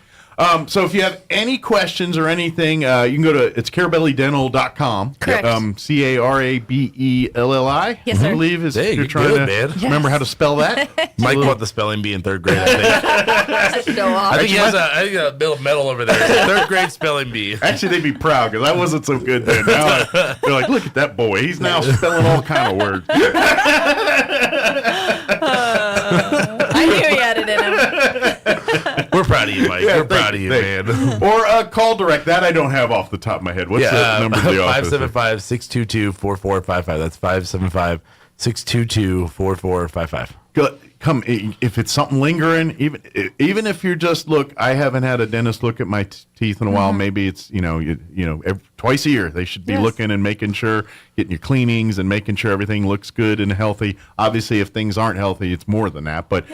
So if you have any questions or anything, you can go to it's carabellidental.com.
Correct.
CARABELLI.
Yes, sir.
I believe is
Hey,
you're
you're
trying
good,
to
man.
remember how to spell that.
Mike won the spelling bee in third grade. I think.
Show off.
I think he has a medal over there. Third grade spelling bee.
Actually, they'd be proud because I wasn't so good then. Now they're like, look at that boy. He's now spelling all kind of words.
I knew he had it in him.
We're proud of you, Mike. We're proud of you, man.
Or call direct. That I don't have off the top of my head. What's the number of the office?
575-622-4455. That's 575-622-4455.
Come if it's something lingering, even if you're just look. I haven't had a dentist look at my teeth in a while. Maybe it's twice a year they should be looking and making sure, getting your cleanings and making sure everything looks good and healthy. Obviously, if things aren't healthy, it's more than that. But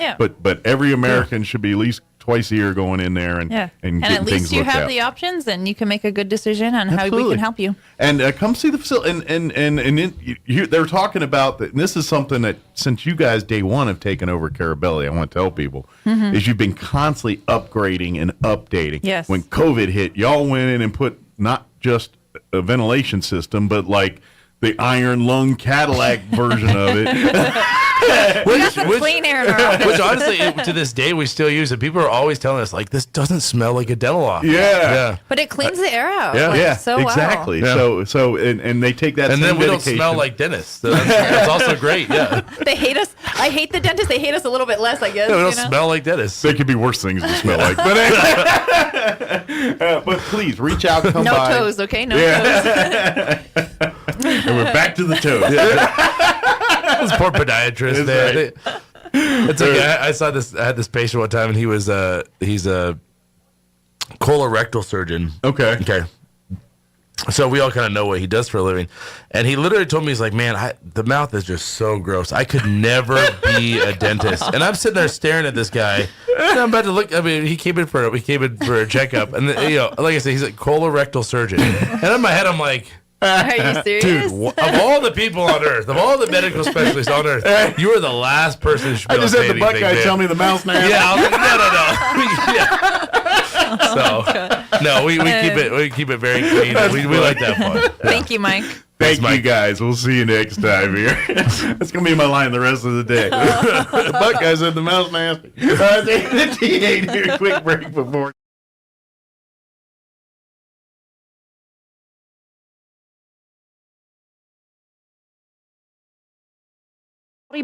every American should be at least twice a year going in there and getting
at least
things
you
looked
have
at.
the options, and you can make a good decision on how we can help you.
And come see the facility. And they're talking about that. And this is something that since you guys day one have taken over Carabelli, I want to tell people is you've been constantly upgrading and updating.
Yes.
When COVID hit, y'all went in and put not just a ventilation system, but like the iron lung Cadillac version of it.
Clean air in our office.
Which honestly, to this day, we still use it. People are always telling us, like, this doesn't smell like a dental office.
Yeah.
But it cleans the air out. So
exactly.
Well.
So they take that
and
same
then we
dedication.
don't smell like dentists. So that's also great. Yeah.
They hate us. I hate the dentists. They hate us a little bit less, I guess.
Yeah, we don't smell like dentists.
There could be worse things to smell like. But please reach out, come
no
by.
No toes, okay? No toes.
And we're back to the toes.
This poor podiatrist, man.
Right.
It's like I saw this. I had this patient one time, and he's a colorectal surgeon. Okay. So we all kind of know what he does for a living, and he literally told me, he's like, "Man, the mouth is just so gross. I could never be a dentist." And I'm sitting there staring at this guy, and I'm about to look. I mean, he came in for a checkup, and like I said, he's a colorectal surgeon, and in my head, I'm like.
Are you serious?
Dude, of all the people on earth, of all the medical specialists on earth, you are the last person who should be
I just had the butt guy tell me the mouth's nasty.
Yeah, I was like, no. So, we keep it very clean. We like that fun.
Thank you, Mike.
Thank you, guys. We'll see you next time here. That's going to be my line the rest of the day. The butt guy said the mouth's nasty. It's 8 here. Quick break before.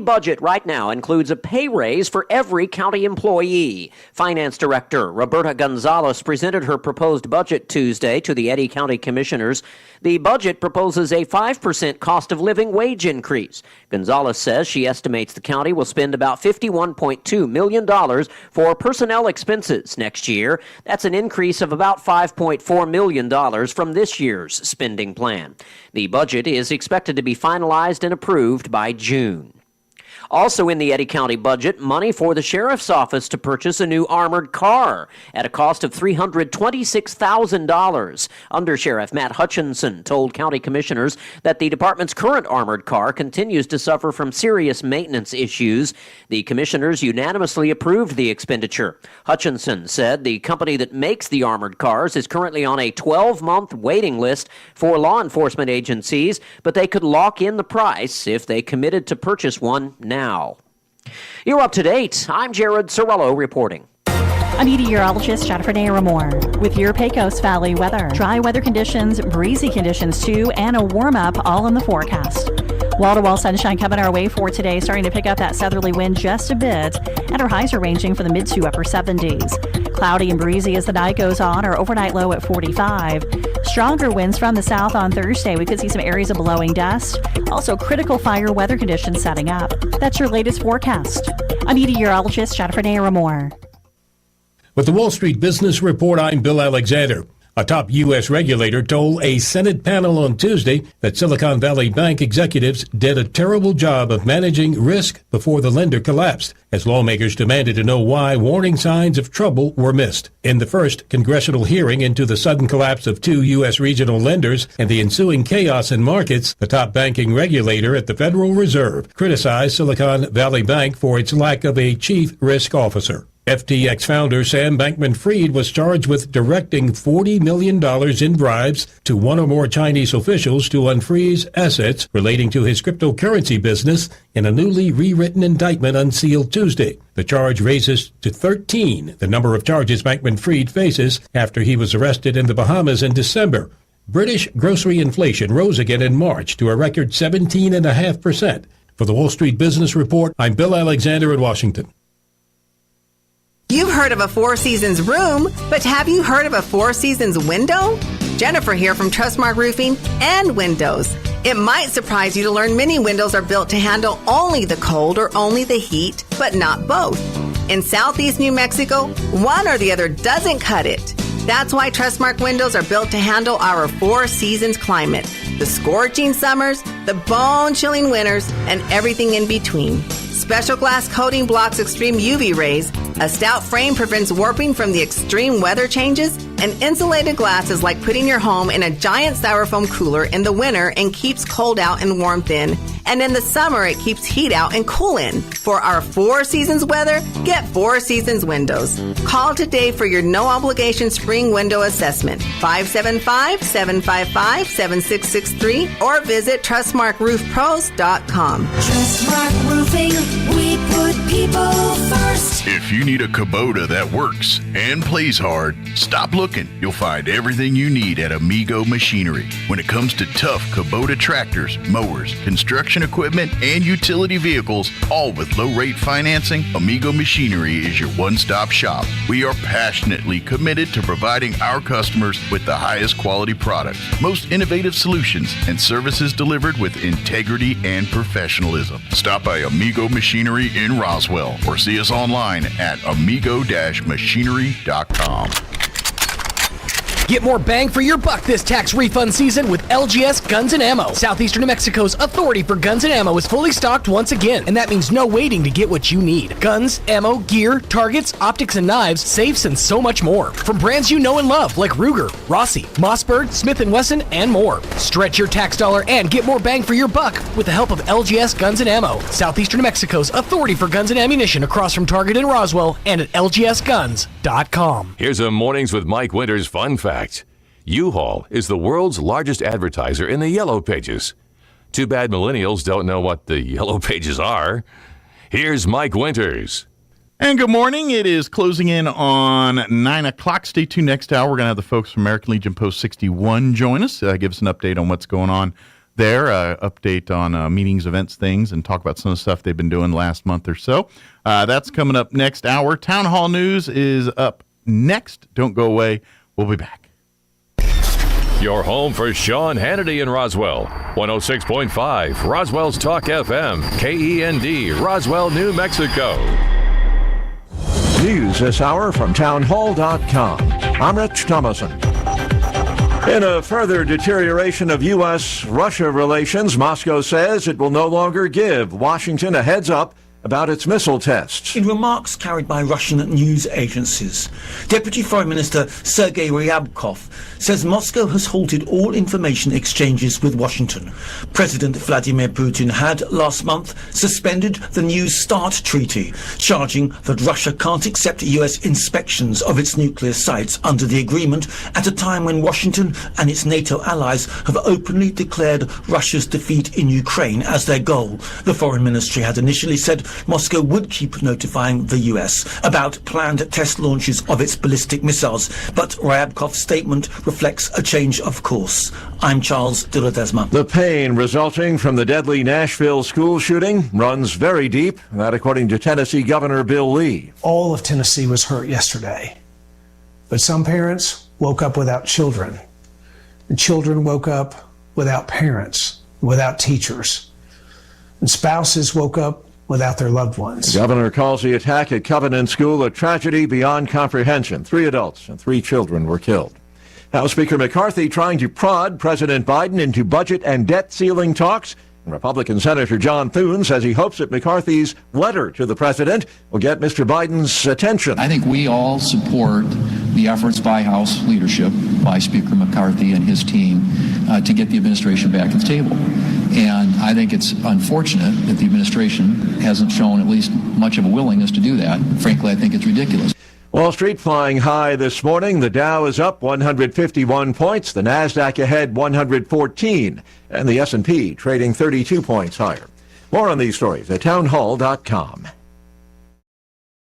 Budget right now includes a pay raise for every county employee. Finance Director Roberta Gonzalez presented her proposed budget Tuesday to the Eddy County Commissioners. The budget proposes a 5% cost of living wage increase. Gonzalez says she estimates the county will spend about $51.2 million for personnel expenses next year. That's an increase of about $5.4 million from this year's spending plan. The budget is expected to be finalized and approved by June. Also in the Eddy County budget, money for the sheriff's office to purchase a new armored car at a cost of $326,000. Under Sheriff Matt Hutchinson told county commissioners that the department's current armored car continues to suffer from serious maintenance issues. The commissioners unanimously approved the expenditure. Hutchinson said the company that makes the armored cars is currently on a 12-month waiting list for law enforcement agencies, but they could lock in the price if they committed to purchase one now. You're up to date. I'm Jared Sorello reporting.
I'm meteorologist Jennifer Naramore with your Pecos Valley weather. Dry weather conditions, breezy conditions too, and a warm up all in the forecast. Wall-to-wall sunshine coming our way for today, starting to pick up that southerly wind just a bit, and our highs are ranging from the mid to upper 70s. Cloudy and breezy as the night goes on, our overnight low at 45. Stronger winds from the south on Thursday. We could see some areas of blowing dust. Also, critical fire weather conditions setting up. That's your latest forecast. I'm meteorologist Jennifer Naramore.
With the Wall Street Business Report, I'm Bill Alexander.
A top U.S. regulator told a Senate panel on Tuesday that Silicon Valley Bank executives did a terrible job of managing risk before the lender collapsed, as lawmakers demanded to know why warning signs of trouble were missed. In the first congressional hearing into the sudden collapse of two U.S. regional lenders and the ensuing chaos in markets, the top banking regulator at the Federal Reserve criticized Silicon Valley Bank for its lack of a chief risk officer. FTX founder Sam Bankman-Fried was charged with directing $40 million in bribes to one or more Chinese officials to unfreeze assets relating to his cryptocurrency business in a newly rewritten indictment unsealed Tuesday. The charge raises to 13 the number of charges Bankman-Fried faces after he was arrested in the Bahamas in December. British grocery inflation rose again in March to a record 17.5%. For the Wall Street Business Report, I'm Bill Alexander in Washington.
You've heard of a Four Seasons room, but have you heard of a Four Seasons window? Jennifer here from Trustmark Roofing and Windows. It might surprise you to learn many windows are built to handle only the cold or only the heat, but not both. In Southeast New Mexico, one or the other doesn't cut it. That's why Trustmark windows are built to handle our Four Seasons climate, the scorching summers, the bone-chilling winters, and everything in between. Special glass coating blocks extreme UV rays, a stout frame prevents warping from the extreme weather changes, and insulated glass is like putting your home in a giant styrofoam cooler in the winter and keeps cold out and warmth in, and in the summer it keeps heat out and cool in. For our Four Seasons weather, get Four Seasons windows. Call today for your no-obligation spring window assessment, 575-755-7663, or visit TrustmarkRoofPros.com.
Trustmark Roofing, we put people first.
If you need a Kubota that works and plays hard, stop looking. You'll find everything you need at Amigo Machinery. When it comes to tough Kubota tractors, mowers, construction equipment, and utility vehicles, all with low-rate financing, Amigo Machinery is your one-stop shop. We are passionately committed to providing our customers with the highest quality products, most innovative solutions, and services delivered with integrity and professionalism. Stop by Amigo Machinery in Roswell or see us online at amigo-machinery.com.
Get more bang for your buck this tax refund season with LGS Guns and Ammo. Southeastern New Mexico's authority for guns and ammo is fully stocked once again, and that means no waiting to get what you need. Guns, ammo, gear, targets, optics, and knives, safes, and so much more. From brands you know and love like Ruger, Rossi, Mossberg, Smith & Wesson, and more. Stretch your tax dollar and get more bang for your buck with the help of LGS Guns and Ammo. Southeastern New Mexico's authority for guns and ammunition across from Target in Roswell and at lgsguns.com.
Here's a Mornings with Mike Winters fun fact. U-Haul is the world's largest advertiser in the Yellow Pages. Too bad millennials don't know what the Yellow Pages are. Here's Mike Winters.
And good morning. It is closing in on 9 o'clock. Stay tuned next hour. We're going to have the folks from American Legion Post 61 join us, give us an update on what's going on there, update on meetings, events, things, and talk about some of the stuff they've been doing last month or so. That's coming up next hour. Town Hall News is up next. Don't go away. We'll be back.
Your home for Sean Hannity in Roswell. 106.5 Roswell's Talk FM, KEND, Roswell, New Mexico.
News this hour from townhall.com. I'm Rich Thomason. In a further deterioration of U.S.-Russia relations, Moscow says it will no longer give Washington a heads up about its missile tests.
In remarks carried by Russian news agencies, Deputy Foreign Minister Sergei Ryabkov says Moscow has halted all information exchanges with Washington. President Vladimir Putin had last month suspended the New START treaty, charging that Russia can't accept US inspections of its nuclear sites under the agreement at a time when Washington and its NATO allies have openly declared Russia's defeat in Ukraine as their goal. The Foreign Ministry had initially said Moscow would keep notifying the US about planned test launches of its ballistic missiles, but Ryabkov's statement reflects a change of course. I'm Charles de Ledesma.
The pain resulting from the deadly Nashville school shooting runs very deep, that according to Tennessee Governor Bill Lee.
All of Tennessee was hurt yesterday, but some parents woke up without children. And children woke up without parents, without teachers. And spouses woke up without their loved ones.
The governor calls the attack at Covenant School a tragedy beyond comprehension. 3 adults and 3 children were killed. House Speaker McCarthy trying to prod President Biden into budget and debt ceiling talks. And Republican Senator John Thune says he hopes that McCarthy's letter to the president will get Mr. Biden's attention.
I think we all support the efforts by House leadership, by Speaker McCarthy and his team, to get the administration back at the table. And I think it's unfortunate that the administration hasn't shown at least much of a willingness to do that. Frankly, I think it's ridiculous.
Wall Street flying high this morning. The Dow is up 151 points. The Nasdaq ahead 114. And the S&P trading 32 points higher. More on these stories at townhall.com.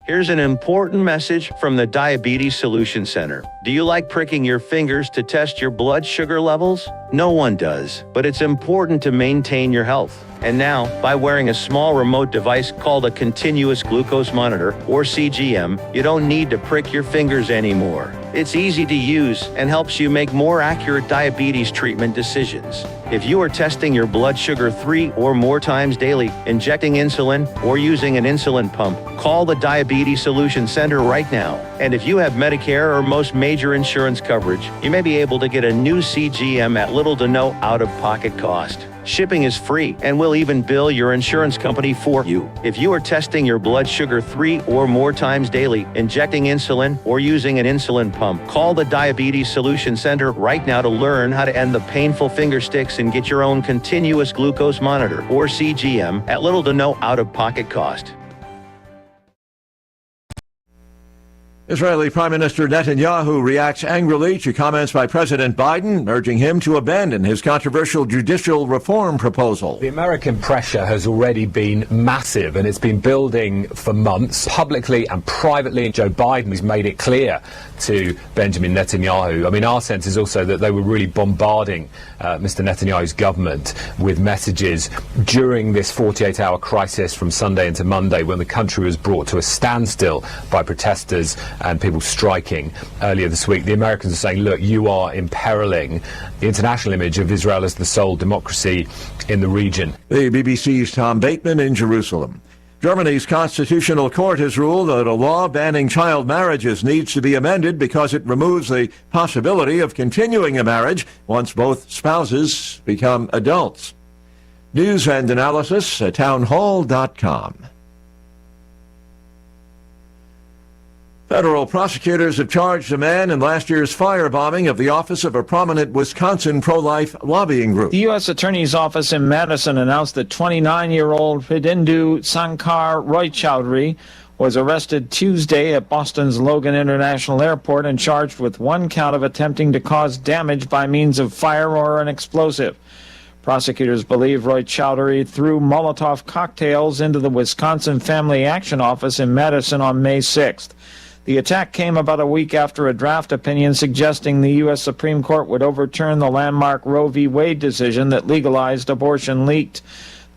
Here's an important message from the Diabetes Solution Center. Do you like pricking your fingers to test your blood sugar levels? No one does, but it's important to maintain your health. And now, by wearing a small remote device called a continuous glucose monitor, or CGM, you don't need to prick your fingers anymore. It's easy to use and helps you make more accurate diabetes treatment decisions. If you are testing your blood sugar 3 or more times daily, injecting insulin, or using an insulin pump, call the Diabetes Solution Center right now. And if you have Medicare or most major insurance coverage, you may be able to get a new CGM at little to no out-of-pocket cost. Shipping is free, and we'll even bill your insurance company for you. If you are testing your blood sugar 3 or more times daily, injecting insulin, or using an insulin pump, call the Diabetes Solution Center right now to learn how to end the painful finger sticks and get your own continuous glucose monitor, or CGM, at little to no out-of-pocket cost.
Israeli Prime Minister Netanyahu reacts angrily to comments by President Biden, urging him to abandon his controversial judicial reform proposal.
The American pressure has already been massive, and it's been building for months. Publicly and privately, Joe Biden has made it clear to Benjamin Netanyahu. I mean, our sense is also that they were really bombarding Mr. Netanyahu's government with messages during this 48-hour crisis from Sunday into Monday, when the country was brought to a standstill by protesters and people striking earlier this week. The Americans are saying, look, you are imperiling the international image of Israel as the sole democracy in the region.
The BBC's Tom Bateman in Jerusalem. Germany's constitutional court has ruled that a law banning child marriages needs to be amended because it removes the possibility of continuing a marriage once both spouses become adults. News and analysis at townhall.com. Federal prosecutors have charged a man in last year's firebombing of the office of a prominent Wisconsin pro-life lobbying group.
The U.S. Attorney's Office in Madison announced that 29-year-old Hidindu Sankar Roychowdhury was arrested Tuesday at Boston's Logan International Airport and charged with one count of attempting to cause damage by means of fire or an explosive. Prosecutors believe Roychowdhury threw Molotov cocktails into the Wisconsin Family Action Office in Madison on May 6th. The attack came about a week after a draft opinion suggesting the U.S. Supreme Court would overturn the landmark Roe v. Wade decision that legalized abortion leaked.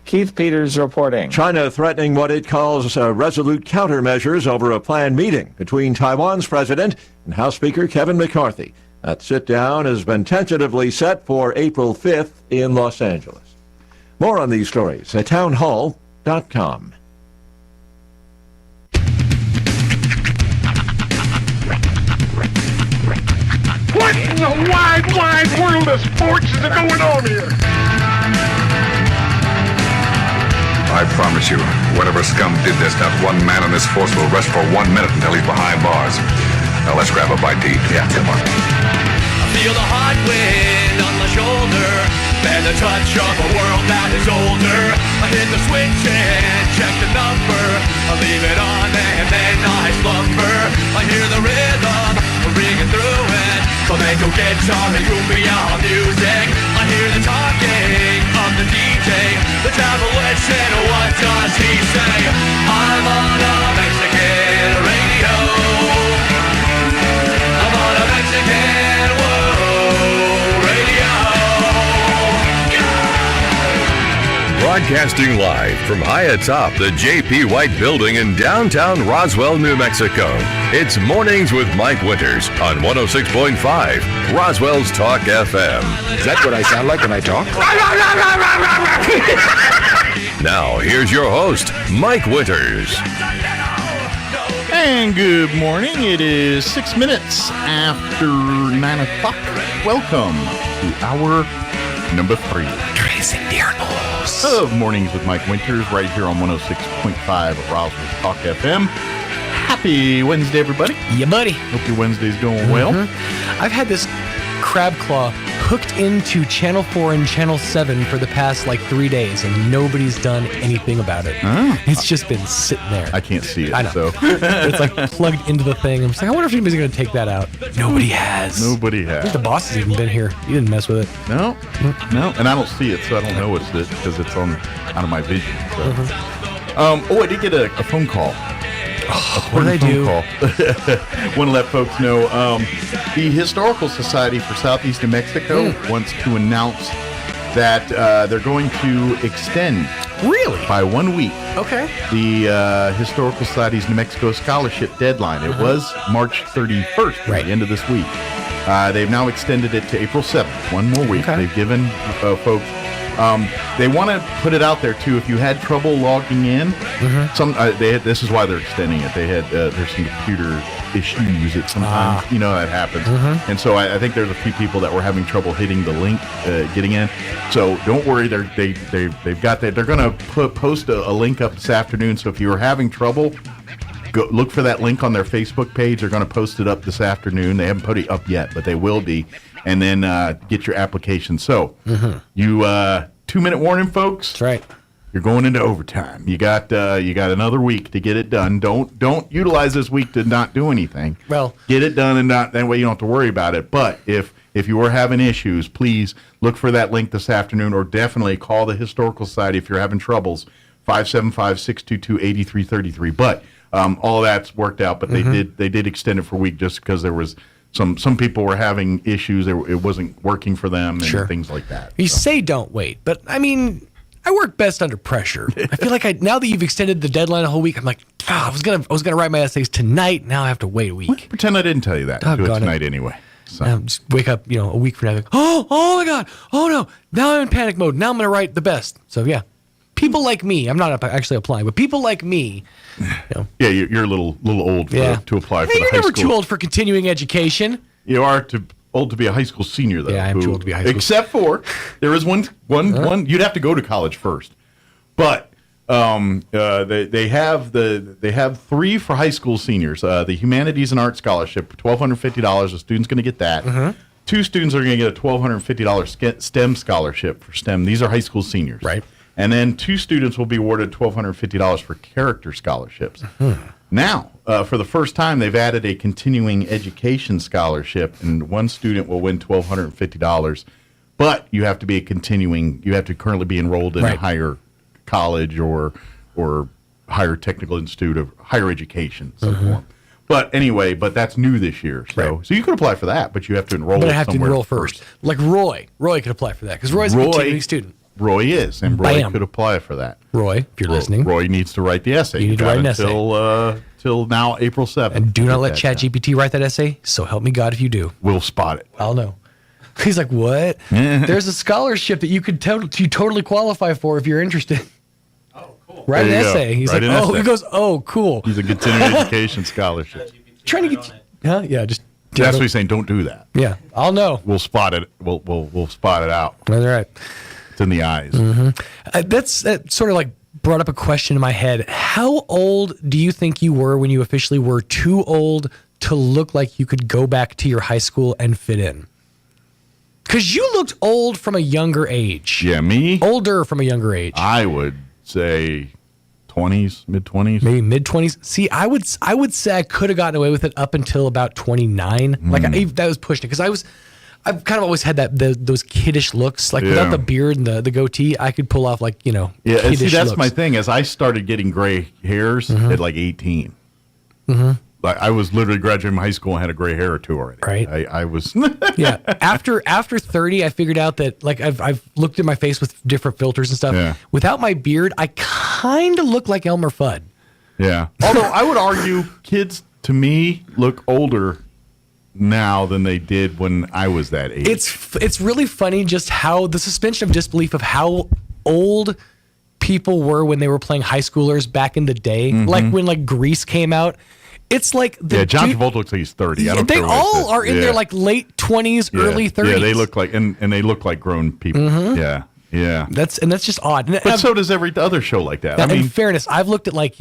Keith Peters reporting.
China threatening what it calls resolute countermeasures over a planned meeting between Taiwan's president and House Speaker Kevin McCarthy. That sit-down has been tentatively set for April 5th in Los Angeles. More on these stories at townhall.com.
What in the wide, wide world of sports is going on here?
I promise you, whatever scum did this, not one man in this force will rest for 1 minute until he's behind bars. Now let's grab a bite to eat. Yeah, come on.
I feel the hot wind on my shoulder and the touch of a world that is older. I hit the switch and check the number. I leave it on and then I slumber. I hear the rhythm ringing through it. Flamenco guitar and cumbia music. I hear the talking of the DJ. The devil listen, what does he say? I'm on a Mexican radio. I'm on a Mexican radio.
Broadcasting live from high atop the J.P. White Building in downtown Roswell, New Mexico. It's Mornings with Mike Winters on 106.5 Roswell's Talk FM.
Is that what I sound like when I talk?
Now, here's your host, Mike Winters.
And good morning. It is 6 minutes after 9 o'clock. Welcome to hour number 3.
Trace and Dearnos.
Of Mornings with Mike Winters right here on 106.5 of Roswell Talk FM. Happy Wednesday, everybody.
Yeah, buddy.
Hope your Wednesday's going well.
I've had this crab claw hooked into Channel 4 and Channel 7 for the past 3 days, and nobody's done anything about it. It's just been sitting there.
I can't see it.
I know.
So.
It's plugged into the thing. I'm just I wonder if anybody's going to take that out. Nobody has.
Nobody has.
I think the boss has even been here. He didn't mess with it.
No. And I don't see it, so I don't know it's it because it's out of my vision. So. I did get a phone call.
What did I do?
Want to let folks know the Historical Society for Southeast New Mexico wants to announce that they're going to extend by 1 week the Historical Society's New Mexico Scholarship deadline. It was March 31st, the end of this week. They've now extended it to April 7th, 1 more week. They've given folks. They want to put it out there too. If you had trouble logging in, this is why they're extending it. They had there's some computer issues that sometimes that happens, and so I think there's a few people that were having trouble hitting the link, getting in. So don't worry, they've got that. They're going to post a link up this afternoon. So if you were having trouble, go look for that link on their Facebook page. They're going to post it up this afternoon. They haven't put it up yet, but they will be. And then get your application. So you 2-minute warning, folks.
That's right.
You're going into overtime. You got another week to get it done. Don't utilize this week to not do anything.
Well,
get it done, and that way you don't have to worry about it. But if you are having issues, please look for that link this afternoon, or definitely call the Historical Society if you're having troubles. 575-622-8333. But all of that's worked out. But they did extend it for a week just because there was. Some people were having issues. It wasn't working for them and things like that.
You say don't wait, but I mean, I work best under pressure. I feel like now that you've extended the deadline a whole week, I'm like, I was gonna write my essays tonight. Now I have to wait a week.
Pretend I didn't tell you that. Do it tonight anyway. So.
Just wake up, a week from now. Like, oh my God, oh no! Now I'm in panic mode. Now I'm gonna write the best. So yeah. People like me, I'm not actually applying, but people like me,
Yeah, you're a little old to apply for the high school.
You're never too old for continuing education.
You are old to be a high school senior, though.
Yeah, I'm too old to be a high school.
Except for there is one. You'd have to go to college first, but they have 3 for high school seniors. The Humanities and Arts Scholarship, $1,250. The student's going to get that. 2 students are going to get a $1,250 STEM scholarship for STEM. These are high school seniors,
right?
And then 2 students will be awarded $1,250 for character scholarships. Now, for the first time, they've added a continuing education scholarship, and 1 student will win $1,250. But you have to be you have to currently be enrolled in a higher college or higher technical institute of higher education. But anyway, that's new this year. So you could apply for that, but you have to enroll.
But I have to enroll first. Like Roy could apply for that because Roy's a continuing student.
Roy is, and Roy could apply for that.
Roy, if you're listening.
Roy needs to write the essay.
You need to write an essay.
Till now, April 7th.
And do not let ChatGPT write that essay, so help me God if you do.
We'll spot it.
I'll know. He's like, what? There's a scholarship that you could totally qualify for if you're interested. Oh, cool. Write an essay. He's like, he goes, oh, cool.
He's a continuing education scholarship.
Trying to get Yeah, just.
That's what he's saying, don't do that.
Yeah, I'll know.
We'll spot it. We'll spot it out.
That's right.
It's in the eyes.
That sort of brought up a question in my head. How old do you think you were when you officially were too old to look like you could go back to your high school and fit in? Because you looked old from a younger age.
Yeah, me?
Older from a younger age.
I would say 20s, mid-20s.
Maybe mid-20s. See, I would say I could have gotten away with it up until about 29. That was pushing it because I've kind of always had those kiddish looks, without the beard and the goatee, I could pull off kiddish
see, that's
looks.
my thing. As I started getting gray hairs at 18, I was literally graduating high school and had a gray hair or two already.
Right,
I was.
Yeah, after 30, I figured out that I've looked at my face with different filters and stuff.
Yeah.
Without my beard, I kind of look like Elmer Fudd.
Yeah, although I would argue kids to me look older now than they did when I was that age.
It's really funny just how the suspension of disbelief of how old people were when they were playing high schoolers back in the day. Like when Grease came out, It's like
John Travolta looks like he's 30. I don't
they
care what it
all
says.
are in their like late 20s, early 30s.
Yeah, they look like and they look like grown people.
Mhm.
Yeah.
That's just odd.
But so does every other show like that. I mean,
in fairness, I've looked at like,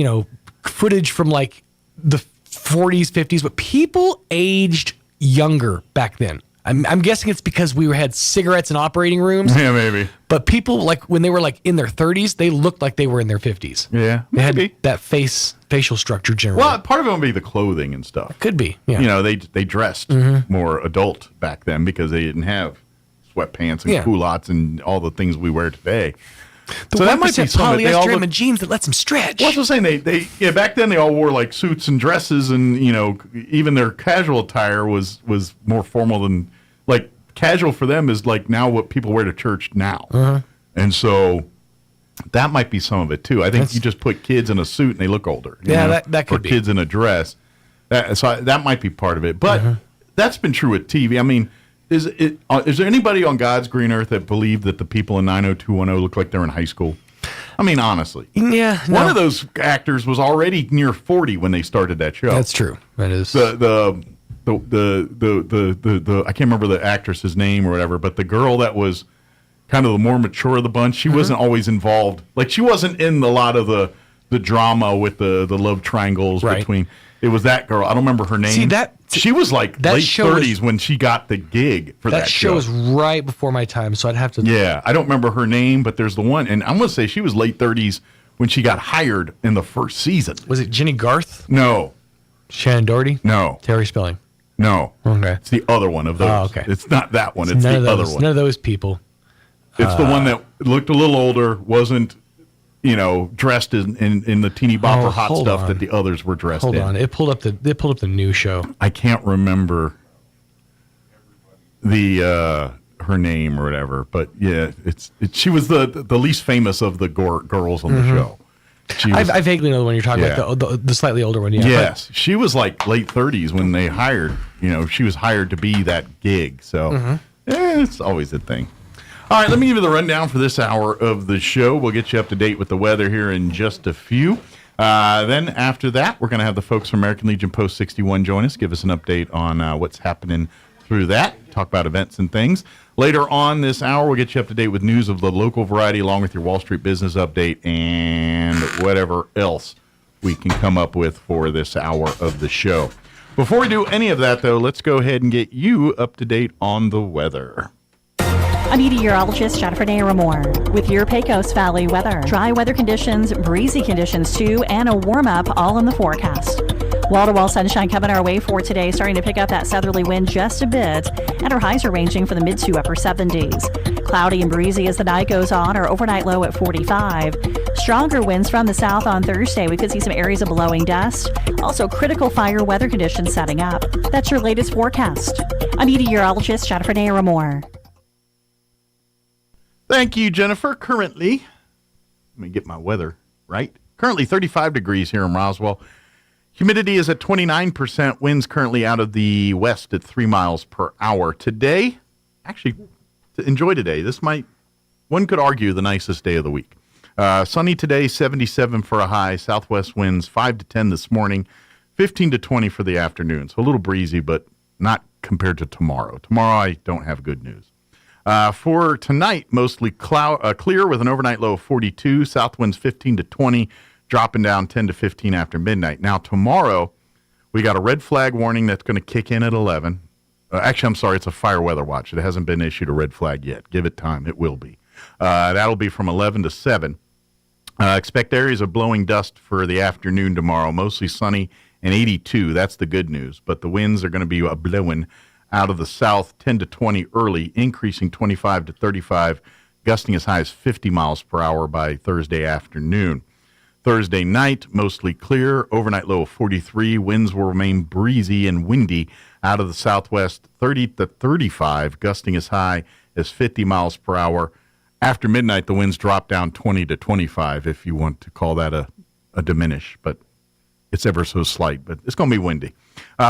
footage from like the 40s, 50s, but people aged younger back then. I'm guessing it's because we had cigarettes in operating rooms.
Yeah, maybe.
But people, like, when they were, like, in their 30s, they looked like they were in their 50s.
Yeah,
They had that facial structure generally.
well, part of it would be the clothing and stuff.
Could be, yeah.
They dressed more adult back then because they didn't have sweatpants and
Yeah.
culottes and all the things we wear today.
The
so that might be some of it. They all
polyester
look-
and jeans that lets them stretch.
Well, I was saying they back then they all wore like suits and dresses, and even their casual attire was more formal than like casual for them is like now what people wear to church now, and so that might be some of it too. I think you just put kids in a suit and they look older.
That could
or
be.
kids in a dress. That might be part of it, but that's been true with TV. I mean. Is there anybody on God's green earth that believed that the people in 90210 look like they're in high school? I mean, honestly.
Yeah.
One of those actors was already near 40 when they started that show.
That's true. That is.
The I can't remember the actress's name or whatever, but the girl that was kind of the more mature of the bunch, she wasn't always involved. Like she wasn't in a lot of the drama with the love triangles between. It was that girl. I don't remember her name. She was like
that
late
show
30s when she got the gig for that show.
That show was right before my time, so I'd have to.
Yeah, I don't remember her name, but there's the one, and I'm going to say she was late 30s when she got hired in the first season.
Was it Jenny Garth?
No.
Shannon Doherty?
No.
Terry Spelling?
No.
Okay.
It's the other one of those.
Oh, okay.
It's not that one. It's the other one.
None of those people.
It's the one that looked a little older, wasn't, dressed in the teeny bopper hot
hold
stuff
on.
that the others were dressed
Hold
in.
on. It pulled up the new show.
I can't remember her name or whatever, but yeah, she was the least famous of the girls on the show. She was,
I vaguely know the one you're talking about, the slightly older one. Yeah.
yes, she was like late 30s when they hired. She was hired to be that gig. So it's always a thing. All right, let me give you the rundown for this hour of the show. We'll get you up to date with the weather here in just a few. Then after that, we're going to have the folks from American Legion Post 61 join us, give us an update on what's happening through that, talk about events and things. Later on this hour, we'll get you up to date with news of the local variety along with your Wall Street business update and whatever else we can come up with for this hour of the show. Before we do any of that, though, let's go ahead and get you up to date on the weather.
I'm meteorologist Jennifer Naramore with your Pecos Valley weather. Dry weather conditions, breezy conditions too, and a warm up all in the forecast. Wall-to-wall sunshine coming our way for today, starting to pick up that southerly wind just a bit, and our highs are ranging from the mid to upper 70s. Cloudy and breezy as the night goes on, our overnight low at 45. Stronger winds from the south on Thursday. We could see some areas of blowing dust. Also, critical fire weather conditions setting up. That's your latest forecast. I'm meteorologist Jennifer Naramore.
Thank you, Jennifer. Currently, let me get my weather right. Currently 35 degrees here in Roswell. Humidity is at 29%. Winds currently out of the west at 3 miles per hour. Today, actually, to enjoy today. One could argue, the nicest day of the week. Sunny today, 77 for a high. Southwest winds 5 to 10 this morning, 15 to 20 for the afternoon. So a little breezy, but not compared to tomorrow. Tomorrow, I don't have good news. For tonight, mostly clear with an overnight low of 42. South winds 15 to 20, dropping down 10 to 15 after midnight. Now, tomorrow, we got a red flag warning that's going to kick in at 11. Actually, I'm sorry, it's a fire weather watch. It hasn't been issued a red flag yet. Give it time. It will be. That'll be from 11 to 7. Expect areas of blowing dust for the afternoon tomorrow, mostly sunny and 82. That's the good news. But the winds are going to be blowing out of the south, 10 to 20 early, increasing 25 to 35, gusting as high as 50 miles per hour by Thursday afternoon. Thursday night, mostly clear, overnight low of 43. Winds will remain breezy and windy out of the southwest, 30 to 35, gusting as high as 50 miles per hour. After midnight, the winds drop down 20 to 25, if you want to call that a diminish, but it's ever so slight, but it's going to be windy.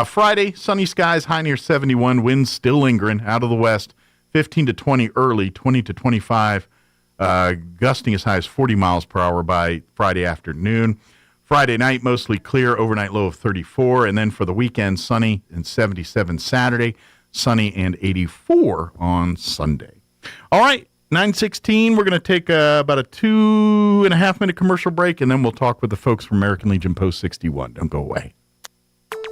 Friday, sunny skies, high near 71, winds still lingering out of the west, 15 to 20 early, 20 to 25, gusting as high as 40 miles per hour by Friday afternoon. Friday night, mostly clear, overnight low of 34. And then for the weekend, sunny and 77 Saturday, sunny and 84 on Sunday. All right, 9:16. We're going to take about a 2.5 minute commercial break, and then we'll talk with the folks from American Legion Post 61. Don't go away.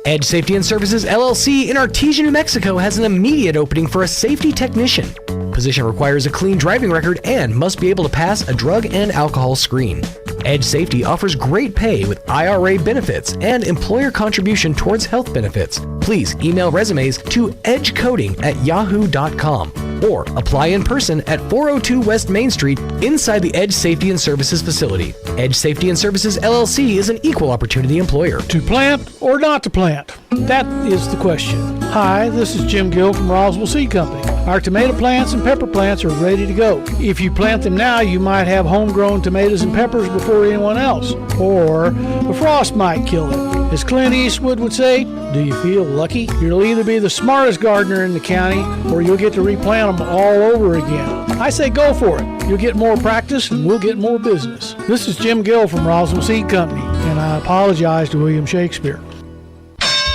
Edge Safety and Services LLC in Artesia, New Mexico has an immediate opening for a safety technician. Position requires a clean driving record and must be able to pass a drug and alcohol screen. Edge Safety offers great pay with IRA benefits and employer contribution towards health benefits. Please email resumes to edgecoding@yahoo.com or apply in person at 402 West Main Street inside the Edge Safety and Services facility. Edge Safety and Services LLC is an equal opportunity employer.
To plant or not to plant? That is the question. Hi, this is Jim Gill from Roswell Seed Company. Our tomato plants and pepper plants are ready to go. If you plant them now, you might have homegrown tomatoes and peppers before anyone else, or the frost might kill them. As Clint Eastwood would say, do you feel lucky? You'll either be the smartest gardener in the county, or you'll get to replant them all over again. I say go for it. You'll get more practice and we'll get more business. This is Jim Gill from Roswell Seed Company, and I apologize to William Shakespeare.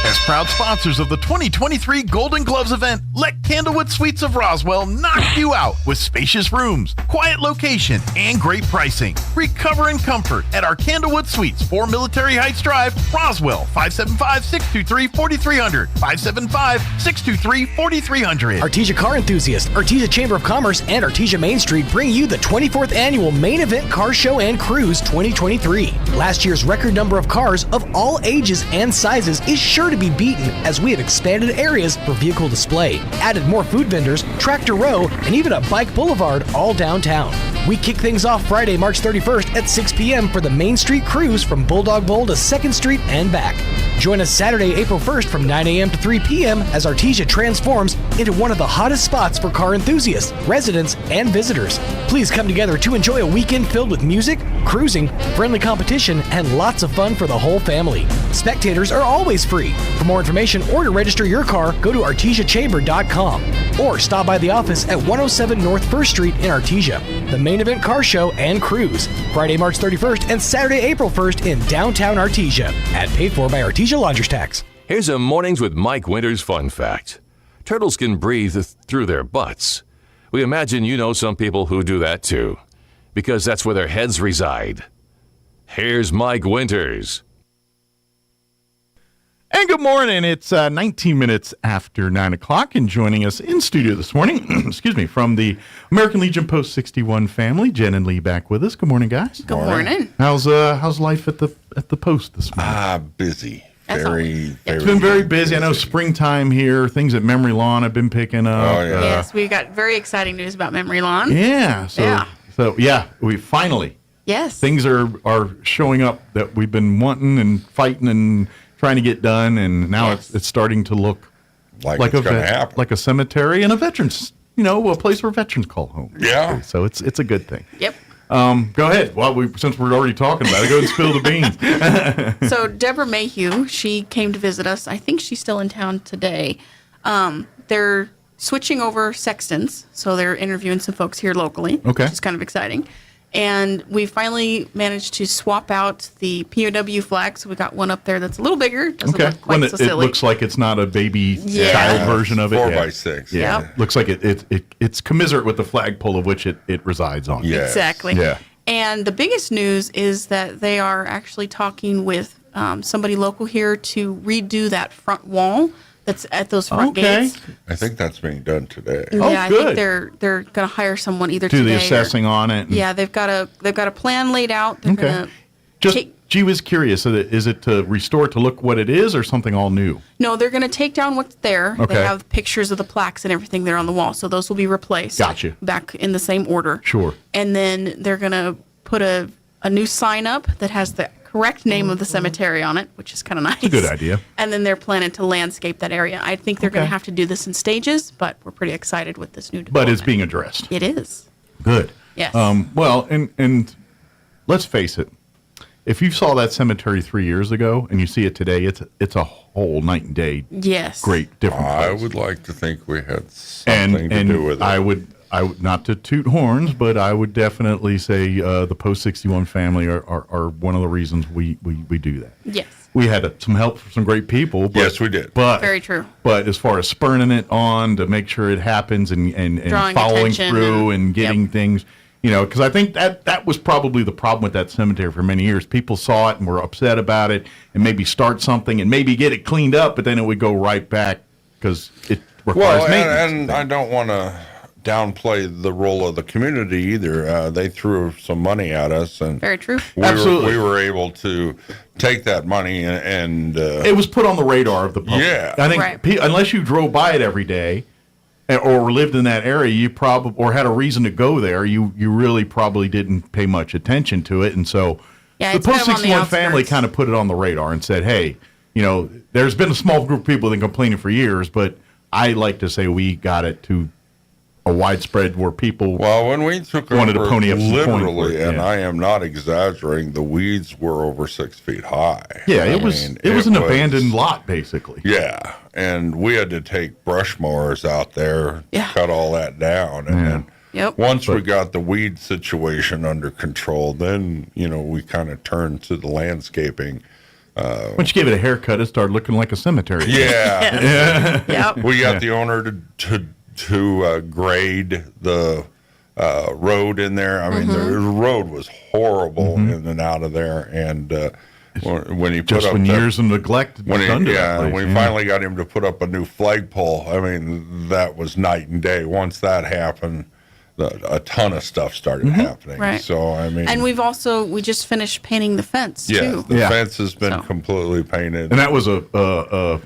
As proud sponsors of the 2023 Golden Gloves event, let Candlewood Suites of Roswell knock you out with spacious rooms, quiet location, and great pricing. Recover in comfort at our Candlewood Suites, 4 Military Heights Drive, Roswell, 575-623-4300, 575-623-4300.
Artesia Car Enthusiast, Artesia Chamber of Commerce, and Artesia Main Street bring you the 24th Annual Main Event Car Show and Cruise 2023. Last year's record number of cars of all ages and sizes is sure to be beaten as we have expanded areas for vehicle display, added more food vendors, tractor row, and even a bike boulevard all downtown. We kick things off Friday, March 31st at 6 p.m. for the Main Street Cruise from Bulldog Bowl to 2nd Street and back. Join us Saturday, April 1st from 9 a.m. to 3 p.m. as Artesia transforms into one of the hottest spots for car enthusiasts, residents, and visitors. Please come together to enjoy a weekend filled with music, cruising, friendly competition, and lots of fun for the whole family. Spectators are always free. For more information or to register your car, go to artesiachamber.com or stop by the office at 107 North 1st Street in Artesia. The Main Event Car Show and Cruise, Friday, March 31st and Saturday, April 1st in downtown Artesia, at paid for by Artesia Laundry Tax.
Here's a Mornings with Mike Winters fun fact. Turtles can breathe through their butts. We imagine you know some people who do that too, because that's where their heads reside. Here's Mike Winters.
And good morning. It's 19 minutes after 9 o'clock, and joining us in studio this morning, excuse me, from the American Legion Post 61 family, Jen and Lee back with us. Good morning, guys.
Good morning.
How's life at the post this morning?
Busy.
It's been very busy. I know springtime here. Things at Memory Lawn have been picking up.
Oh, yeah. Yes, we got very exciting news about Memory Lawn.
Yeah. So we finally.
Yes.
Things are showing up that we've been wanting and fighting and trying to get done, and now it's starting to look like a cemetery and a veterans, a place where veterans call home.
Yeah.
So it's a good thing.
Yep.
Go ahead. Well, since we're already talking about it, go and spill the beans.
So Deborah Mayhew, she came to visit us. I think she's still in town today. They're switching over sextons, so they're interviewing some folks here locally, which is kind of exciting. And we finally managed to swap out the POW flag, so we got one up there that's a little bigger. Doesn't look quite so silly.
It looks like it's not a baby child version of it.
4x6.
Yeah.
Yep.
Looks like it's commiserate with the flagpole of which it resides on.
Yes. Exactly.
Yeah.
And the biggest news is that they are actually talking with somebody local here to redo that front wall that's at those front gates.
I think that's being done today.
Yeah, I think they're going to hire someone either today.
Do the assessing on it.
Yeah, they've got a plan laid out. They're going to
Gee was curious. Is it to restore to look what it is, or something all new?
No, they're going to take down what's there.
Okay.
They have pictures of the plaques and everything there on the wall, so those will be replaced.
Gotcha.
Back in the same order.
Sure.
And then they're going to put a new sign up that has the correct name of the cemetery on it, which is kind of nice.
It's a good idea.
And then they're planning to landscape that area. I think they're going to have to do this in stages, but we're pretty excited with this new development.
But it's being addressed.
It is.
Good.
Yes.
Well, and let's face it. If you saw that cemetery 3 years ago and you see it today, it's a whole night and day.
Yes.
Great difference.
I would like to think we had something to do with it.
not to toot horns, but I would definitely say the post-61 family are one of the reasons we do that.
Yes.
We had some help from some great people. But,
Yes, we did.
But
Very true.
But as far as spurning it on to make sure it happens and
Drawing
following
attention
through and getting
Yep.
things, because I think that was probably the problem with that cemetery for many years. People saw it and were upset about it and maybe start something and maybe get it cleaned up, but then it would go right back because it requires maintenance.
And I don't want to downplay the role of the community either. They threw some money at us, and
Very true.
We were able to take that money and
it was put on the radar of the public.
Yeah.
I think
Right.
unless you drove by it every day or lived in that area, you probably or had a reason to go there, you really probably didn't pay much attention to it, and so
Yeah,
the
it's kind of on the
post-61 family
outskirts.
kind of put it on the radar and said, "Hey, there's been a small group of people that have been complaining for years, but I like to say we got it to a widespread where people
when we took
wanted
over,
to pony up some coin for
literally,
it,
and
yeah.
I am not exaggerating, the weeds were over 6 feet high.
Yeah,
I
it was
mean,
an abandoned lot basically.
Yeah, and we had to take brush mowers out there, cut all that down, and then
Yep.
once we got the weed situation under control, then we kind of turned to the landscaping.
Once you gave it a haircut, it started looking like a cemetery.
Yeah,
Yep.
we got the owner to grade the road in there. I mean, the road was horrible in and out of there, and when he put
Just
up
when
the-
years of neglect
when he,
done to that
yeah,
place,
when we finally got him to put up a new flagpole, I mean, that was night and day. Once that happened, a ton of stuff started happening.
Right.
So, I mean,
And we just finished painting the fence too.
the fence has been completely painted.
and that was a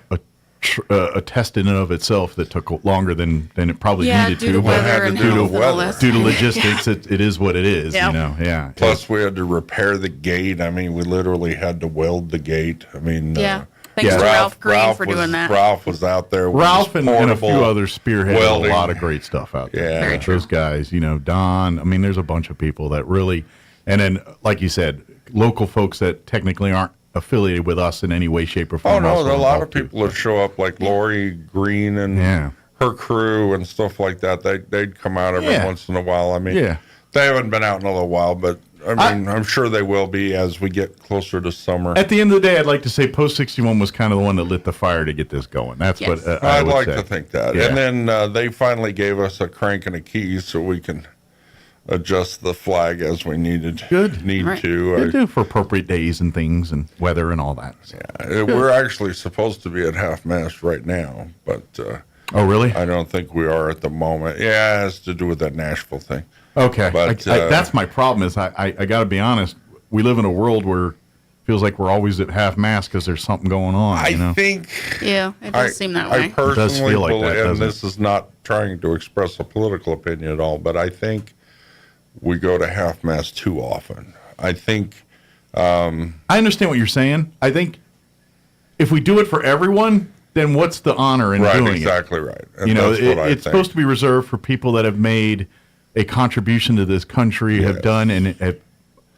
test in and of itself that took longer than it probably needed
due
to.
to
but
weather and
due to
health and all
weather.
that.
due to logistics, it is what it is.
Yep.
Yeah.
Plus, we had to repair the gate. I mean, we literally had to weld the gate. I mean,
Yeah. Thanks to Ralph Green for doing that.
Ralph was out there. With
Ralph
his
and a few
portable
others spearheaded
welding.
a lot of great stuff out there.
Yeah. Very
Those guys, Don. I mean, there's a bunch of people that really, and then like you said, local folks that technically aren't affiliated with us in any way, shape, or form.
Oh no,
also
there are a lot of
involved, too.
people that show up, like Lori Green and her crew and stuff like that. They'd come out every once in a while. I mean, they haven't been out in a little while, but I mean, I'm sure they will be as we get closer to summer.
At the end of the day, I'd like to say Post 61 was kind of the one that lit the fire to get this going. That's what
I'd
would
like
say.
to think that.
Yeah.
And then they finally gave us a crank and a key so we can adjust the flag as we need to.
They do for appropriate days and things and weather and all that.
Yeah, we're actually supposed to be at half mast right now, but
oh really?
I don't think we are at the moment. Yeah, it has to do with that Nashville thing.
Okay,
but
that's my problem. Is I got to be honest. We live in a world where it feels like we're always at half mast because there's something going on.
I think.
Yeah, it does seem that way.
I personally
It does feel like that,
believe, and
doesn't it?
this is not trying to express a political opinion at all, but I think we go to half mast too often. I think.
I understand what you're saying. I think if we do it for everyone, then what's the honor in doing
exactly
it?
right. And that's what I
it's
think.
supposed to be reserved for people that have made a contribution to this country, have done and have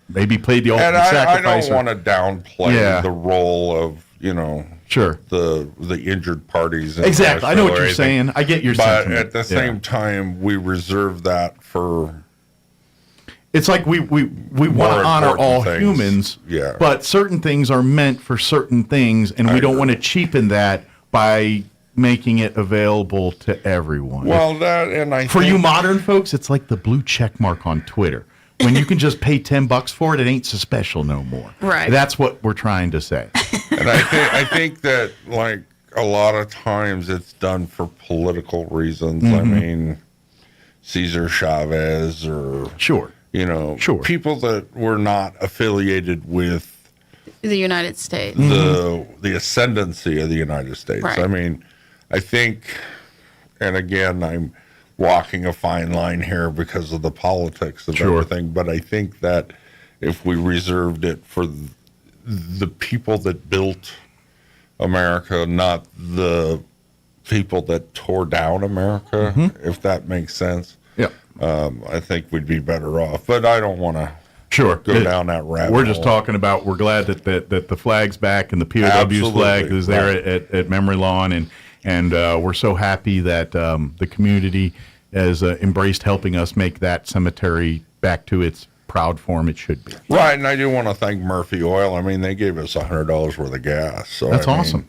maybe played the ultimate
And I
sacrifice.
don't want to downplay the role of the injured parties. In
Exactly. I know what
Nashville or
you're
anything.
saying. I get your
but
sentiment.
at the same time, we reserve that for.
It's like we want to honor all humans, but certain things are meant for certain things, and we don't want to cheapen that by making it available to everyone.
Well, that and I
for
think,
you modern folks, it's like the blue check mark on Twitter. When you can just pay $10 for it, it ain't so special no more.
Right.
That's what we're trying to say.
And I think that like a lot of times it's done for political reasons. I mean, Cesar Chavez or people that were not affiliated with
The United States.
the ascendancy of the United States.
Right.
I mean, I think, and again, I'm walking a fine line here because of the politics of everything, but I think that if we reserved it for the people that built America, not the people that tore down America, if that makes sense, I think we'd be better off. But I don't want to go down that rabbit
We're just
hole.
talking about we're glad that the flag's back and the POW's flag is there at Memory Lawn, and we're so happy that the community
embraced helping us make that cemetery back to its proud form it should be.
Right, and I do want to thank Murphy Oil. I mean, they gave us $100 worth of gas. So
That's
I mean,
awesome.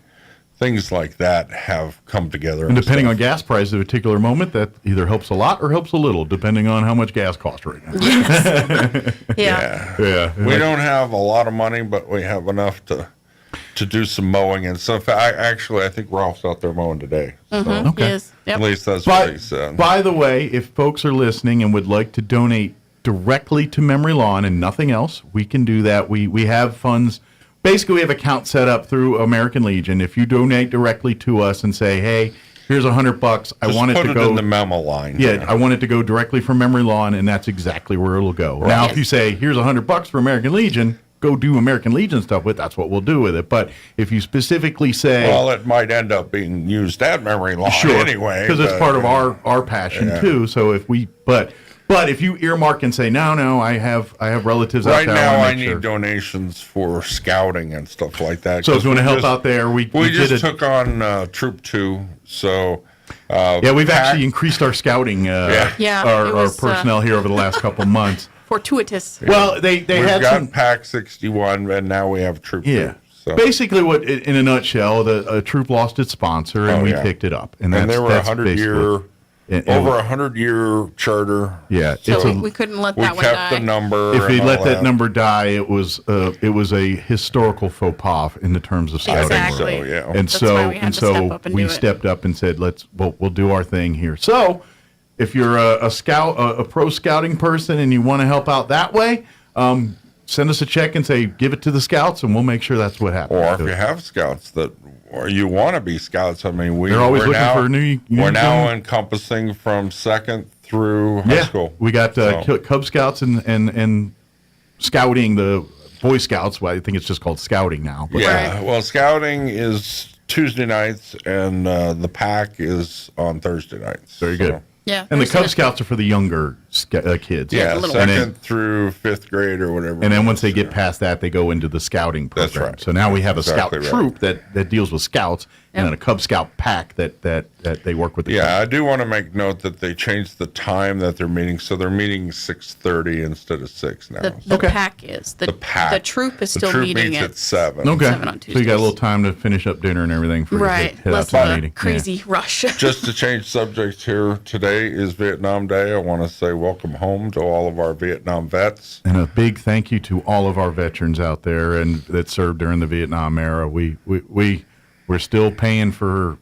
Things like that have come together.
And depending on gas prices at a particular moment, that either helps a lot or helps a little, depending on how much gas costs right now.
Yes.
Yeah. We don't have a lot of money, but we have enough to do some mowing and stuff. I think Ralph's out there mowing today. So
Mm-hmm. Yes. Yep.
At least that's what he said.
By the way, if folks are listening and would like to donate directly to Memory Lawn and nothing else, we can do that. We have funds. Basically, we have accounts set up through American Legion. If you donate directly to us and say, "Hey, here's $100. I want it
put
to
it
go
in the memo line.
Yeah, I want it to go directly from Memory Lawn," and that's exactly where it'll go.
Right.
Now, if you say, "Here's $100 for American Legion," go do American Legion stuff with. That's what we'll do with it. But if you specifically say,
Well, it might end up being used at Memory Lawn
sure,
anyway.
because it's part of our passion too. So if we but if you earmark and say, no, I have relatives
right
out there.
now, I
make
need
sure.
donations for scouting and stuff like that.
So if you want to help out there, we
just took on Troop 2. So
we've actually increased our scouting, our personnel here over the last couple months.
Fortuitous.
Well, we've
had got Pack 61, and now we have Troop 2. So.
Basically, what in a nutshell, a troop lost its sponsor, and we picked it up, and
they were
that's
100-year. Over 100-year charter.
Yeah,
So we couldn't let that one die.
We kept the number.
If we let that number die, it was a historical faux pas in the terms of scouting.
Exactly.
So, yeah.
And
That's why we had to step up and do it.
stepped up and said, we'll do our thing here. So, if you're a scout, a pro scouting person, and you want to help out that way, send us a check and say, give it to the scouts, and we'll make sure that's what happens.
Or if you have scouts or you want to be scouts, I mean,
they're always looking for a new.
We're now encompassing from 2nd through high school.
We got Cub Scouts and scouting, the Boy Scouts. Well, I think it's just called scouting now. But
well, scouting is Tuesday nights, and the pack is on Thursday nights.
Very good.
Yeah,
and the Cub Scouts are for the younger kids.
Yeah, 2nd through 5th grade or whatever.
And then once they get past that, they go into the scouting program.
That's right.
So now we have a scout
Exactly
troop that deals with scouts, and then a Cub Scout pack that they work with.
I do want to make note that they changed the time that they're meeting, so they're meeting 6:30 instead of 6 now.
The pack is the
pack.
The troop is still
the troop
meeting
meets at 7.
Okay,
7 on
so you got a little time to finish up dinner and everything for
right.
you to head out
Less
to the
of a
meeting.
crazy rush.
Just to change subjects here, today is Vietnam Day. I want to say welcome home to all of our Vietnam vets.
And a big thank you to all of our veterans out there and that served during the Vietnam era. We're still paying for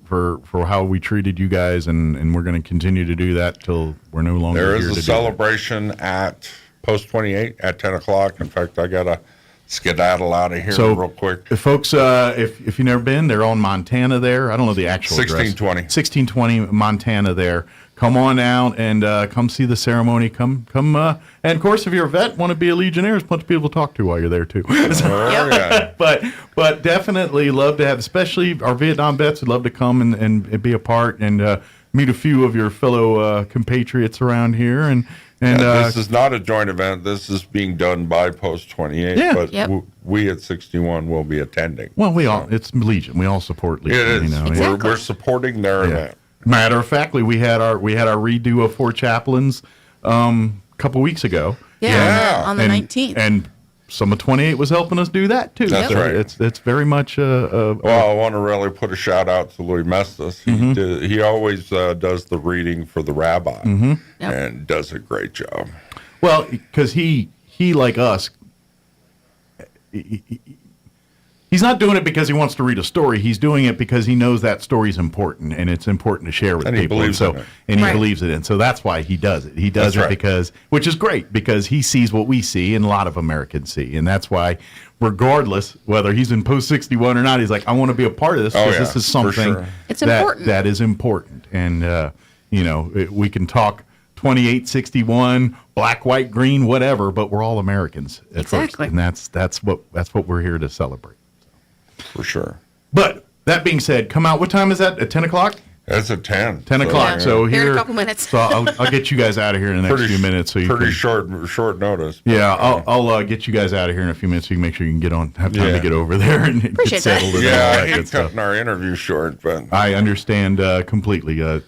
how we treated you guys, and we're going to continue to do that till we're no longer
There
here
is
to
a celebration at Post 28 at 10 o'clock. In fact, I got to skedaddle out of here real quick.
Folks, if you've never been, they're on Montana there. I don't know the actual
1620.
address. 1620 Montana there. Come on out and come see the ceremony. Come, and of course, if you're a vet, want to be a Legionnaire, there's plenty of people to talk to while you're there too. But definitely love to have, especially our Vietnam vets, would love to come and be a part and meet a few of your fellow compatriots around here. And
this is not a joint event. This is being done by Post 28, but we at 61 will be attending.
Well, it's Legion. We all support Legion.
It is.
Exactly.
We're supporting their event.
Matter of factly, we had our redo of Four Chaplains a couple weeks ago.
On the 19th.
And some of 28 was helping us do that too.
That's right.
It's very much.
Well, I want to really put a shout out to Louis Mestis. He always does the reading for the rabbi and does a great job.
Well, because he like us. He's not doing it because he wants to read a story. He's doing it because he knows that story is important, and it's important to share with
and
people.
He believes in it.
And he believes it in. So that's why he does it. He does it because, which is great, because he sees what we see and a lot of Americans see. And that's why, regardless whether he's in Post 61 or not, he's like, I want to be a part of this because this is something that is important. And, we can talk 28, 61, black, white, green, whatever, but we're all Americans at first. And that's what we're here to celebrate.
For sure.
But that being said, come out. What time is that? At 10 o'clock?
It's at 10.
10 o'clock. So
Here in
here,
a couple minutes.
So I'll get you guys out of here in the next few minutes. So you
pretty
can,
short notice.
Yeah, I'll get you guys out of here in a few minutes so you can make sure you can have time to get over there and get settled. And all
I
that
hate
good stuff.
cutting our interview short, but
I understand completely. And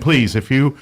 please, if you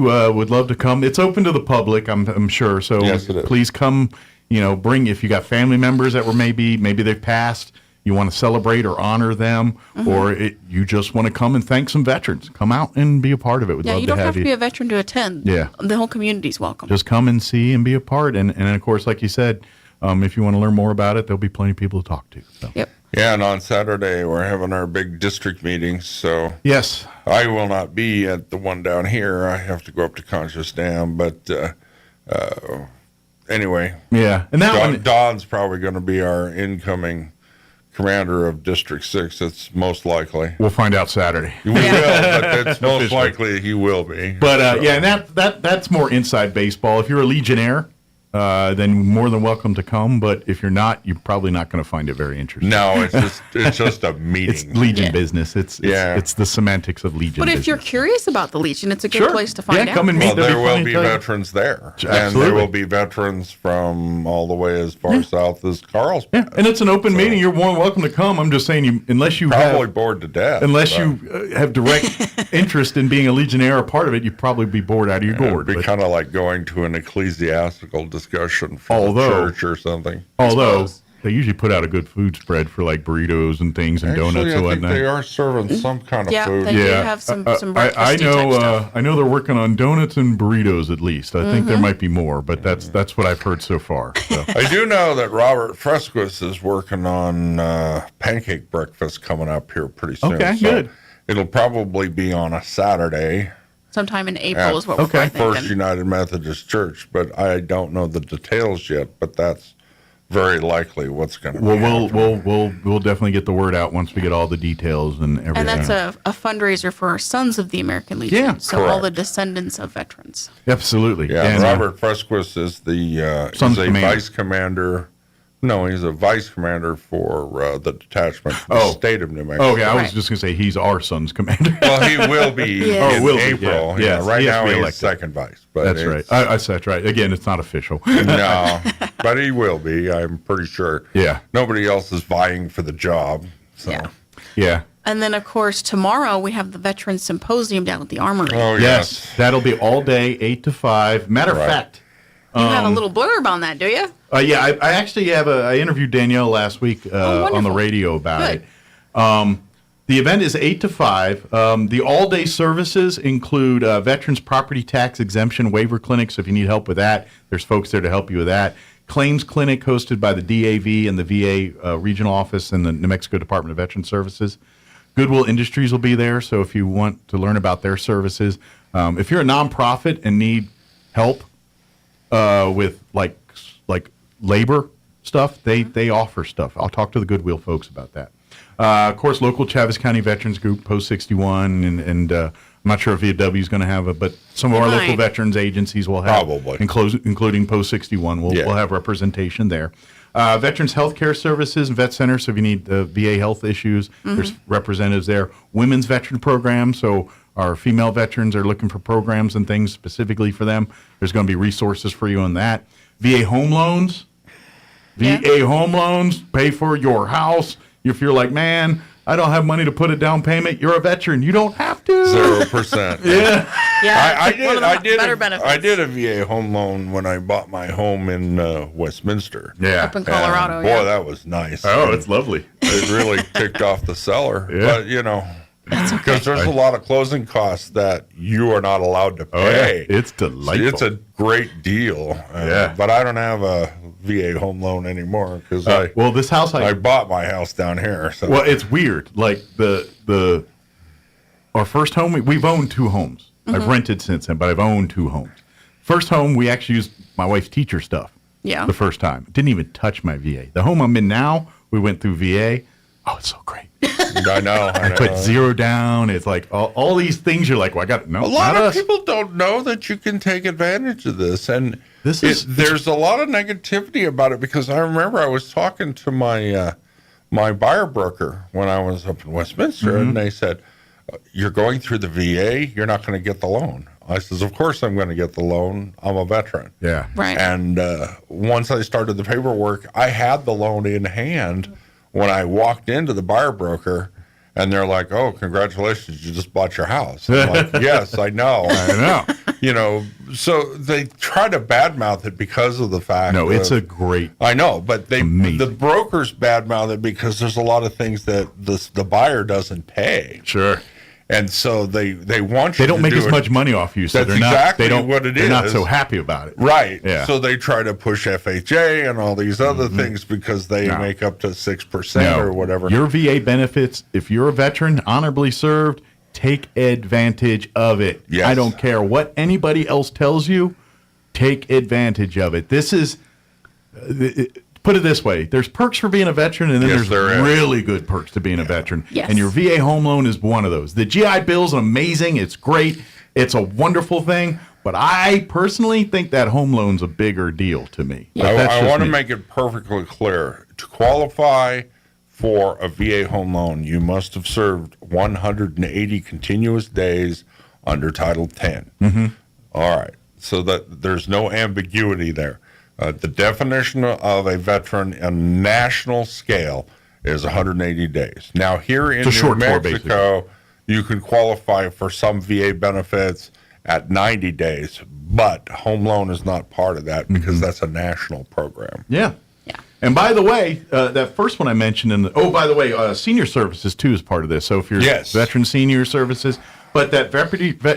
would love to come, it's open to the public. I'm sure. So
yes, it is.
Please come. Bring if you got family members that were maybe they've passed. You want to celebrate or honor them, or you just want to come and thank some veterans. Come out and be a part of it. We'd love
you
to
don't have
you.
to be a veteran to attend.
Yeah.
The whole community's welcome.
Just come and see and be a part. And of course, like you said, if you want to learn more about it, there'll be plenty of people to talk to. So.
Yep.
Yeah, and on Saturday we're having our big district meetings, so
yes,
I will not be at the one down here. I have to go up to Conscious Dam, but anyway.
Yeah, and that
Don's probably going to be our incoming commander of District 6. It's most likely.
We'll find out Saturday.
We will, but it's most likely he will be.
But and that's more inside baseball. If you're a Legionnaire, then more than welcome to come. But if you're not, you're probably not going to find it very interesting.
No, it's just a meeting.
It's Legion business. It's the semantics of Legion.
But if
business.
you're curious about the Legion, it's a good place to find out.
Come and meet.
Well, there will be veterans there.
Absolutely.
And there will be veterans from all the way as far south as Carlsbad.
Yeah, and it's an open meeting. You're more than welcome to come. I'm just saying, unless you
probably bored to death.
Unless you have direct interest in being a Legionnaire or part of it, you'd probably be bored out of your gourd.
It'd be kind of like going to an ecclesiastical discussion for the church or something.
Although they usually put out a good food spread for like burritos and things and donuts and
I think
whatnot.
they are serving some kind of food.
They do have some breakfasty
I know.
type stuff.
I know they're working on donuts and burritos at least. I think there might be more, but that's what I've heard so far. So.
I do know that Robert Fresquez is working on pancake breakfast coming up here pretty soon.
Okay,
so
good.
It'll probably be on a Saturday.
Sometime in April is what we're thinking.
First United Methodist Church, but I don't know the details yet. But that's very likely what's going to be.
We'll definitely get the word out once we get all the details and everything.
And that's a fundraiser for our Sons of the American Legion.
Yeah,
so all
correct.
the descendants of veterans.
Absolutely.
Yeah,
and,
Robert Fresquez is vice commander. No, he's a vice commander for the detachment for the state of New Mexico.
Okay, I was just going to say he's our son's commander.
Well, he will be in April.
Yeah. Yes,
right now
he's
he's second vice. But
that's right. That's right. Again, it's not official.
No, but he will be. I'm pretty sure.
Yeah.
Nobody else is vying for the job. So.
Yeah.
And then, of course, tomorrow we have the Veterans Symposium down at the Armory.
Oh,
yes. That'll be all day, 8 to 5. Matter of fact.
You have a little blurb on that, do you?
I actually have I interviewed Danielle last week on the radio about it. The event is 8 to 5. The all-day services include Veterans Property Tax Exemption Waiver Clinic, so if you need help with that, there's folks there to help you with that. Claims Clinic hosted by the DAV and the VA Regional Office and the New Mexico Department of Veteran Services. Goodwill Industries will be there, so if you want to learn about their services. If you're a nonprofit and need help with like labor stuff, they offer stuff. I'll talk to the Goodwill folks about that. Of course, local Chaves County Veterans Group, Post 61, and I'm not sure if VW is going to have it, but some of our local veterans agencies will have,
probably,
including Post 61, we'll have representation there. Veterans Healthcare Services and Vet Center, so if you need VA health issues, there's representatives there. Women's Veteran Program, so our female veterans are looking for programs and things specifically for them. There's going to be resources for you on that. VA home loans. VA home loans pay for your house. If you're like, man, I don't have money to put a down payment, you're a veteran. You don't have to.
0%.
Yeah.
I did a VA home loan when I bought my home in Westminster.
Yeah.
Up in Colorado.
And boy, that was nice.
Oh, it's lovely.
It really ticked off the seller.
Yeah.
But, because there's a lot of closing costs that you are not allowed to pay.
It's delightful.
It's a great deal. But I don't have a VA home loan anymore because
this house
I bought my house down here. So.
Well, it's weird. Like our first home, we've owned 2 homes. I've rented since then, but I've owned 2 homes. First home, we actually used my wife's teacher stuff.
Yeah.
The first time, didn't even touch my VA. The home I'm in now, we went through VA. Oh, it's so great.
I know.
I put 0 down. It's like all these things. You're like, well, I got no.
A lot of people don't know that you can take advantage of this, and there's a lot of negativity about it because I remember I was talking to my my buyer broker when I was up in Westminster, and they said, "You're going through the VA. You're not going to get the loan." I says, "Of course I'm going to get the loan. I'm a veteran."
Yeah.
Right.
And once I started the paperwork, I had the loan in hand when I walked into the buyer broker, and they're like, "Oh, congratulations, you just bought your house." I'm like, "Yes, I know."
I know.
You know, so they try to badmouth it because of the fact.
No, it's a great.
I know, but the brokers badmouth it because there's a lot of things that the buyer doesn't pay.
Sure.
And so they want you.
They don't
to
make
do
as
it.
much money off you, so
That's
they're not.
exactly
They don't.
what it
they're
is.
not so happy about it.
Right.
Yeah.
So they try to push FHA and all these other things because they make up to 6% or whatever.
Your VA benefits, if you're a veteran, honorably served, take advantage of it.
Yes.
I don't care what anybody else tells you. Take advantage of it. This is. Put it this way: there's perks for being a veteran, and then
Yes,
there's
there is.
really good perks to being a veteran.
Yes.
And your VA home loan is one of those. The GI Bill's amazing. It's great. It's a wonderful thing. But I personally think that home loan's a bigger deal to me. But that's
I
just
want to
me.
make it perfectly clear. To qualify for a VA home loan, you must have served 180 continuous days under Title 10. All right. So that there's no ambiguity there. The definition of a veteran on national scale is 180 days. Now, here in New Mexico, you can qualify for some VA benefits at 90 days, but home loan is not part of that because that's a national program.
Yeah. And by the way, that first one I mentioned by the way, senior services too is part of this. So if you're veteran senior services, but that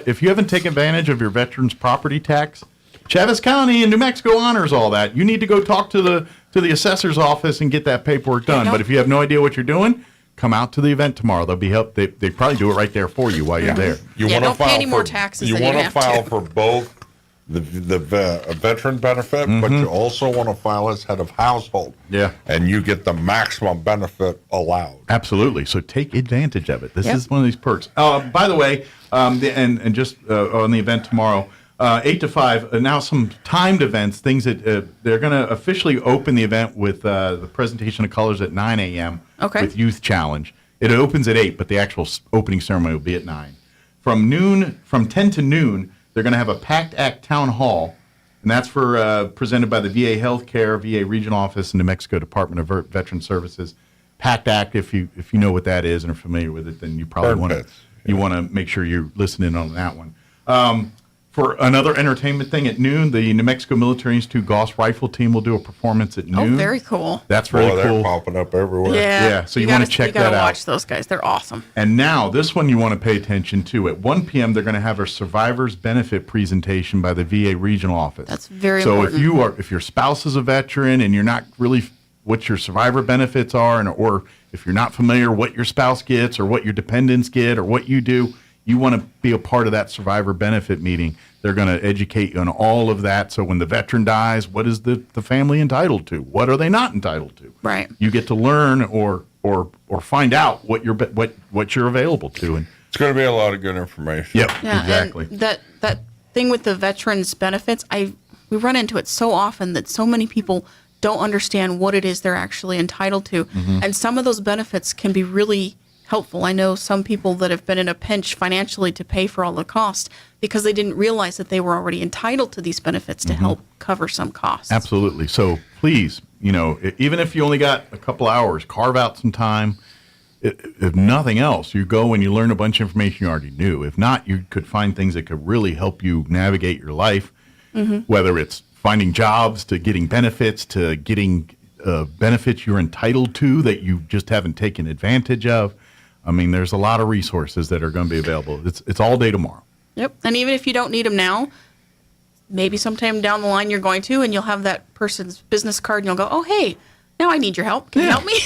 if you haven't taken advantage of your veterans property tax, Chavez County in New Mexico honors all that. You need to go talk to the assessor's office and get that paperwork done. But if you have no idea what you're doing, come out to the event tomorrow. They'll be They probably do it right there for you while you're there.
You
Yeah,
want to
don't pay
file
any
for
more taxes
You
than you
want to
have
file
to.
for both the veteran benefit, but you also want to file as head of household.
Yeah.
And you get the maximum benefit allowed.
Absolutely. So take advantage of it. This
Yep.
is one of these perks. By the way, and just on the event tomorrow, 8 to 5, now some timed events, things that they're going to officially open the event with the presentation of colors at 9 a.m. with Youth Challenge. It opens at 8, but the actual opening ceremony will be at 9. From 10 to noon, they're going to have a PACT Act Town Hall, and that's for presented by the VA Healthcare, VA Regional Office, and New Mexico Department of Veteran Services. PACT Act, if you know what that is and are familiar with it, then you probably want to make sure you're listening on that one. For another entertainment thing at noon, the New Mexico Military Institute Gauss Rifle Team will do a performance at noon.
Oh, very cool.
That's really cool.
They're popping up everywhere.
Yeah.
So you want to check that out.
You gotta watch those guys. They're awesome.
And now, this one you want to pay attention to. At 1 p.m., they're going to have a survivor's benefit presentation by the VA Regional Office.
That's very
important.
important.
So if your spouse is a veteran and you're not really what your survivor benefits are, or if you're not familiar what your spouse gets or what your dependents get or what you do, you want to be a part of that survivor benefit meeting. They're going to educate you on all of that. So when the veteran dies, what is the family entitled to? What are they not entitled to?
Right.
You get to learn or find out what you're available to. And
it's going to be a lot of good information.
Yep,
Yeah,
exactly.
And that thing with the veterans benefits, we run into it so often that so many people don't understand what it is they're actually entitled to. And some of those benefits can be really helpful. I know some people that have been in a pinch financially to pay for all the cost because they didn't realize that they were already entitled to these benefits to help cover some costs.
Absolutely. So please, even if you only got a couple hours, carve out some time. If nothing else, you go and you learn a bunch of information you already knew. If not, you could find things that could really help you navigate your life, whether it's finding jobs to getting benefits to getting benefits you're entitled to that you just haven't taken advantage of. I mean, there's a lot of resources that are going to be available. It's all day tomorrow.
Yep. And even if you don't need them now, maybe sometime down the line you're going to, and you'll have that person's business card, and you'll go, oh, hey, now I need your help. Can you help me?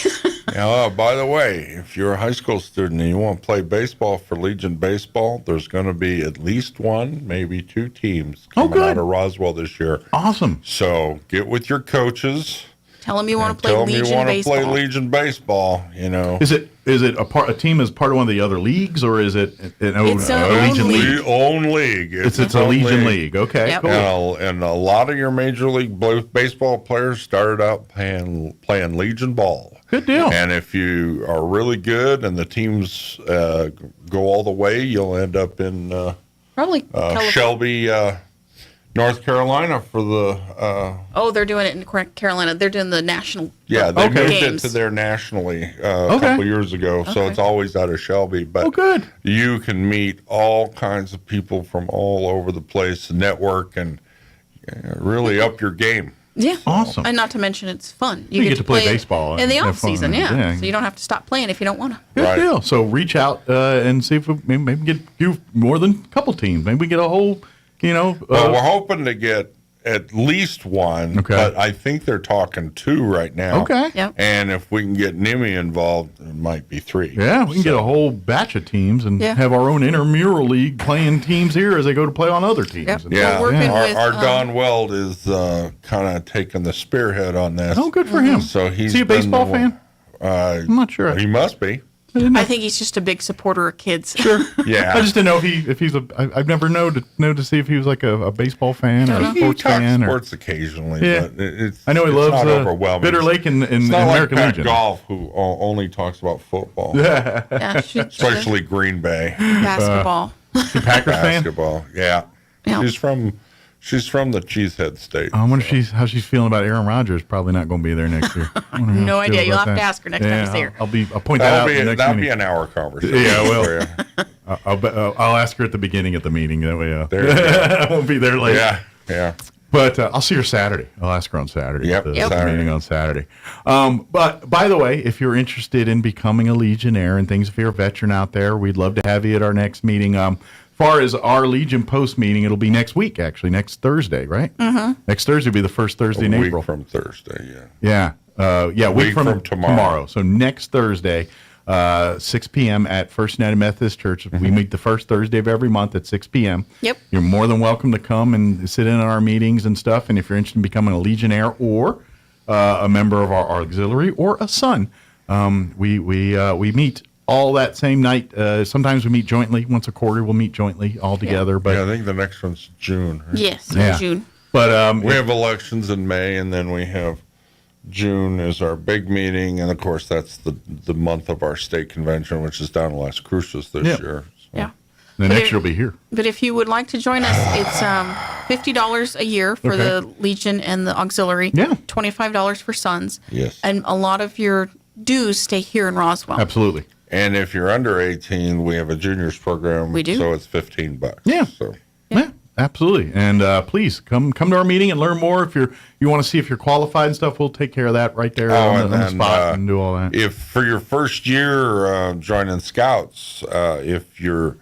By the way, if you're a high school student and you want to play baseball for Legion Baseball, there's going to be at least one, maybe two teams coming out of Roswell this year.
Awesome.
So get with your coaches
Tell them you want to play Legion baseball.
Play Legion baseball.
Is it a team as part of one of the other leagues, or is it a
Legion
league?
Own league.
It's a Legion league. Okay,
Yep.
cool.
And a lot of your Major League baseball players started out playing Legion ball.
Good deal.
And if you are really good and the teams go all the way, you'll end up in
Probably
Shelby, North Carolina for the.
they're doing it in Carolina. They're doing the national.
Yeah, they moved
games.
it to their nationally a couple years ago, so it's always out of Shelby. But
good.
You can meet all kinds of people from all over the place, network, and really up your game.
Yeah,
awesome.
And not to mention, it's fun.
You get to play baseball
in the
and have
off season.
fun. Yeah.
So you don't have to stop playing if you don't want to.
Good deal. So reach out and see if we maybe get you more than a couple teams. Maybe we get a whole.
Well, we're hoping to get at least one, but I think they're talking 2 right now.
Okay.
Yep.
And if we can get NIMI involved, it might be 3.
Yeah, we can get a whole batch of teams and have our own intramural league playing teams here as they go to play on other teams.
Yep.
Yeah,
with,
our Don Weld is kind of taking the spearhead on this.
Oh, good for him.
So
is he a baseball fan?
I'm
not sure.
He must be.
I think he's just a big supporter of kids.
Sure.
Yeah.
I just didn't know if he's a. I've never known to see if he was like a baseball fan or a sports fan.
Sports occasionally.
Yeah.
But it's,
I know he
it's
loves
not overwhelming.
Bitter Lake and
it's not
American
like Pat
Legion.
Golf, who only talks about football.
Yeah,
Especially Green Bay.
Basketball.
Packers fan?
Basketball. Yeah.
Yeah.
She's from the Cheesehead State.
I wonder how she's feeling about Aaron Rodgers. Probably not going to be there next year.
No idea. You'll have to ask her next time you see her.
I'll point that out.
That'll be an hour conversation.
Yeah, well, I'll ask her at the beginning of the meeting. That way, I won't be there late.
Yeah.
But I'll see her Saturday. I'll ask her on Saturday.
Yep.
The meeting on Saturday. But by the way, if you're interested in becoming a Legionnaire and things, if you're a veteran out there, we'd love to have you at our next meeting. Far as our Legion post meeting, it'll be next week, actually, next Thursday, right?
Mm-hmm.
Next Thursday will be the first Thursday in April.
A week from Thursday, yeah.
Week from tomorrow. So next Thursday, 6 p.m. at First United Methodist Church.
Mm-hmm.
We meet the first Thursday of every month at 6 p.m.
Yep.
You're more than welcome to come and sit in on our meetings and stuff. And if you're interested in becoming a Legionnaire or a member of our auxiliary or a son, we meet all that same night. Sometimes we meet jointly. Once a quarter, we'll meet jointly all together.
Yeah.
But
I think the next one's June. Right?
Yes, in June.
But
we have elections in May, and then we have June is our big meeting, and of course that's the month of our state convention, which is down in Las Cruces this year. So.
Yeah.
And next year will be here.
But if you would like to join us, it's $50 a year for the Legion and the auxiliary.
Yeah.
$25 for sons.
Yes.
And a lot of your dues stay here in Roswell.
Absolutely.
And if you're under 18, we have a juniors program.
We do.
So it's $15.
Yeah.
So.
Yeah. Absolutely. And please come to our meeting and learn more. If you want to see if you're qualified and stuff, we'll take care of that right there on the spot and do all that.
If for your first year joining Scouts, if you're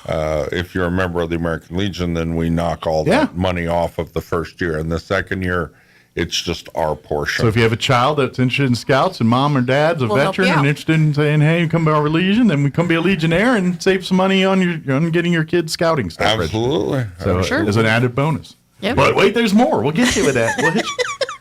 a member of the American Legion, then we knock all that money off of the first year. And the second year, it's just our portion.
So if you have a child that's interested in Scouts and mom or dad's a veteran and interested in saying, hey, come to our Legion, then we come be a Legionnaire and save some money on getting your kids scouting stuff.
Absolutely.
So as an added bonus.
Yep.
But wait, there's more. We'll get you with that.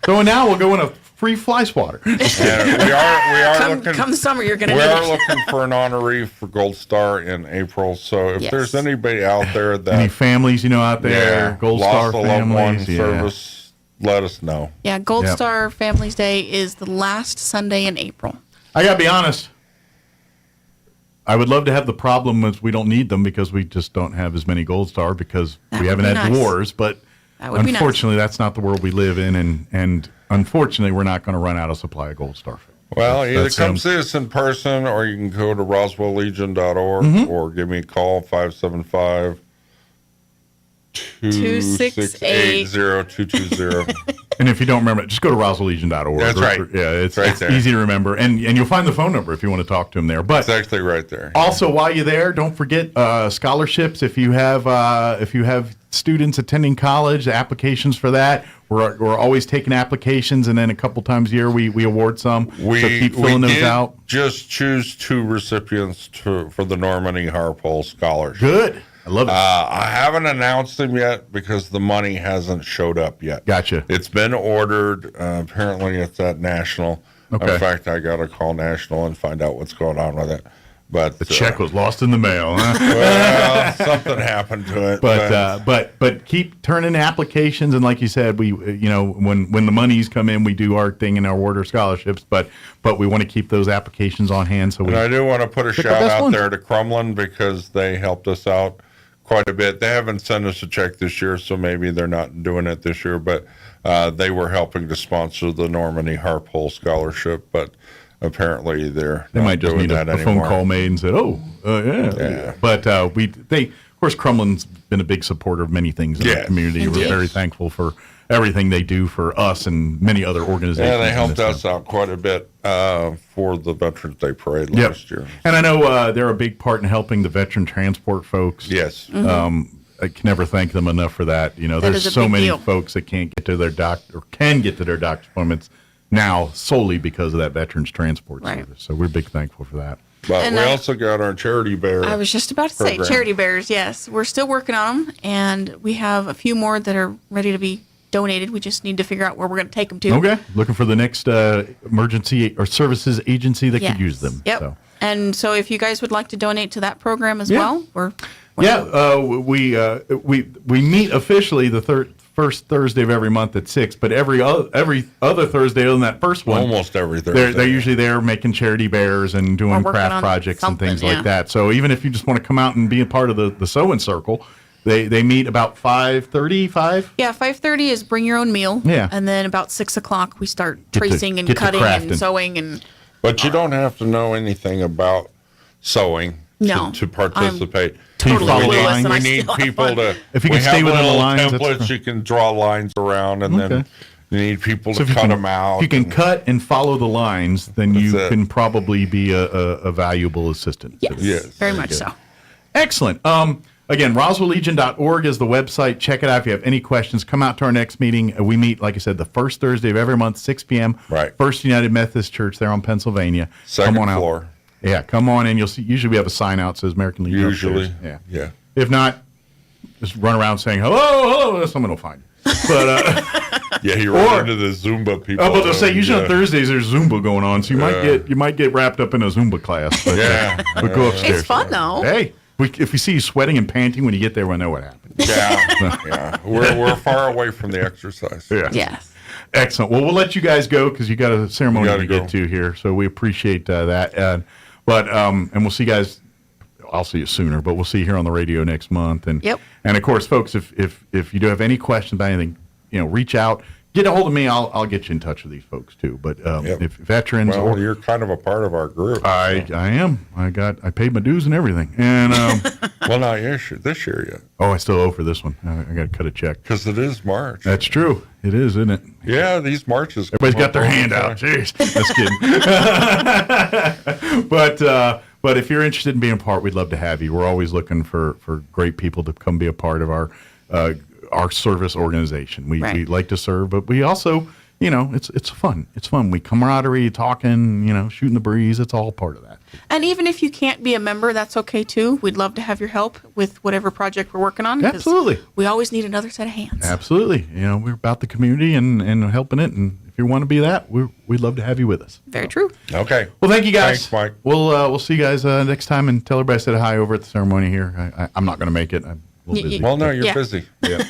So now we'll go in a free fly swatter.
We are looking.
Come summer, you're going to
We
need
are
it.
looking for an honoree for Gold Star in April. So if there's anybody out there that
any families out there, Gold Star
lost a
families,
loved one service, let us know.
Yeah, Gold Star Families Day is the last Sunday in April.
I got to be honest. I would love to have the problem is we don't need them because we just don't have as many Gold Star because we haven't had wars. But unfortunately, that's not the world we live in. And unfortunately, we're not going to run out of supply of Gold Star.
Well, either come see us in person or you can go to roswelllegion.org or give me a call, 575 268-0220.
And if you don't remember it, just go to roswelllegion.org.
That's right.
It's
right there.
easy to remember. And you'll find the phone number if you want to talk to him there. But
it's actually right there.
Also, while you're there, don't forget scholarships. If you have students attending college, applications for that. We're always taking applications, and then a couple times a year we award some. So keep filling those out.
Just choose 2 recipients for the Norman E. Harpole Scholarship.
Good. I love it.
I haven't announced them yet because the money hasn't showed up yet.
Gotcha.
It's been ordered. Apparently, it's at National.
Okay.
In fact, I got to call National and find out what's going on with it. But
the check was lost in the mail. Huh?
Well, something happened to it.
But keep turning applications, and like you said, we when the monies come in, we do our thing in our order scholarships. But we want to keep those applications on hand. So
I do want to put a shout out there to Crumlin because they helped us out quite a bit. They haven't sent us a check this year, so maybe they're not doing it this year. But they were helping to sponsor the Normandy Harpole Scholarship, but. Apparently, they
might just need a phone call made and said, yeah. But of course, Crumlin's been a big supporter of many things in the community.
Indeed.
We're very thankful for everything they do for us and many other organizations.
Yeah, they helped us out quite a bit for the Veterans Day Parade last year.
And I know they're a big part in helping the veteran transport folks.
Yes.
I can never thank them enough for that. There's so many folks that can't get to their doctor or can get to their doctor's appointments now solely because of that veterans transport service. So we're big thankful for that.
But we also got our Charity Bear.
I was just about to say Charity Bears, yes. We're still working on them, and we have a few more that are ready to be donated. We just need to figure out where we're going to take them to.
Okay. Looking for the next emergency or services agency that could use them.
Yep.
So.
And so if you guys would like to donate to that program as well,
we meet officially the first Thursday of every month at 6, but every other Thursday other than that first one,
almost every Thursday,
they're usually there making charity bears and doing craft projects and things like that. So even if you just want to come out and be a part of the sewing circle, they meet about 5:30.
Yeah, 5:30 is bring your own meal.
Yeah,
and then about 6 o'clock we start tracing and cutting and sewing and.
But you don't have to know anything about sewing to participate. We need people to.
If you can stay within the lines,
templates you can draw lines around, and then you need people to cut them out.
If you can cut and follow the lines, then you can probably be a valuable assistant.
Yes, very much so.
Excellent. Again, RoswellLegion.org is the website. Check it out. If you have any questions, come out to our next meeting. We meet, like I said, the first Thursday of every month, 6 p.m.
Right.
First United Methodist Church there on Pennsylvania.
Second
come on
floor.
Out. Yeah, come on in. You'll see. Usually we have a sign out that says American Legion.
Usually.
Upstairs.
Yeah.
If not, just run around saying hello. Someone will find you. But
you run into the Zumba people.
I was about to say usually on Thursdays there's Zumba going on, so you might get wrapped up in a Zumba class. But, but go upstairs.
It's fun though.
Hey. If we see you sweating and panting when you get there, we'll know what happened.
Yeah. We're far away from the exercise.
Yeah.
Yes.
Excellent. Well, we'll let you guys go because you got a ceremony to get to here. So we appreciate that. And we'll see you guys. I'll see you sooner, but we'll see you here on the radio next month. And and of course, folks, if you do have any questions about anything, reach out. Get a hold of me. I'll get you in touch with these folks too. But if veterans,
you're kind of a part of our group.
I am. I paid my dues and everything. And
well, not this year yet.
Oh, I still owe for this one. I got to cut a check
because it is March.
That's true. It is, isn't it?
Yeah, these Marches.
Everybody's got their hand out. Jeez, just kidding. But if you're interested in being a part, we'd love to have you. We're always looking for great people to come be a part of our service organization. We like to serve, but we also, it's fun. It's fun. We camaraderie, talking, shooting the breeze. It's all part of that.
And even if you can't be a member, that's okay too. We'd love to have your help with whatever project we're working on.
Absolutely.
We always need another set of hands.
Absolutely. We're about the community and helping it. And if you want to be that, we'd love to have you with us.
Very true.
Okay.
Well, thank you guys.
Thanks, Mike.
We'll see you guys next time, and tell everybody I said hi over at the ceremony here. I'm not going to make it. I'm a little busy.
Well, no, you're busy. Yeah.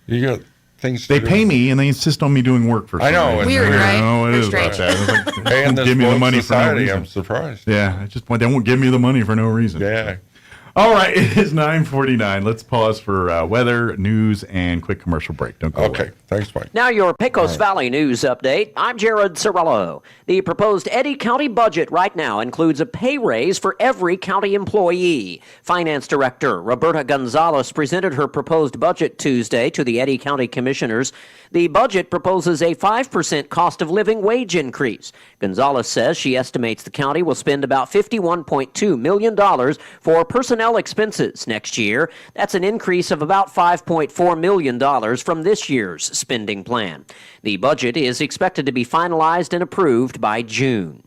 You got things to
They
do.
pay me, and they insist on me doing work for free.
I know.
Weird, right?
I know it
Very
is about
strange.
that. It's like,
Paying this
give me the
woke
money for no
society,
reason.
I'm surprised.
Yeah, they won't give me the money for no reason.
Yeah.
All right, it is 9:49. Let's pause for weather, news, and quick commercial break. Don't go away.
Thanks, Mike.
Now your Pecos Valley News Update. I'm Jared Cirillo. The proposed Eddy County budget right now includes a pay raise for every county employee. Finance Director Roberta Gonzalez presented her proposed budget Tuesday to the Eddy County Commissioners. The budget proposes a 5% cost of living wage increase. Gonzalez says she estimates the county will spend about $51.2 million for personnel expenses next year. That's an increase of about $5.4 million from this year's spending plan. The budget is expected to be finalized and approved by June.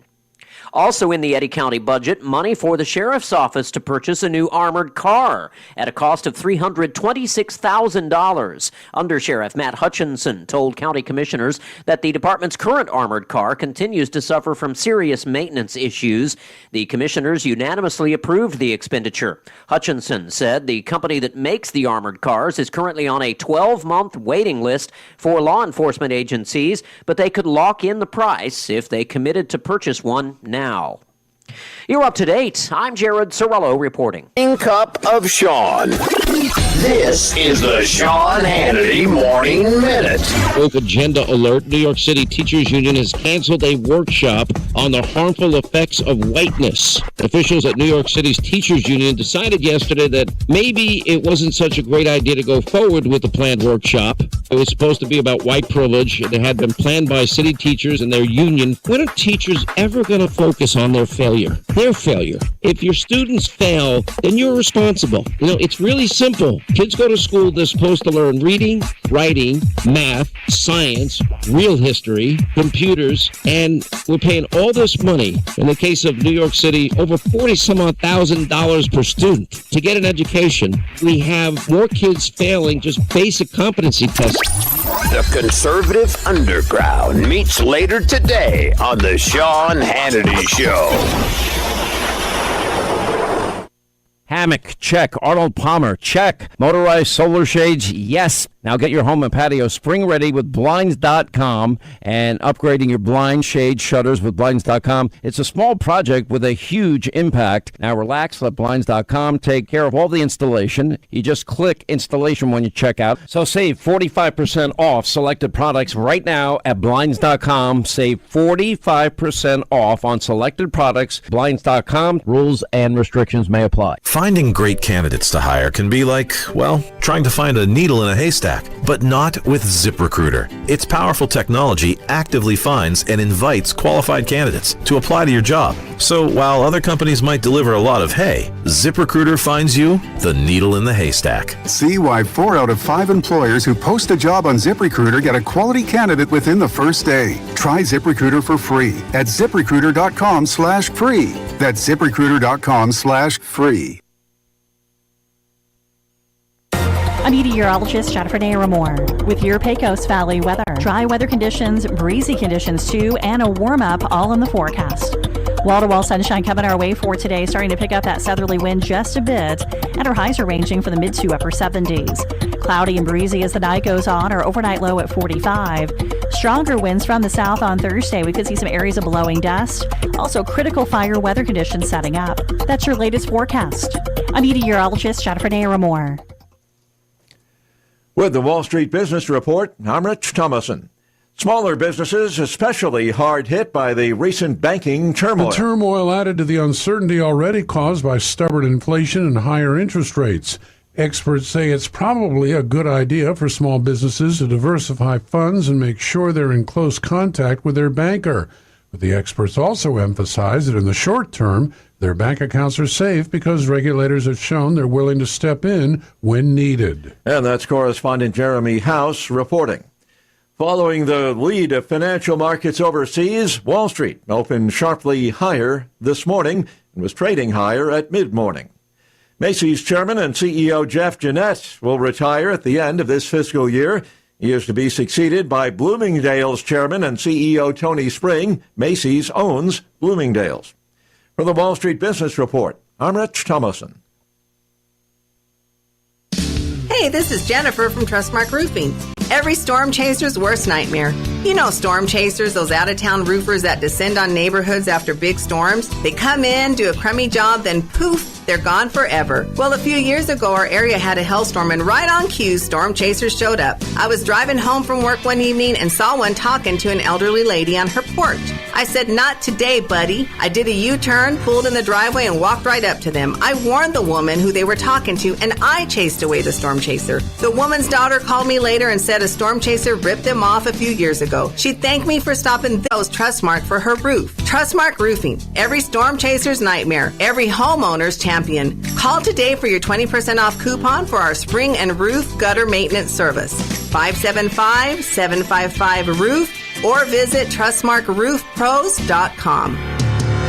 Also in the Eddy County budget, money for the sheriff's office to purchase a new armored car at a cost of $326,000. Undersheriff Matt Hutchinson told county commissioners that the department's current armored car continues to suffer from serious maintenance issues. The commissioners unanimously approved the expenditure. Hutchinson said the company that makes the armored cars is currently on a 12-month waiting list for law enforcement agencies, but they could lock in the price if they committed to purchase one now. You're up to date. I'm Jared Sorello reporting.
Cup of Sean. This is the Sean Hannity Morning Minute.
Woke agenda alert. New York City Teachers Union has canceled a workshop on the harmful effects of whiteness. Officials at New York City's Teachers Union decided yesterday that maybe it wasn't such a great idea to go forward with the planned workshop. It was supposed to be about white privilege. It had been planned by city teachers and their union. When are teachers ever going to focus on their failure? Their failure. If your students fail, then you're responsible. You know, it's really simple. Kids go to school, they're supposed to learn reading, writing, math, science, real history, computers, and we're paying all this money, in the case of New York City, over $40,000 per student to get an education. We have more kids failing just basic competency tests.
The Conservative Underground meets later today on the Sean Hannity Show.
Hammock, check. Arnold Palmer, check. Motorized solar shades, yes. Now get your home and patio spring ready with Blinds.com and upgrading your blind shade shutters with Blinds.com. It's a small project with a huge impact. Now relax, let Blinds.com take care of all the installation. You just click installation when you check out. So save 45% off selected products right now at Blinds.com. Save 45% off on selected products. Blinds.com. Rules and restrictions may apply.
Finding great candidates to hire can be like, well, trying to find a needle in a haystack. But not with ZipRecruiter. Its powerful technology actively finds and invites qualified candidates to apply to your job. So while other companies might deliver a lot of hay, ZipRecruiter finds you the needle in the haystack.
See why 4 out of 5 employers who post a job on ZipRecruiter get a quality candidate within the first day. Try ZipRecruiter for free at ZipRecruiter.com/free. That's ZipRecruiter.com/free.
I'm meteorologist Jennifer Naramore with your Pecos Valley weather. Dry weather conditions, breezy conditions too, and a warm up all in the forecast. Wall-to-wall sunshine coming our way for today, starting to pick up that southerly wind just a bit, and our highs are ranging from the mid to upper 70s. Cloudy and breezy as the night goes on, our overnight low at 45. Stronger winds from the south on Thursday. We could see some areas of blowing dust. Also, critical fire weather conditions setting up. That's your latest forecast. I'm meteorologist Jennifer Naramore.
With the Wall Street Business Report, I'm Rich Thomason. Smaller businesses especially hard hit by the recent banking turmoil.
The turmoil added to the uncertainty already caused by stubborn inflation and higher interest rates. Experts say it's probably a good idea for small businesses to diversify funds and make sure they're in close contact with their banker. But the experts also emphasize that in the short term, their bank accounts are safe because regulators have shown they're willing to step in when needed.
And that's correspondent Jeremy House reporting. Following the lead of financial markets overseas, Wall Street opened sharply higher this morning and was trading higher at mid-morning. Macy's chairman and CEO Jeff Gennette will retire at the end of this fiscal year. He is to be succeeded by Bloomingdale's chairman and CEO Tony Spring. Macy's owns Bloomingdale's. For the Wall Street Business Report, I'm Rich Thomason.
Hey, this is Jennifer from Trustmark Roofing. Every storm chaser's worst nightmare. You know storm chasers, those out-of-town roofers that descend on neighborhoods after big storms. They come in, do a crummy job, then poof, they're gone forever. Well, a few years ago, our area had a hailstorm, and right on cue, storm chasers showed up. I was driving home from work one evening and saw one talking to an elderly lady on her porch. I said, "Not today, buddy." I did a U-turn, pulled in the driveway, and walked right up to them. I warned the woman who they were talking to, and I chased away the storm chaser. The woman's daughter called me later and said a storm chaser ripped them off a few years ago. She thanked me for stopping those Trustmark for her roof. Trustmark Roofing. Every storm chaser's nightmare. Every homeowner's champion. Call today for your 20% off coupon for our spring and roof gutter maintenance service. 575-755-ROOF or visit TrustmarkRoofPros.com.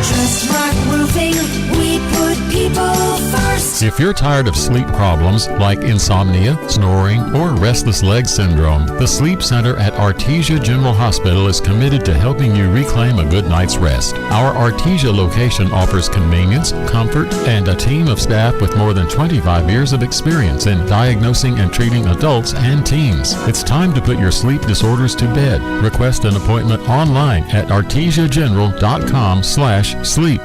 Trustmark Roofing, we put people first.
If you're tired of sleep problems like insomnia, snoring, or restless leg syndrome, the Sleep Center at Artesia General Hospital is committed to helping you reclaim a good night's rest. Our Artesia location offers convenience, comfort, and a team of staff with more than 25 years of experience in diagnosing and treating adults and teens. It's time to put your sleep disorders to bed. Request an appointment online at artesiageneral.com/sleep.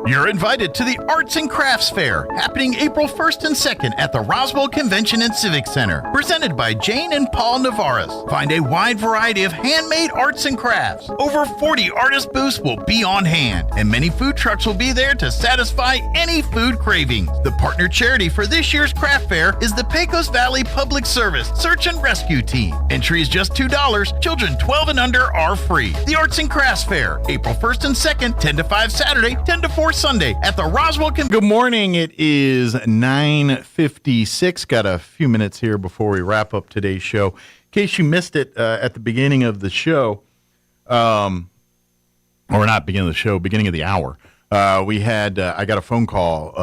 You're invited to the Arts and Crafts Fair, happening April 1st and 2nd at the Roswell Convention and Civic Center, presented by Jane and Paul Navarez. Find a wide variety of handmade arts and crafts. Over 40 artist booths will be on hand, and many food trucks will be there to satisfy any food cravings. The partner charity for this year's craft fair is the Pecos Valley Public Service Search and Rescue Team. Entry is just $2. Children 12 and under are free. The Arts and Crafts Fair, April 1st and 2nd, 10 to 5 Saturday, 10 to 4 Sunday at the Roswell
Good morning. It is 9:56. Got a few minutes here before we wrap up today's show. In case you missed it at the beginning of the show, or not beginning of the show, beginning of the hour, we had I got a phone call.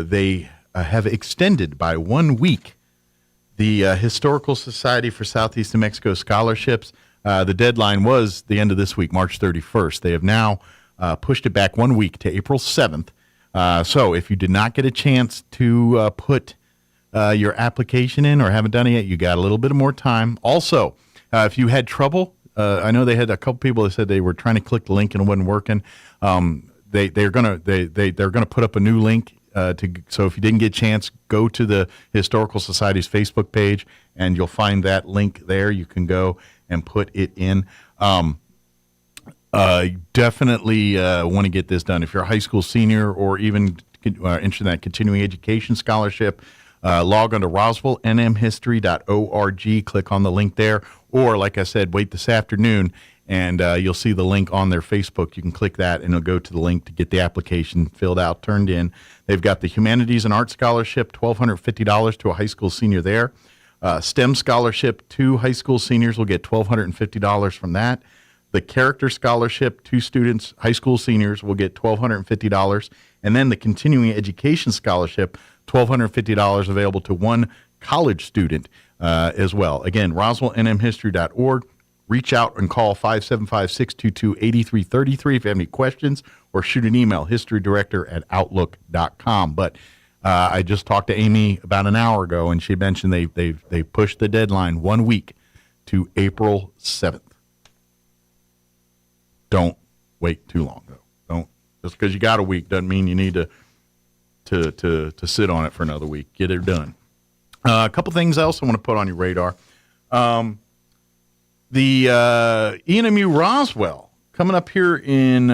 They have extended by 1 week the Historical Society for Southeast New Mexico scholarships. The deadline was the end of this week, March 31st. They have now pushed it back 1 week to April 7th. So if you did not get a chance to put your application in or haven't done it yet, you got a little bit more time. Also, if you had trouble, I know they had a couple people that said they were trying to click the link and it wasn't working. They're gonna put up a new link. So if you didn't get a chance, go to the Historical Society's Facebook page and you'll find that link there. You can go and put it in. Definitely want to get this done. If you're a high school senior or even interested in that continuing education scholarship, log on to roswellnmhistory.org, click on the link there, or like I said, wait this afternoon and you'll see the link on their Facebook. You can click that and it'll go to the link to get the application filled out, turned in. They've got the Humanities and Arts Scholarship, $1,250 to a high school senior there. STEM Scholarship, 2 high school seniors will get $1,250 from that. The Character Scholarship, 2 students, high school seniors, will get $1,250. And then the Continuing Education Scholarship, $1,250 available to 1 college student as well. Again, roswellnmhistory.org. Reach out and call 575-622-8333 if you have any questions, or shoot an email, historydirector@outlook.com. But I just talked to Amy about an hour ago, and she mentioned they pushed the deadline 1 week to April 7th. Don't wait too long, though. Don't just because you got a week doesn't mean you need to sit on it for another week. Get it done. A couple things else I want to put on your radar. The ENMU Roswell coming up here in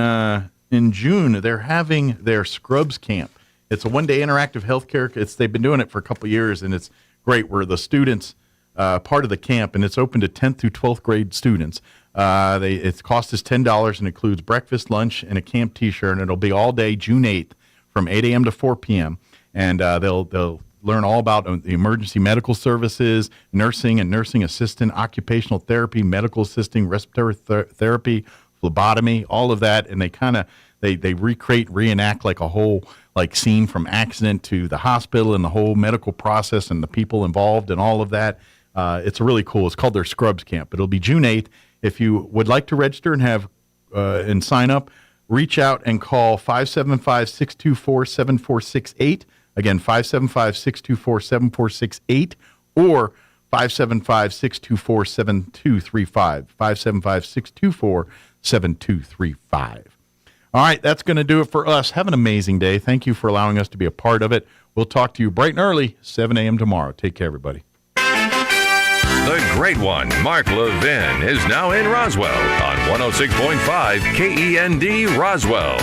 June. They're having their Scrubs Camp. It's a one-day interactive healthcare. They've been doing it for a couple of years, and it's great. Where the students part of the camp, and it's open to 10th through 12th grade students. Its cost is $10 and includes breakfast, lunch, and a camp T-shirt. And it'll be all day, June 8th, from 8 a.m. to 4 p.m. And they'll learn all about the emergency medical services, nursing and nursing assistant, occupational therapy, medical assisting, respiratory therapy, phlebotomy, all of that. And they recreate, reenact like a whole scene from accident to the hospital and the whole medical process and the people involved and all of that. It's really cool. It's called their Scrubs Camp. It'll be June 8th. If you would like to register and have and sign up, reach out and call 575-624-7468. Again, 575-624-7468 or 575-624-7235. 575-624-7235. All right, that's going to do it for us. Have an amazing day. Thank you for allowing us to be a part of it. We'll talk to you bright and early, 7 a.m. tomorrow. Take care, everybody.
The great one, Mark Levin, is now in Roswell on 106.5 KEND Roswell.